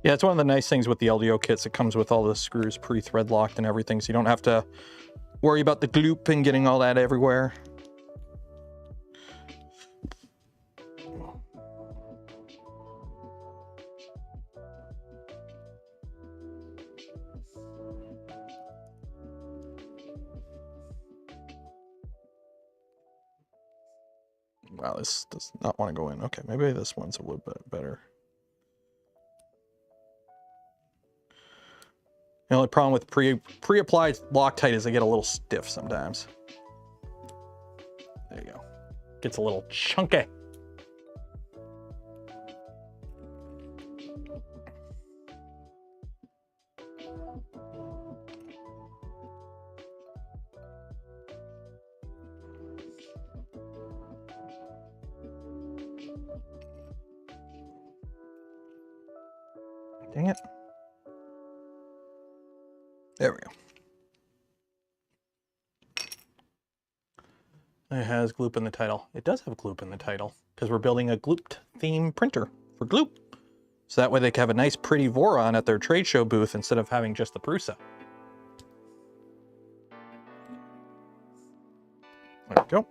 Yeah, it's one of the nice things with the LDO kits. It comes with all the screws pre-thread locked and everything, so you don't have to worry about the gloop and getting all that everywhere. Wow, this does not want to go in. Okay, maybe this one's a little bit better. The only problem with pre-applied Loctite is they get a little stiff sometimes. There you go. Gets a little chunky. Dang it. There we go. It has gloop in the title. It does have gloop in the title because we're building a glooped theme printer for gloop. So that way they can have a nice pretty Voron at their trade show booth instead of having just the Prusa. There we go.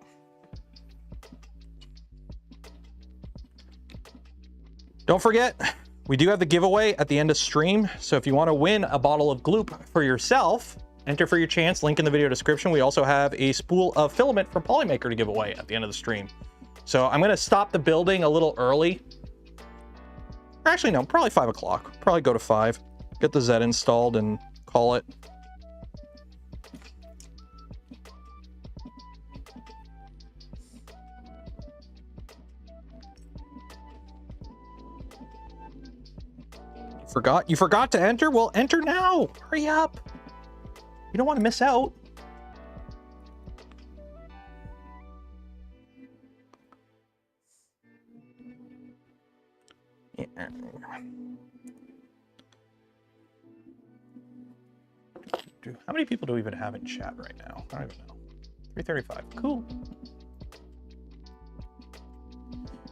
Don't forget, we do have the giveaway at the end of stream. So if you want to win a bottle of Gloop for yourself, enter for your chance. Link in the video description. We also have a spool of filament from Polymaker to give away at the end of the stream. So I'm going to stop the building a little early. Actually, no, probably 5 o'clock. Probably go to 5. Get the Z installed and call it. You forgot to enter? Well, enter now. Hurry up. You don't want to miss out. Yeah. How many people do we even have in chat right now? I don't even know. 335. Cool.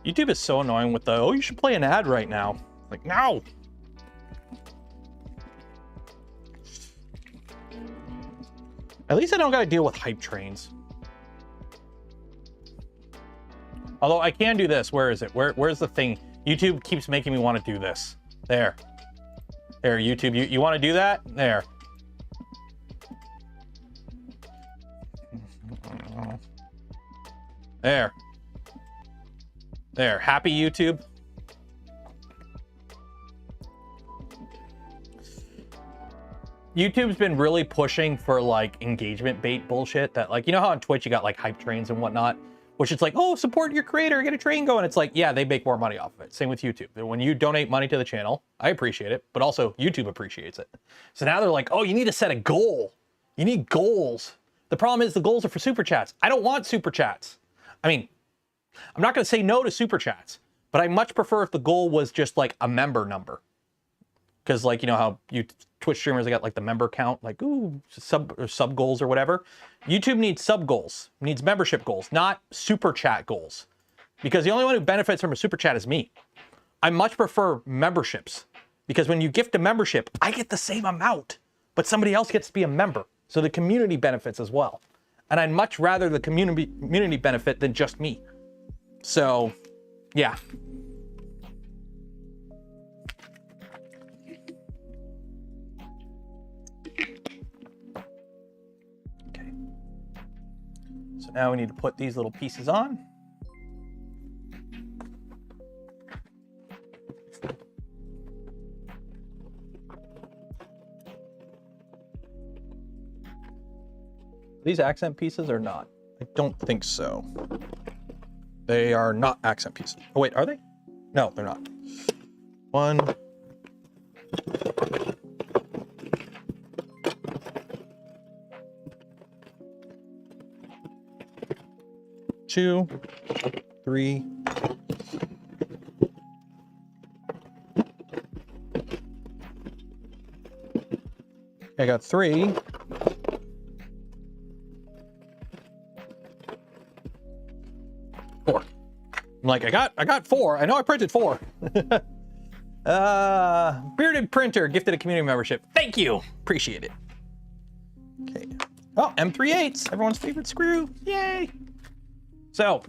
YouTube is so annoying with the, oh, you should play an ad right now. Like, no. At least I don't got to deal with hype trains. Although I can do this. Where is it? Where's the thing? YouTube keeps making me want to do this. There. There, YouTube. You want to do that? There. There. There. Happy YouTube. YouTube's been really pushing for like engagement bait bullshit that, like, you know how on Twitch you got like hype trains and whatnot, which it's like, oh, support your creator, get a train going. It's like, yeah, they make more money off of it. Same with YouTube. When you donate money to the channel, I appreciate it, but also YouTube appreciates it. So now they're like, oh, you need to set a goal. You need goals. The problem is the goals are for super chats. I don't want super chats. I mean, I'm not going to say no to super chats, but I much prefer if the goal was just like a member number. Because, like, you know how you Twitch streamers, they got like the member count, like, ooh, sub goals or whatever. YouTube needs sub goals, needs membership goals, not super chat goals. Because the only one who benefits from a super chat is me. I much prefer memberships. Because when you gift a membership, I get the same amount, but somebody else gets to be a member. So the community benefits as well. And I'd much rather the community benefit than just me. So, yeah. So now we need to put these little pieces on. These accent pieces or not? I don't think so. They are not accent pieces. Oh wait, are they? No, they're not. 1. 2, 3. I got 3. 4. I'm like, I got 4. I know I printed 4. Bearded Printer gifted a community membership. Thank you. Appreciate it. Okay. Oh, M38s, everyone's favorite screw. Yay. So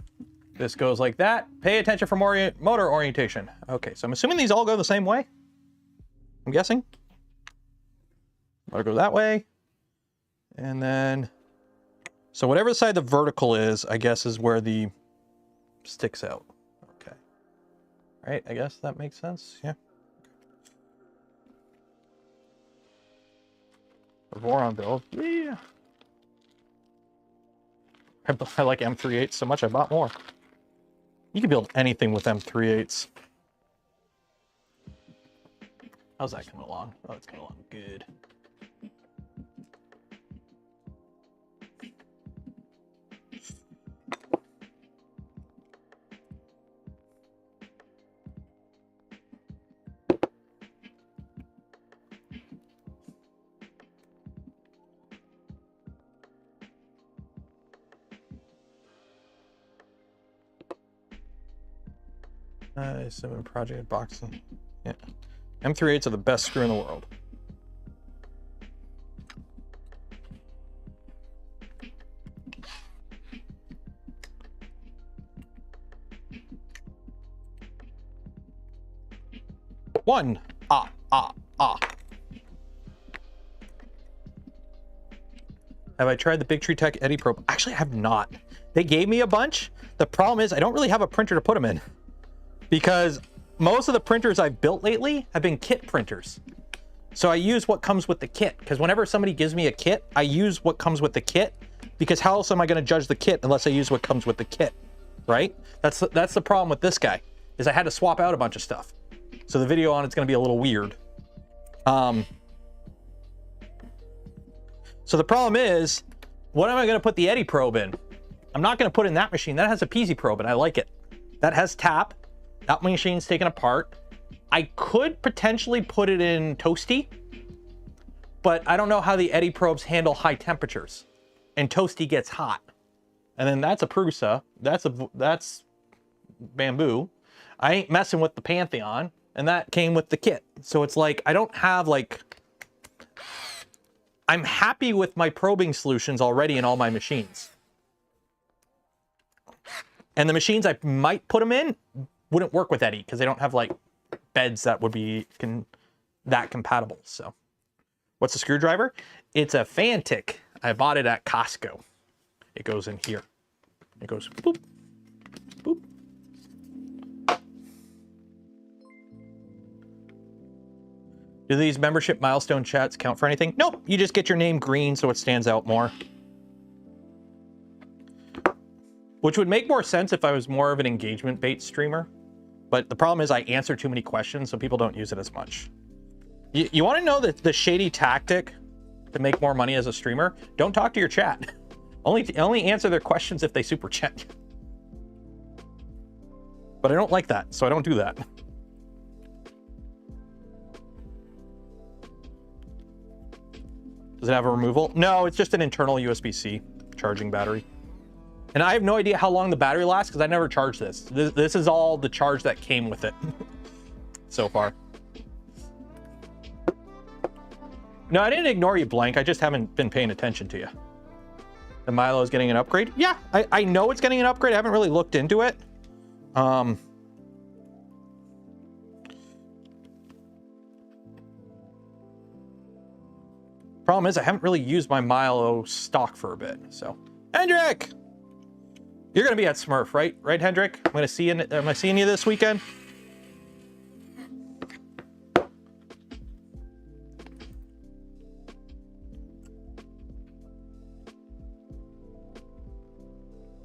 this goes like that. Pay attention for more motor orientation. Okay, so I'm assuming these all go the same way. I'm guessing. Motor goes that way. And then, so whatever side the vertical is, I guess is where the sticks out. Okay. Right, I guess that makes sense. Yeah. The Voron build. Yeah. I like M38s so much I bought more. You can build anything with M38s. How's that coming along? Oh, it's coming along good. Seven project boxing. Yeah. M38s are the best screw in the world. 1. Ah. Have I tried the Big Tree Tech Eddy probe? Actually, I have not. They gave me a bunch. The problem is I don't really have a printer to put them in because most of the printers I've built lately have been kit printers. So I use what comes with the kit, because whenever somebody gives me a kit, I use what comes with the kit, because how else am I going to judge the kit unless I use what comes with the kit, right? That's the problem with this guy, is I had to swap out a bunch of stuff. So the video on it's going to be a little weird. So the problem is, what am I going to put the Eddy probe in? I'm not going to put in that machine. That has a PZ probe, and I like it. That has tap. That machine's taken apart. I could potentially put it in Toasty, but I don't know how the Eddy probes handle high temperatures. And Toasty gets hot. And then that's a Prusa. That's bamboo. I ain't messing with the Pantheon, and that came with the kit. So it's like, I don't have like... I'm happy with my probing solutions already in all my machines. And the machines I might put them in wouldn't work with Eddy because they don't have like beds that would be that compatible. So what's the screwdriver? It's a Fantic. I bought it at Costco. It goes in here. It goes boop, boop. Do these membership milestone chats count for anything? Nope, you just get your name green so it stands out more. Which would make more sense if I was more of an engagement bait streamer. But the problem is I answer too many questions, so people don't use it as much. You want to know the shady tactic to make more money as a streamer? Don't talk to your chat. Only answer their questions if they super chat. But I don't like that, so I don't do that. Does it have a removal? No, it's just an internal USB-C charging battery. And I have no idea how long the battery lasts because I never charged this. This is all the charge that came with it so far. No, I didn't ignore you, Blank. I just haven't been paying attention to you. The Milo is getting an upgrade? Yeah, I know it's getting an upgrade. I haven't really looked into it. Problem is I haven't really used my Milo stock for a bit, so. Hendrik! You're gonna be at Smurf, right? Right, Hendrik? Am I seeing you this weekend?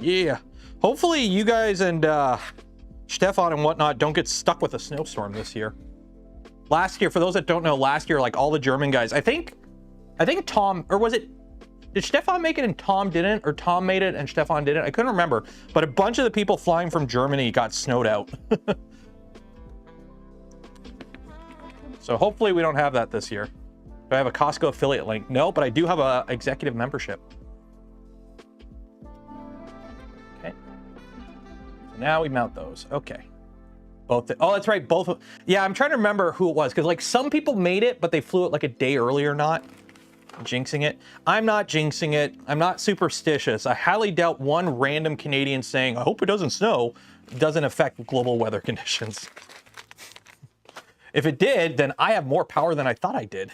Yeah. Hopefully you guys and Stefan and whatnot don't get stuck with a snowstorm this year. Last year, for those that don't know, last year, like all the German guys, I think Tom, or was it, did Stefan make it and Tom didn't? Or Tom made it and Stefan didn't? I couldn't remember. But a bunch of the people flying from Germany got snowed out. So hopefully we don't have that this year. Do I have a Costco affiliate link? No, but I do have a executive membership. Okay. So now we mount those. Okay. Both. Oh, that's right. Both. Yeah, I'm trying to remember who it was. Because like some people made it, but they flew it like a day early or not. Jinxing it. I'm not jinxing it. I'm not superstitious. I highly doubt one random Canadian saying, I hope it doesn't snow, doesn't affect global weather conditions. If it did, then I have more power than I thought I did.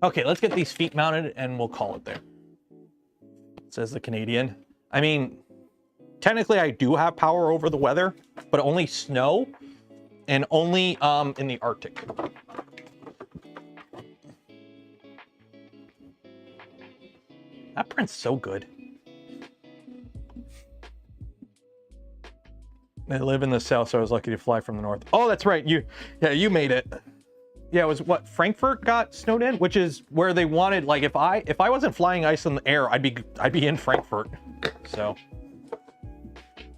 Okay, let's get these feet mounted and we'll call it there. Says the Canadian. I mean, technically I do have power over the weather, but only snow. And only in the Arctic. That print's so good. I live in the south, so I was lucky to fly from the north. Oh, that's right. You made it. Yeah, it was what, Frankfurt got snowed in, which is where they wanted. Like, if I wasn't flying ice in the air, I'd be in Frankfurt. So.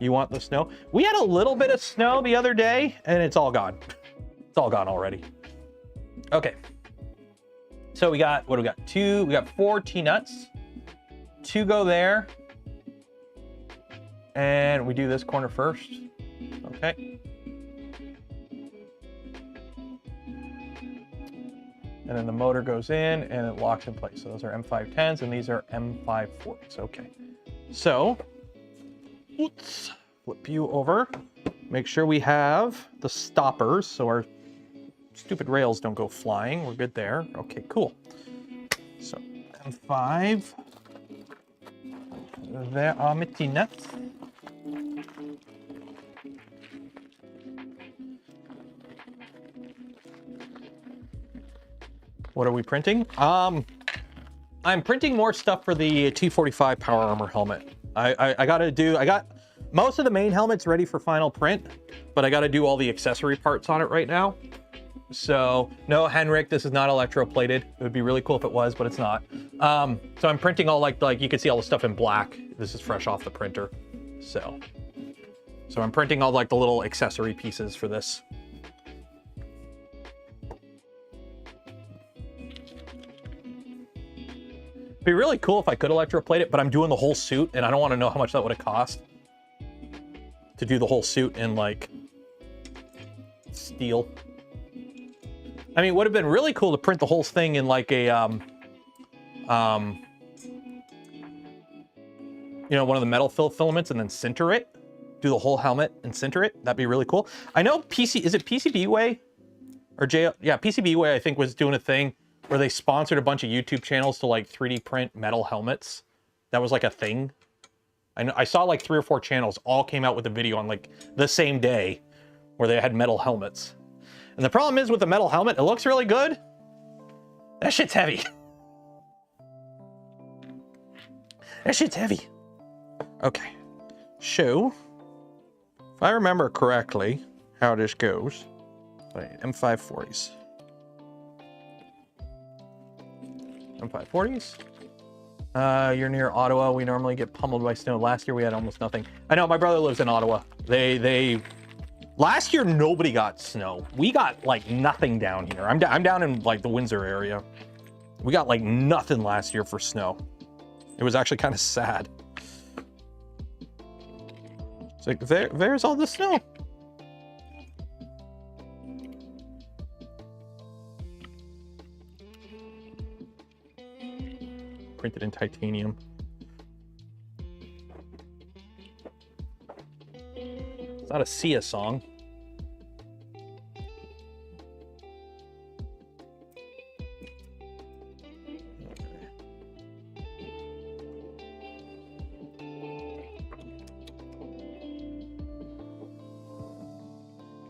You want the snow? We had a little bit of snow the other day, and it's all gone. It's all gone already. Okay. So we got, what do we got? We got 4 T-nuts. 2 go there. And we do this corner first. Okay. And then the motor goes in, and it locks in place. So those are M510s, and these are M540s. Okay. So, oops. Flip you over. Make sure we have the stoppers so our stupid rails don't go flying. We're good there. Okay, cool. So M5. There are my nuts. What are we printing? I'm printing more stuff for the T-45 power armor helmet. I got most of the main helmets ready for final print, but I gotta do all the accessory parts on it right now. So no, Henrik, this is not electroplated. It would be really cool if it was, but it's not. So I'm printing all like you can see all the stuff in black. This is fresh off the printer. So I'm printing all like the little accessory pieces for this. It'd be really cool if I could electroplate it, but I'm doing the whole suit and I don't want to know how much that would have cost to do the whole suit in like steel. I mean, it would have been really cool to print the whole thing in like a, you know, one of the metal filaments and then sinter it, do the whole helmet and sinter it. That'd be really cool. I know is it PCBWay or yeah, PCBWay I think was doing a thing where they sponsored a bunch of YouTube channels to like 3D print metal helmets. That was like a thing. I saw like 3 or 4 channels all came out with a video on like the same day where they had metal helmets. And the problem is with the metal helmet, it looks really good. That shit's heavy. That shit's heavy. Okay. So, if I remember correctly how this goes, wait, M540s. M540s. You're near Ottawa. We normally get pummeled by snow. Last year we had almost nothing. I know, my brother lives in Ottawa. Last year nobody got snow. We got like nothing down here. I'm down in like the Windsor area. We got like nothing last year for snow. It was actually kind of sad. It's like there's all the snow. Printed in titanium. It's not a Sia song.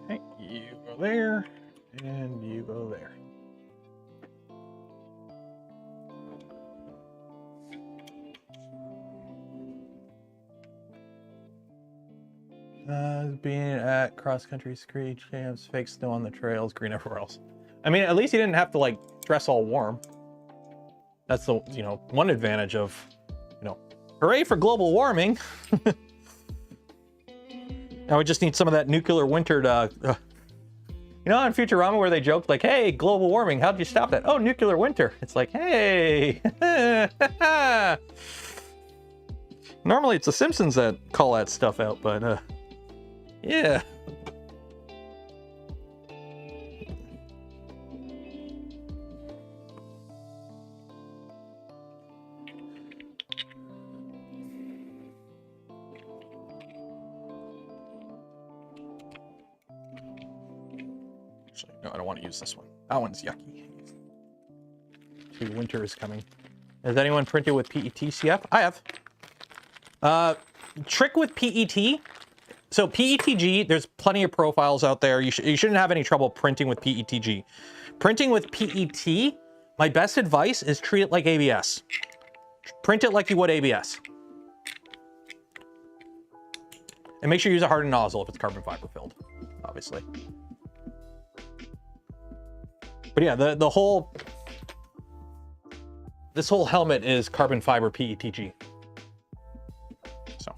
Okay, you go there, and you go there. Being at cross-country ski camps, fake snow on the trails, green everywhere else. I mean, at least you didn't have to like dress all warm. That's the, you know, one advantage of, you know, hooray for global warming. Now we just need some of that nuclear winter to, you know, on Futurama where they joked like, hey, global warming, how'd you stop that? Oh, nuclear winter. It's like, hey. Normally it's the Simpsons that call that stuff out, but yeah. Actually, no, I don't want to use this one. That one's yucky. See, winter is coming. Has anyone printed with PET CF? I have. Trick with PET. So PETG, there's plenty of profiles out there. You shouldn't have any trouble printing with PETG. Printing with PET, my best advice is treat it like ABS. Print it like you would ABS. And make sure you use a hardened nozzle if it's carbon fiber filled, obviously. But yeah, this whole helmet is carbon fiber PETG. So.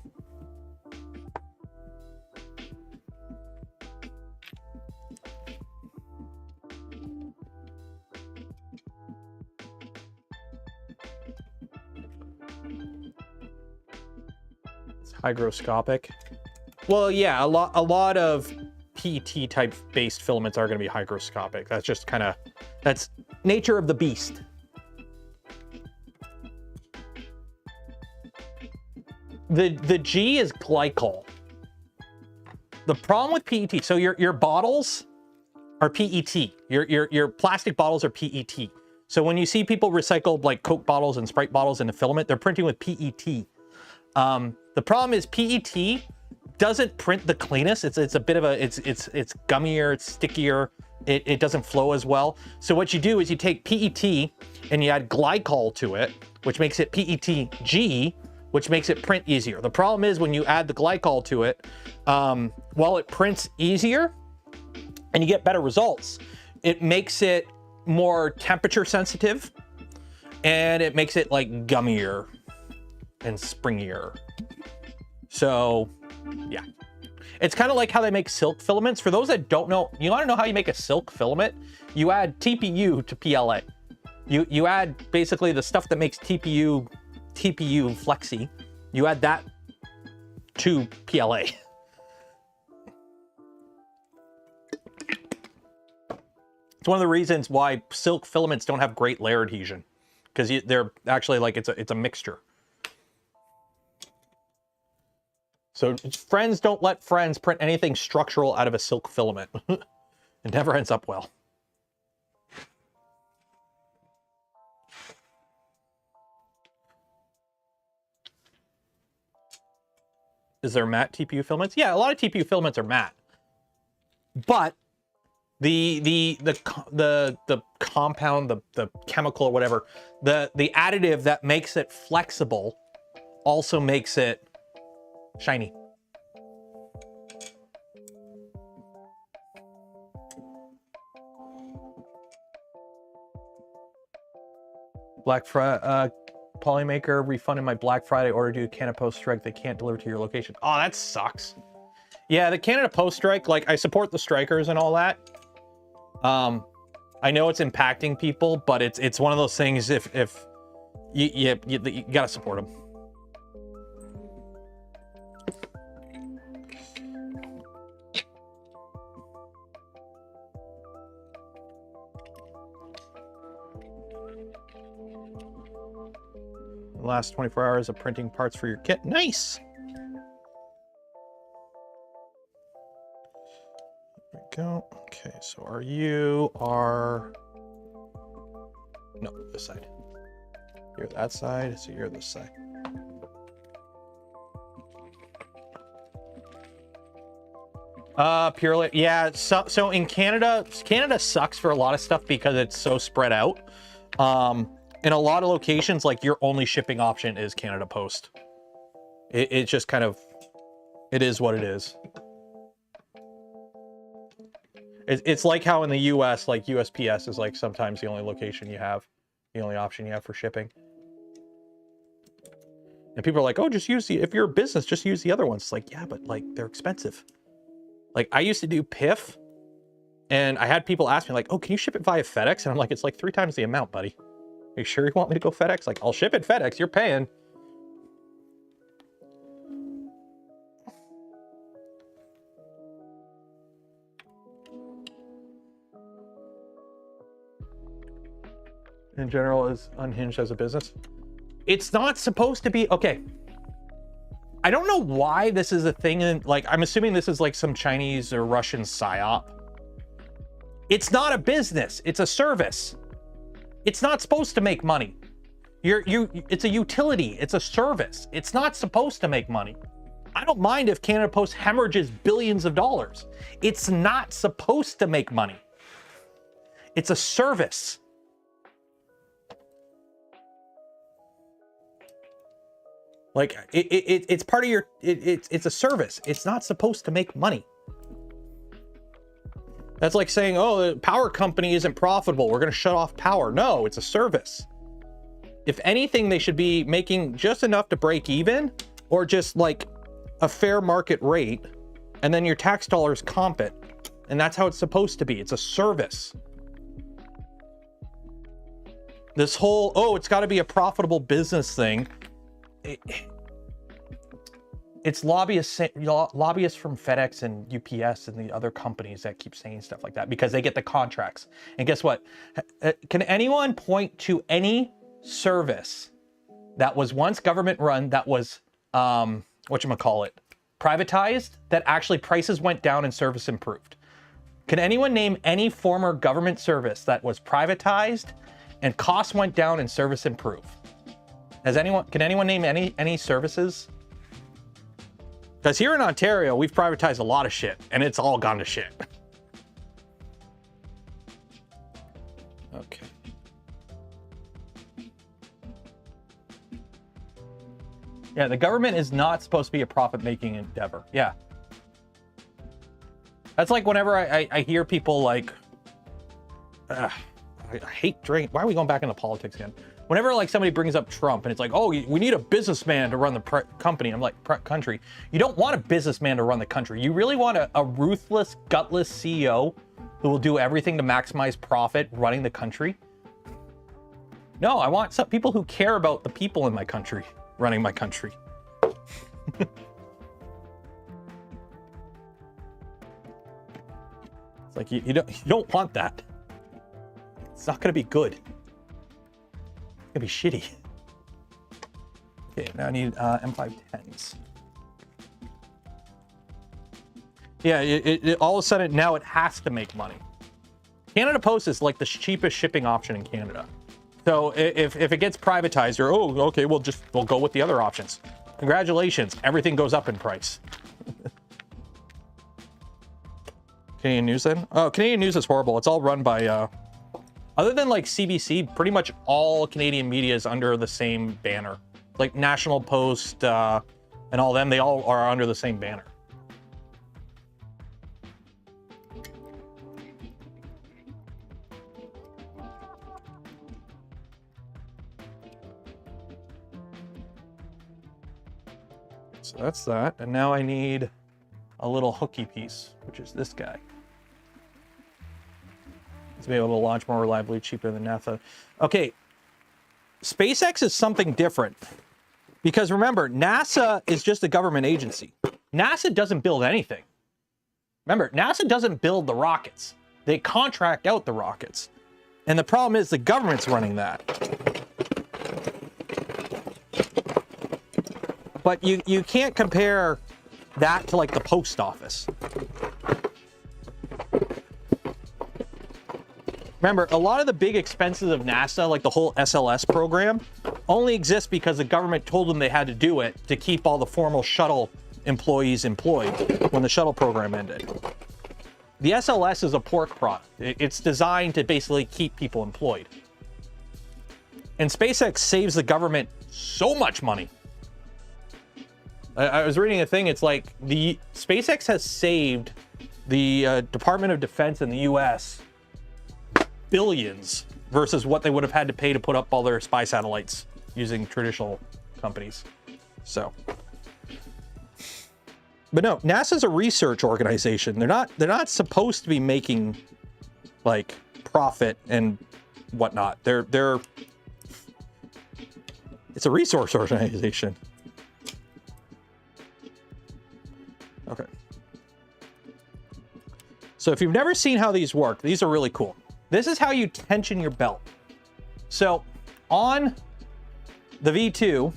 It's hygroscopic. Well, yeah, a lot of PET type based filaments are going to be hygroscopic. That's just kind of, that's nature of the beast. The G is glycol. the problem with PET, so your bottles are PET. Your plastic bottles are PET. So when you see people recycle like Coke bottles and Sprite bottles into filament, they're printing with PET. The problem is PET doesn't print the cleanest. It's a bit of a, it's gummier, it's stickier. It doesn't flow as well. So what you do is you take PET and you add glycol to it, which makes it PETG, which makes it print easier. The problem is when you add the glycol to it, while it prints easier and you get better results, it makes it more temperature sensitive and it makes it like gummier and springier. So yeah, it's kind of like how they make silk filaments. For those that don't know, you want to know how you make a silk filament? You add TPU to PLA. You add basically the stuff that makes TPU flexy. You add that to PLA. It's one of the reasons why silk filaments don't have great layer adhesion, because they're actually like it's a mixture. So friends don't let friends print anything structural out of a silk filament. It never ends up well. Is there matte TPU filaments? Yeah, a lot of TPU filaments are matte. But the compound, the chemical or whatever, the additive that makes it flexible also makes it shiny. Black Friday, Polymaker refunded my Black Friday order due to Canada Post strike. They can't deliver to your location. Oh, that sucks. Yeah, the Canada Post strike, like I support the strikers and all that. I know it's impacting people, but it's one of those things. If you gotta support them. The last 24 hours of printing parts for your kit. Nice. There we go. Okay, so no, this side. You're that side, so you're this side. Purely, yeah. So in Canada sucks for a lot of stuff because it's so spread out. In a lot of locations, like your only shipping option is Canada Post. It just kind of, it is what it is. It's like how in the US, like USPS is like sometimes the only location you have, the only option you have for shipping. And people are like, oh, just use if you're a business, just use the other ones. It's like, yeah, but like they're expensive. Like I used to do PIF and I had people ask me like, oh, can you ship it via FedEx? And I'm like, it's like 3 times the amount, buddy. Are you sure you want me to go FedEx? Like, I'll ship it FedEx, you're paying. In general, is unhinged as a business. It's not supposed to be, okay. I don't know why this is a thing, and like, I'm assuming this is like some Chinese or Russian psyop. It's not a business, it's a service. It's not supposed to make money. It's a utility, it's a service. It's not supposed to make money. I don't mind if Canada Post hemorrhages billions of dollars. It's not supposed to make money. It's a service. Like it's part of your, it's a service. It's not supposed to make money. That's like saying, oh, the power company isn't profitable, we're going to shut off power. No, it's a service. If anything, they should be making just enough to break even, or just like a fair market rate, and then your tax dollars comp it. And that's how it's supposed to be. It's a service. This whole, oh, it's got to be a profitable business thing. It's lobbyists from FedEx and UPS and the other companies that keep saying stuff like that because they get the contracts. And guess what? Can anyone point to any service that was once government run that was, whatchamacallit, privatized that actually prices went down and service improved? Can anyone name any former government service that was privatized and costs went down and service improved? Can anyone name any services? Because here in Ontario, we've privatized a lot of shit and it's all gone to shit. Okay. Yeah, the government is not supposed to be a profit-making endeavor. Yeah. That's like whenever I hear people like, I hate drinking. Why are we going back into politics again? Whenever like somebody brings up Trump and it's like, oh, we need a businessman to run the company. I'm like, country. You don't want a businessman to run the country. You really want a ruthless, gutless CEO who will do everything to maximize profit running the country? No, I want some people who care about the people in my country running my country. It's like you don't want that. It's not going to be good. It's going to be shitty. Okay, now I need M510s. Yeah, it all of a sudden now it has to make money. Canada Post is like the cheapest shipping option in Canada. So if it gets privatized, you're, oh, okay, we'll go with the other options. Congratulations, everything goes up in price. Canadian News then? Oh, Canadian News is horrible. It's all run by, other than like CBC, pretty much all Canadian media is under the same banner. Like National Post and all them, they all are under the same banner. So that's that. And now I need a little hooky piece, which is this guy. To be able to launch more reliably, cheaper than NASA. Okay, SpaceX is something different. Because remember, NASA is just a government agency. NASA doesn't build anything. Remember, NASA doesn't build the rockets. They contract out the rockets. And the problem is the government's running that. But you can't compare that to like the post office. Remember, a lot of the big expenses of NASA, like the whole SLS program, only exist because the government told them they had to do it to keep all the formal shuttle employees employed when the shuttle program ended. The SLS is a pork product. It's designed to basically keep people employed. And SpaceX saves the government so much money. I was reading a thing, it's like the SpaceX has saved the Department of Defense in the US billions versus what they would have had to pay to put up all their spy satellites using traditional companies. So, but no, NASA's a research organization. They're not supposed to be making like profit and whatnot. It's a resource organization. Okay. So if you've never seen how these work, these are really cool. This is how you tension your belt. So on the V2,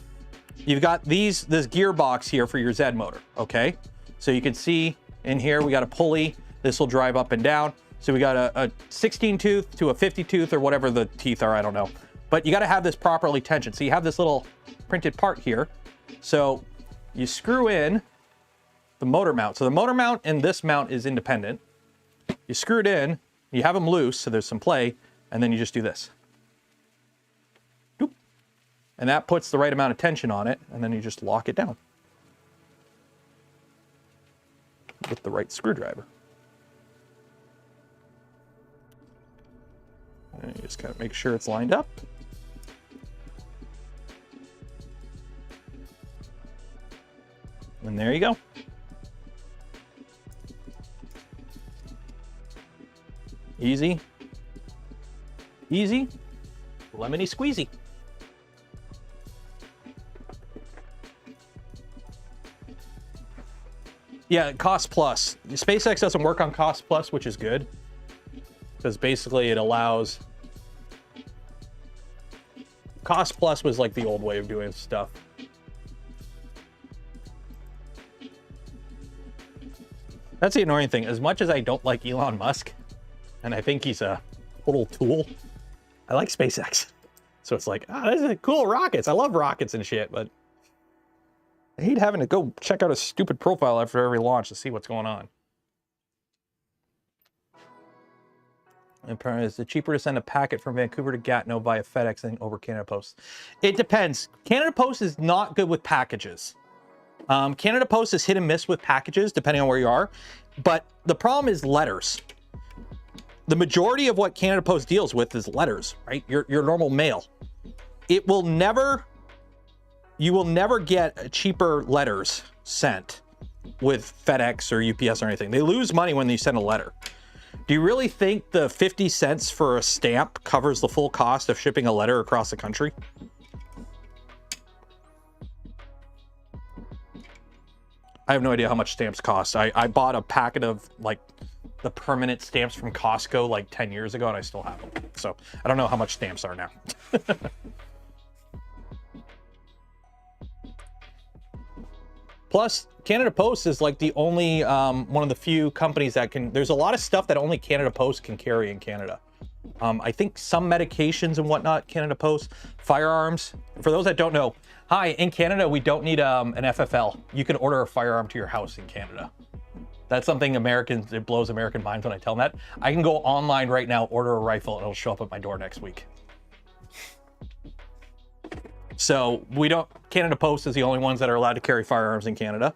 you've got this gearbox here for your Z motor, okay? So you can see in here, we got a pulley. This will drive up and down. So we got a 16 tooth to a 50 tooth or whatever the teeth are, I don't know. But you got to have this properly tensioned. So you have this little printed part here. So you screw in the motor mount. So the motor mount and this mount is independent. You screw it in, you have them loose, so there's some play, and then you just do this. Doop. And that puts the right amount of tension on it, and then you just lock it down with the right screwdriver. And you just kind of make sure it's lined up. And there you go. Easy, easy, lemony squeezy. Yeah, cost plus. SpaceX doesn't work on cost plus, which is good. Because basically it allows... Cost plus was like the old way of doing stuff. That's the annoying thing. As much as I don't like Elon Musk, and I think he's a total tool, I like SpaceX. So it's like, ah, this is cool rockets. I love rockets and shit, but I hate having to go check out a stupid profile after every launch to see what's going on. And is it cheaper to send a packet from Vancouver to Gatineau via FedEx than over Canada Post? It depends. Canada Post is not good with packages. Canada Post is hit and miss with packages, depending on where you are. But the problem is letters. The majority of what Canada Post deals with is letters, right? Your normal mail. It will never, you will never get cheaper letters sent with FedEx or UPS or anything. They lose money when you send a letter. Do you really think the 50 cents for a stamp covers the full cost of shipping a letter across the country? I have no idea how much stamps cost. I bought a packet of like the permanent stamps from Costco like 10 years ago and I still have them. So I don't know how much stamps are now. Plus, Canada Post is like the only one of the few companies that can, there's a lot of stuff that only Canada Post can carry in Canada. I think some medications and whatnot, Canada Post, firearms. For those that don't know, hi, in Canada, we don't need an FFL. You can order a firearm to your house in Canada. That's something Americans, it blows American minds when I tell them that. I can go online right now, order a rifle, and it'll show up at my door next week. So we don't, Canada Post is the only ones that are allowed to carry firearms in Canada,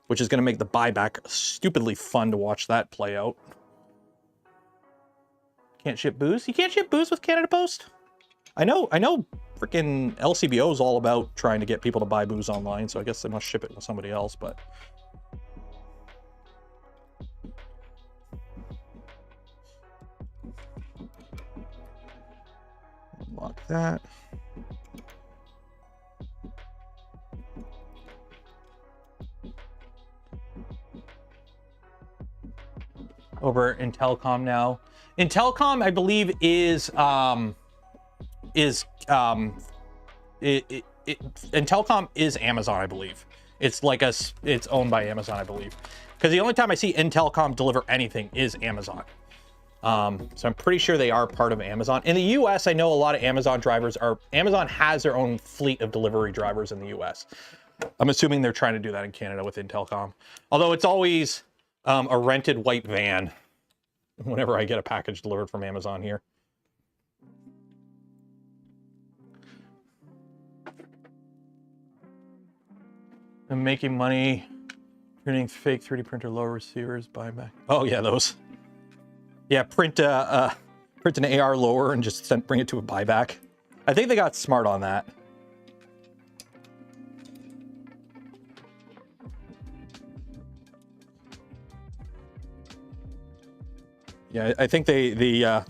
which is going to make the buyback stupidly fun to watch that play out. Can't ship booze? You can't ship booze with Canada Post? I know freaking LCBO is all about trying to get people to buy booze online, so I guess they must ship it with somebody else, but... Lock that. Over in Telecom now. In Telecom, I believe is Telecom is Amazon, I believe. It's like it's owned by Amazon, I believe. Because the only time I see Telecom deliver anything is Amazon. So I'm pretty sure they are part of Amazon. In the US, I know a lot of Amazon drivers are, Amazon has their own fleet of delivery drivers in the US. I'm assuming they're trying to do that in Canada with Telecom. Although it's always a rented white van whenever I get a package delivered from Amazon here. I'm making money printing fake 3D printer lower receivers, buyback. Oh yeah, those. Yeah, print an AR lower and just bring it to a buyback. I think they got smart on that. Yeah, I think the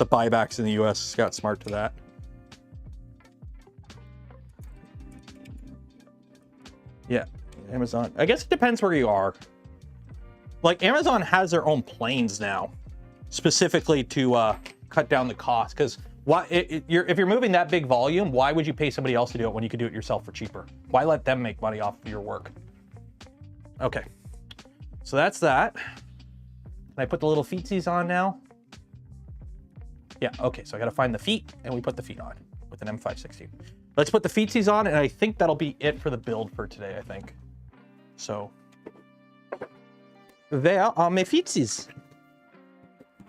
buybacks in the US got smart to that. Yeah, Amazon. I guess it depends where you are. Like Amazon has their own planes now, specifically to cut down the cost. Because if you're moving that big volume, why would you pay somebody else to do it when you could do it yourself for cheaper? Why let them make money off of your work? Okay, so that's that. Can I put the little feetsies on now? Yeah, okay, so I gotta find the feet, and we put the feet on with an M516. Let's put the feetsies on, and I think that'll be it for the build for today, I think. So, there are my feetsies.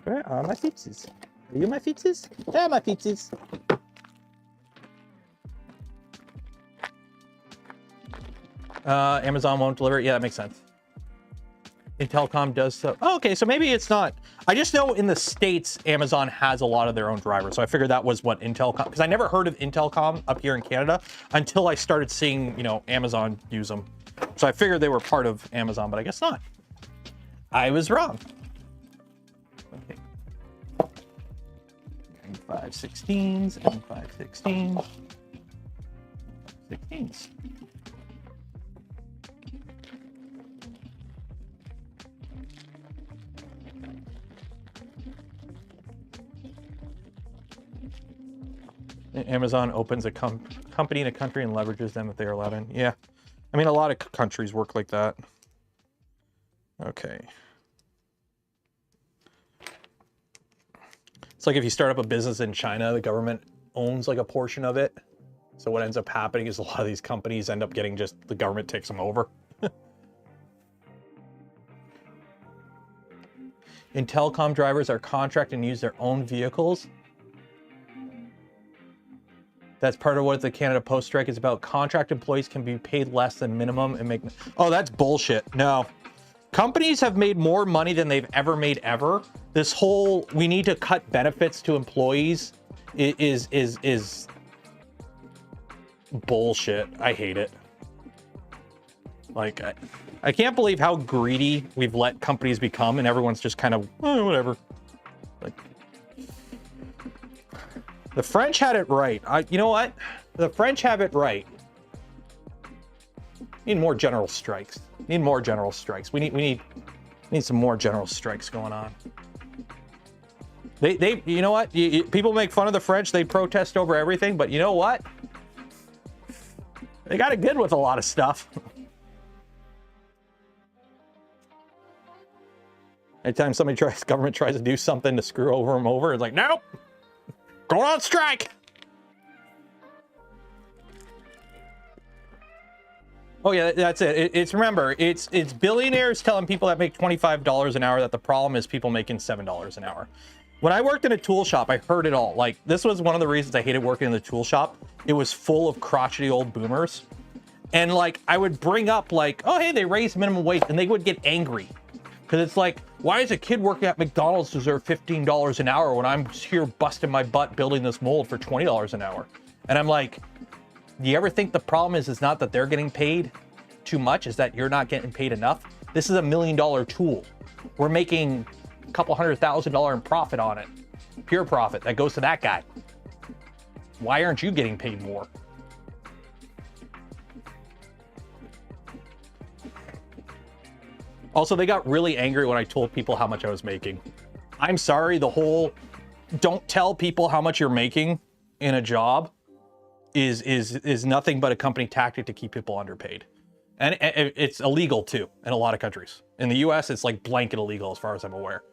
Where are my feetsies? Are you my feetsies? There are my feetsies. Amazon won't deliver it. Yeah, that makes sense. Telecom does so. Oh, okay, so maybe it's not. I just know in the States, Amazon has a lot of their own drivers. So I figured that was what Telecom, because I never heard of Telecom up here in Canada until I started seeing, you know, Amazon use them. So I figured they were part of Amazon, but I guess not. I was wrong. Okay. M516s, M516s, 16s. Amazon opens a company in a country and leverages them if they are allowed in. Yeah. I mean, a lot of countries work like that. Okay. It's like if you start up a business in China, the government owns like a portion of it. So what ends up happening is a lot of these companies end up getting just, the government takes them over. In telecom, drivers are contracted and use their own vehicles. That's part of what the Canada Post strike is about. Contract employees can be paid less than minimum and make... Oh, that's bullshit. No. Companies have made more money than they've ever made ever. This whole, we need to cut benefits to employees is bullshit. I hate it. Like, I can't believe how greedy we've let companies become, and everyone's just kind of, whatever. Like, the French had it right. You know what? The French have it right. Need more general strikes. Need more general strikes. We need some more general strikes going on. They you know what? People make fun of the French. They protest over everything, but you know what? They got it good with a lot of stuff. Anytime government tries to do something to screw them over, it's like, nope, go on strike. Oh yeah, that's it. Remember, it's billionaires telling people that make $25 an hour that the problem is people making $7 an hour. When I worked in a tool shop, I heard it all. Like, this was one of the reasons I hated working in the tool shop. It was full of crotchety old boomers. And like, I would bring up like, oh, hey, they raised minimum wage, and they would get angry. Because it's like, why does a kid working at McDonald's deserve $15 an hour when I'm here busting my butt building this mold for $20 an hour? And I'm like, do you ever think the problem is not that they're getting paid too much, is that you're not getting paid enough? This is $1 million tool. We're making a couple $100,000 in profit on it. Pure profit that goes to that guy. Why aren't you getting paid more? Also, they got really angry when I told people how much I was making. I'm sorry, the whole don't tell people how much you're making in a job is nothing but a company tactic to keep people underpaid. And it's illegal too in a lot of countries. In the US, it's like blanket illegal as far as I'm aware.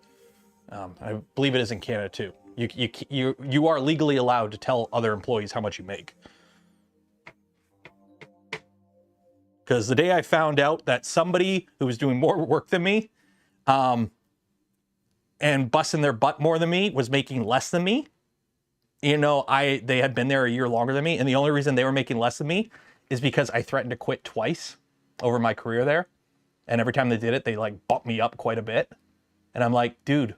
I believe it is in Canada too. You are legally allowed to tell other employees how much you make. Because the day I found out that somebody who was doing more work than me and busting their butt more than me was making less than me, you know, they had been there a year longer than me, and the only reason they were making less than me is because I threatened to quit twice over my career there. And every time they did it, they like bumped me up quite a bit. And I'm like, dude,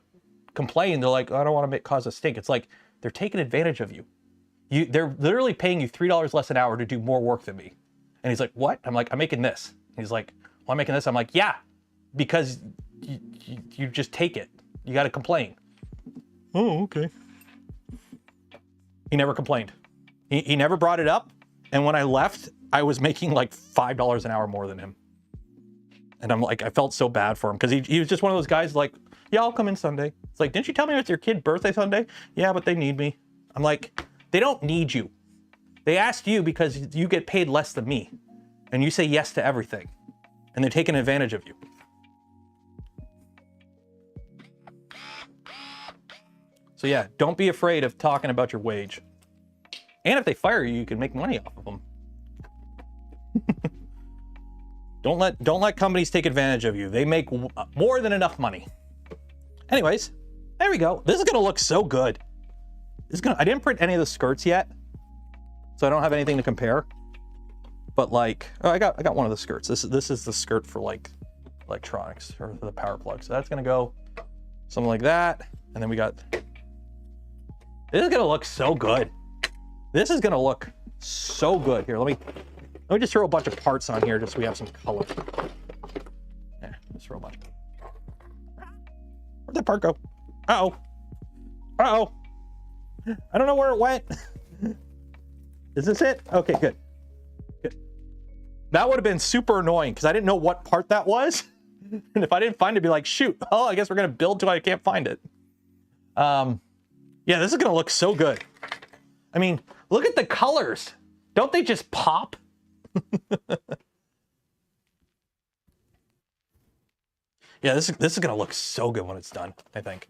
complain. They're like, I don't want to cause a stink. It's like, they're taking advantage of you. They're literally paying you $3 less an hour to do more work than me. And he's like, what? I'm like, I'm making this. He's like, well, I'm making this. I'm like, yeah, because you just take it. You got to complain. Oh, okay. He never complained. He never brought it up. And when I left, I was making like $5 an hour more than him. And I'm like, I felt so bad for him because he was just one of those guys like, yeah, I'll come in Sunday. It's like, didn't you tell me it's your kid's birthday Sunday? Yeah, but they need me. I'm like, they don't need you. They asked you because you get paid less than me. And you say yes to everything. And they're taking advantage of you. So yeah, don't be afraid of talking about your wage. And if they fire you, you can make money off of them. Don't let companies take advantage of you. They make more than enough money. Anyways, there we go. This is gonna look so good. I didn't print any of the skirts yet, so I don't have anything to compare. But like, oh, I got one of the skirts. This is the skirt for like electronics or the power plug. So that's gonna go something like that. And then we got, this is gonna look so good. This is gonna look so good. Here, let me just throw a bunch of parts on here just so we have some color. Yeah, just throw a bunch. Where'd that part go? Uh-oh. Uh-oh. I don't know where it went. Is this it? Okay, good. Good. That would have been super annoying because I didn't know what part that was. And if I didn't find it, I'd be like, shoot, oh, I guess we're gonna build till I can't find it. Yeah, this is gonna look so good. I mean, look at the colors. Don't they just pop? Yeah, this is gonna look so good when it's done, I think.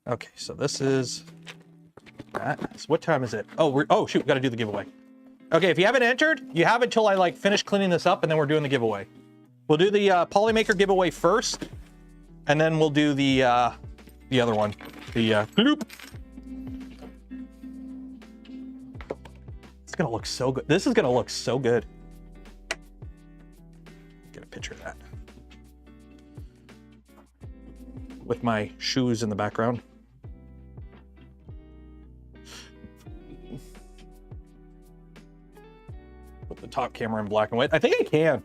Okay, so this is that. So what time is it? Oh shoot, we gotta do the giveaway. Okay, if you haven't entered, you have until I like finish cleaning this up and then we're doing the giveaway. We'll do the Polymaker giveaway first, and then we'll do the other one, the GLOOP. It's gonna look so good. This is gonna look so good. Get a picture of that. With my shoes in the background. Put the top camera in black and white. I think I can.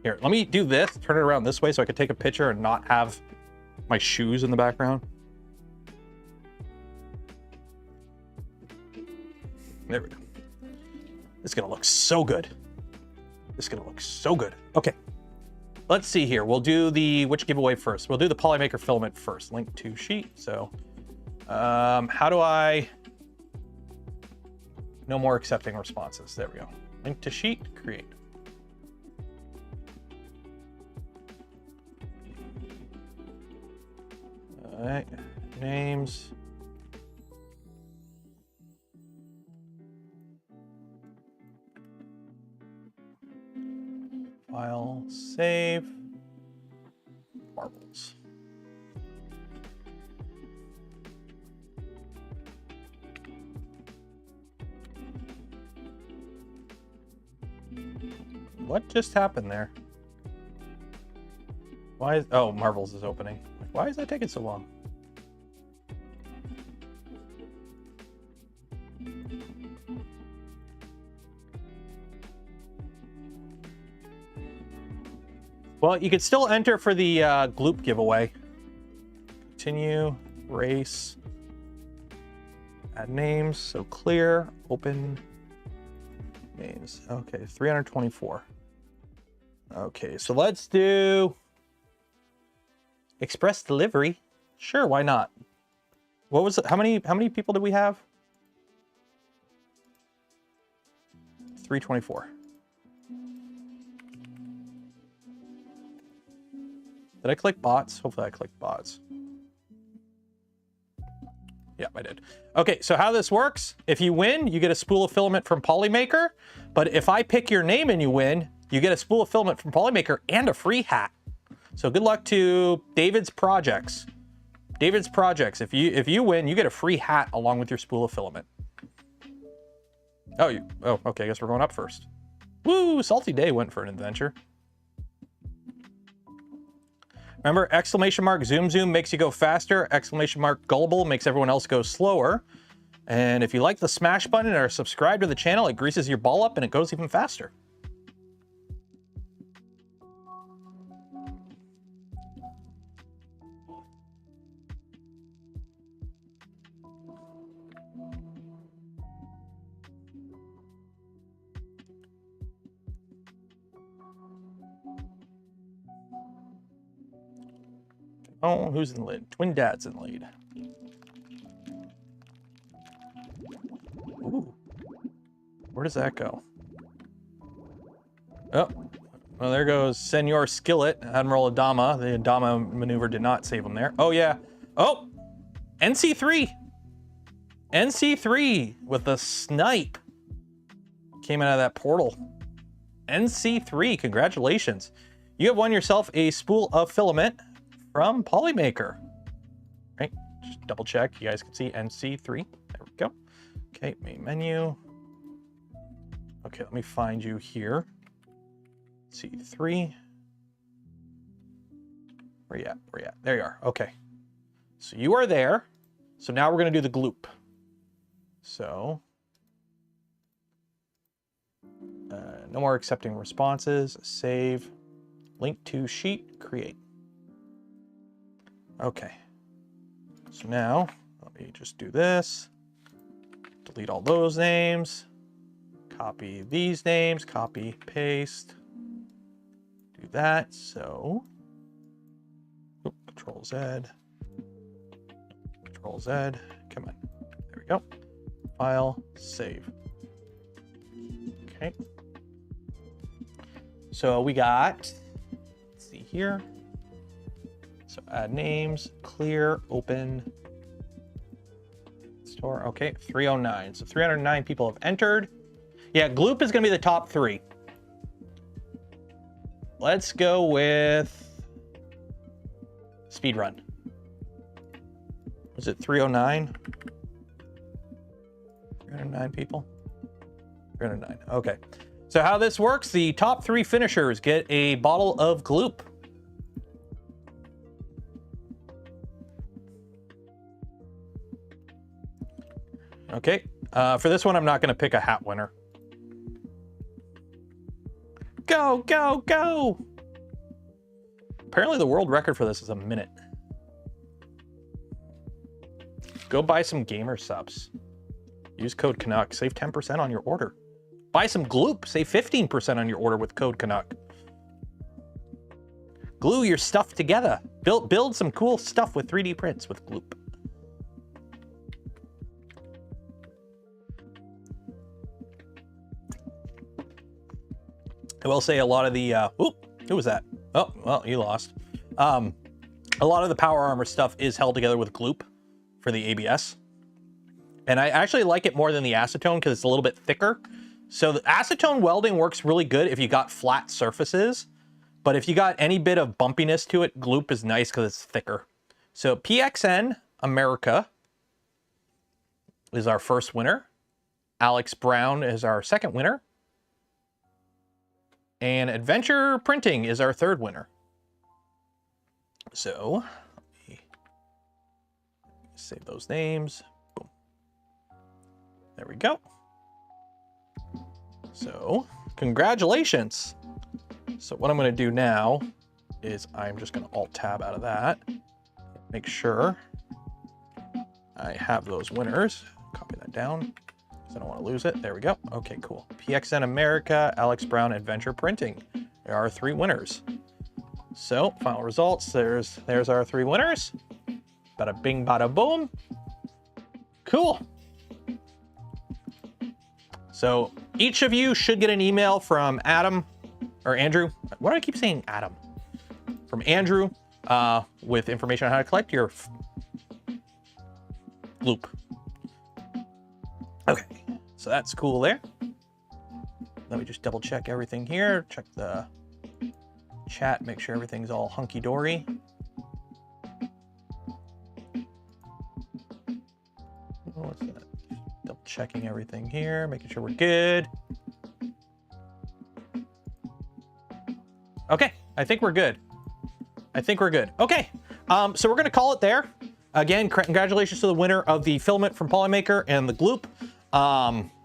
Here, let me do this, turn it around this way so I can take a picture and not have my shoes in the background. There we go. It's gonna look so good. It's gonna look so good. Okay. Let's see here. We'll do which giveaway first? We'll do the Polymaker Filament first. Link to sheet. So, how do I... No more accepting responses. There we go. Link to sheet, create. All right, names. File, save, marbles. What just happened there? Why is, oh, Marvels is opening. Why is that taking so long? Well, you could still enter for the GLOOP giveaway. Continue, race, add names, so clear, open names. Okay, 324. Okay, so let's do express delivery. Sure, why not? What was it? How many people did we have? 324. Did I click bots? Hopefully I clicked bots. Yeah, I did. Okay, so how this works, if you win, you get a spool of filament from Polymaker. But if I pick your name and you win, you get a spool of filament from Polymaker and a free hat. So good luck to David's Projects. David's Projects, if you win, you get a free hat along with your spool of filament. Oh, okay, I guess we're going up first. Woo, Salty Day went for an adventure. Remember, exclamation mark zoom zoom makes you go faster. Exclamation mark gullible makes everyone else go slower. And if you like the smash button or subscribe to the channel, it greases your ball up and it goes even faster. Oh, who's in the lead? Twin Dad's in the lead. Ooh. Where does that go? Oh, well, there goes Senor Skillet, Admiral Adama. The Adama maneuver did not save him there. Oh, yeah. Oh, NC3. NC3 with a snipe. Came out of that portal. NC3, congratulations. You have won yourself a spool of filament from Polymaker. Right, just double check. You guys can see NC3. There we go. Okay, main menu. Okay, let me find you here. C3. Where you at? Where you at? There you are. Okay. So you are there. So now we're going to do the GLOOP. So no more accepting responses. Save. Link to sheet. Create. Okay, so now let me just do this, delete all those names, copy these names, copy, paste, do that, so, Control Z, Control Z, come on, there we go, file, save. Okay, so we got, let's see here. So add names, clear, open, store. Okay, 309. So 309 people have entered. Yeah, GLOOP is going to be the top 3. Let's go with speedrun. Was it 309? 309 people? 309. Okay. So how this works, the top 3 finishers get a bottle of GLOOP. Okay. For this one, I'm not going to pick a hat winner. Go, go, go! Apparently the world record for this is a minute. Go buy some gamer subs. Use code Canuck, save 10% on your order. Buy some GLOOP, save 15% on your order with code Canuck. Glue your stuff together. Build some cool stuff with 3D prints with GLOOP. I will say a lot of the, who was that? Oh, well, you lost. A lot of the power armor stuff is held together with GLOOP for the ABS. And I actually like it more than the acetone because it's a little bit thicker. So the acetone welding works really good if you got flat surfaces. But if you got any bit of bumpiness to it, GLOOP is nice because it's thicker. So PXN America is our first winner. Alex Brown is our second winner. And Adventure Printing is our third winner. So, let me save those names. Boom. There we go. So, congratulations. So what I'm going to do now is I'm just going to Alt-Tab out of that. Make sure I have those winners. Copy that down. I don't want to lose it. There we go. Okay, cool. PXN America, Alex Brown, Adventure Printing. There are 3 winners. So, final results. There's our 3 winners. Bada bing, bada boom. Cool. So, each of you should get an email from Adam, or Andrew. Why do I keep saying Adam? From Andrew, with information on how to collect your GLOOP. Okay. So that's cool there. Let me just double check everything here. Check the chat, make sure everything's all hunky-dory. What's that? Double checking everything here, making sure we're good. Okay, I think we're good. I think we're good. Okay, so we're gonna call it there. Again, congratulations to the winner of the Filament from Polymaker and the GLOOP.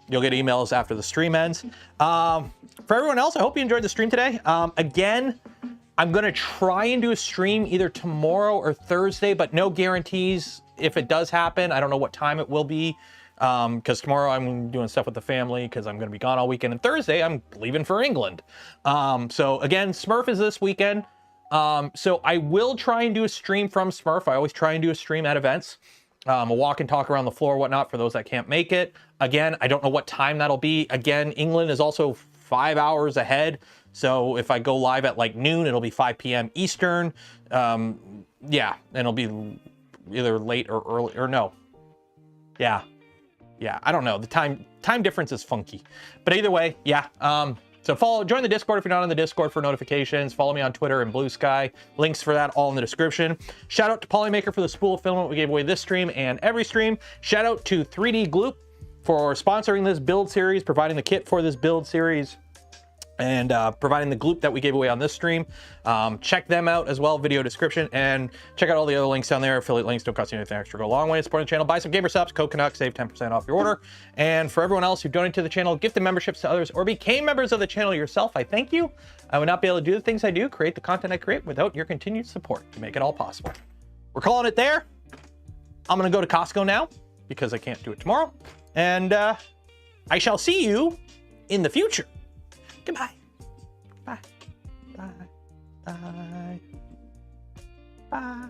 You'll get emails after the stream ends. For everyone else, I hope you enjoyed the stream today. Again, I'm gonna try and do a stream either tomorrow or Thursday, but no guarantees if it does happen. I don't know what time it will be, because tomorrow I'm doing stuff with the family because I'm gonna be gone all weekend, and Thursday I'm leaving for England. So again, Smurf is this weekend. So I will try and do a stream from Smurf. I always try and do a stream at events. A walk and talk around the floor, whatnot, for those that can't make it. Again, I don't know what time that'll be. Again, England is also 5 hours ahead. So if I go live at like noon, it'll be 5 p.m. Eastern. Yeah, and it'll be either late or early, or no. Yeah, I don't know. The time difference is funky. But either way, yeah. So join the Discord if you're not on the Discord for notifications. Follow me on Twitter and Blue Sky. Links for that all in the description. Shout out to Polymaker for the spool of filament we gave away this stream and every stream. Shout out to 3D GLOOP for sponsoring this build series, providing the kit for this build series, and providing the GLOOP that we gave away on this stream. Check them out as well, video description, and check out all the other links down there. Affiliate links don't cost you anything extra, go a long way to supporting the channel. Buy some gamer subs, code Canuck, save 10% off your order. And for everyone else who donated to the channel, gifted memberships to others, or became members of the channel yourself, I thank you. I would not be able to do the things I do, create the content I create, without your continued support to make it all possible. We're calling it there. I'm gonna go to Costco now because I can't do it tomorrow. And I shall see you in the future. Goodbye. Bye. Bye. Bye. Bye.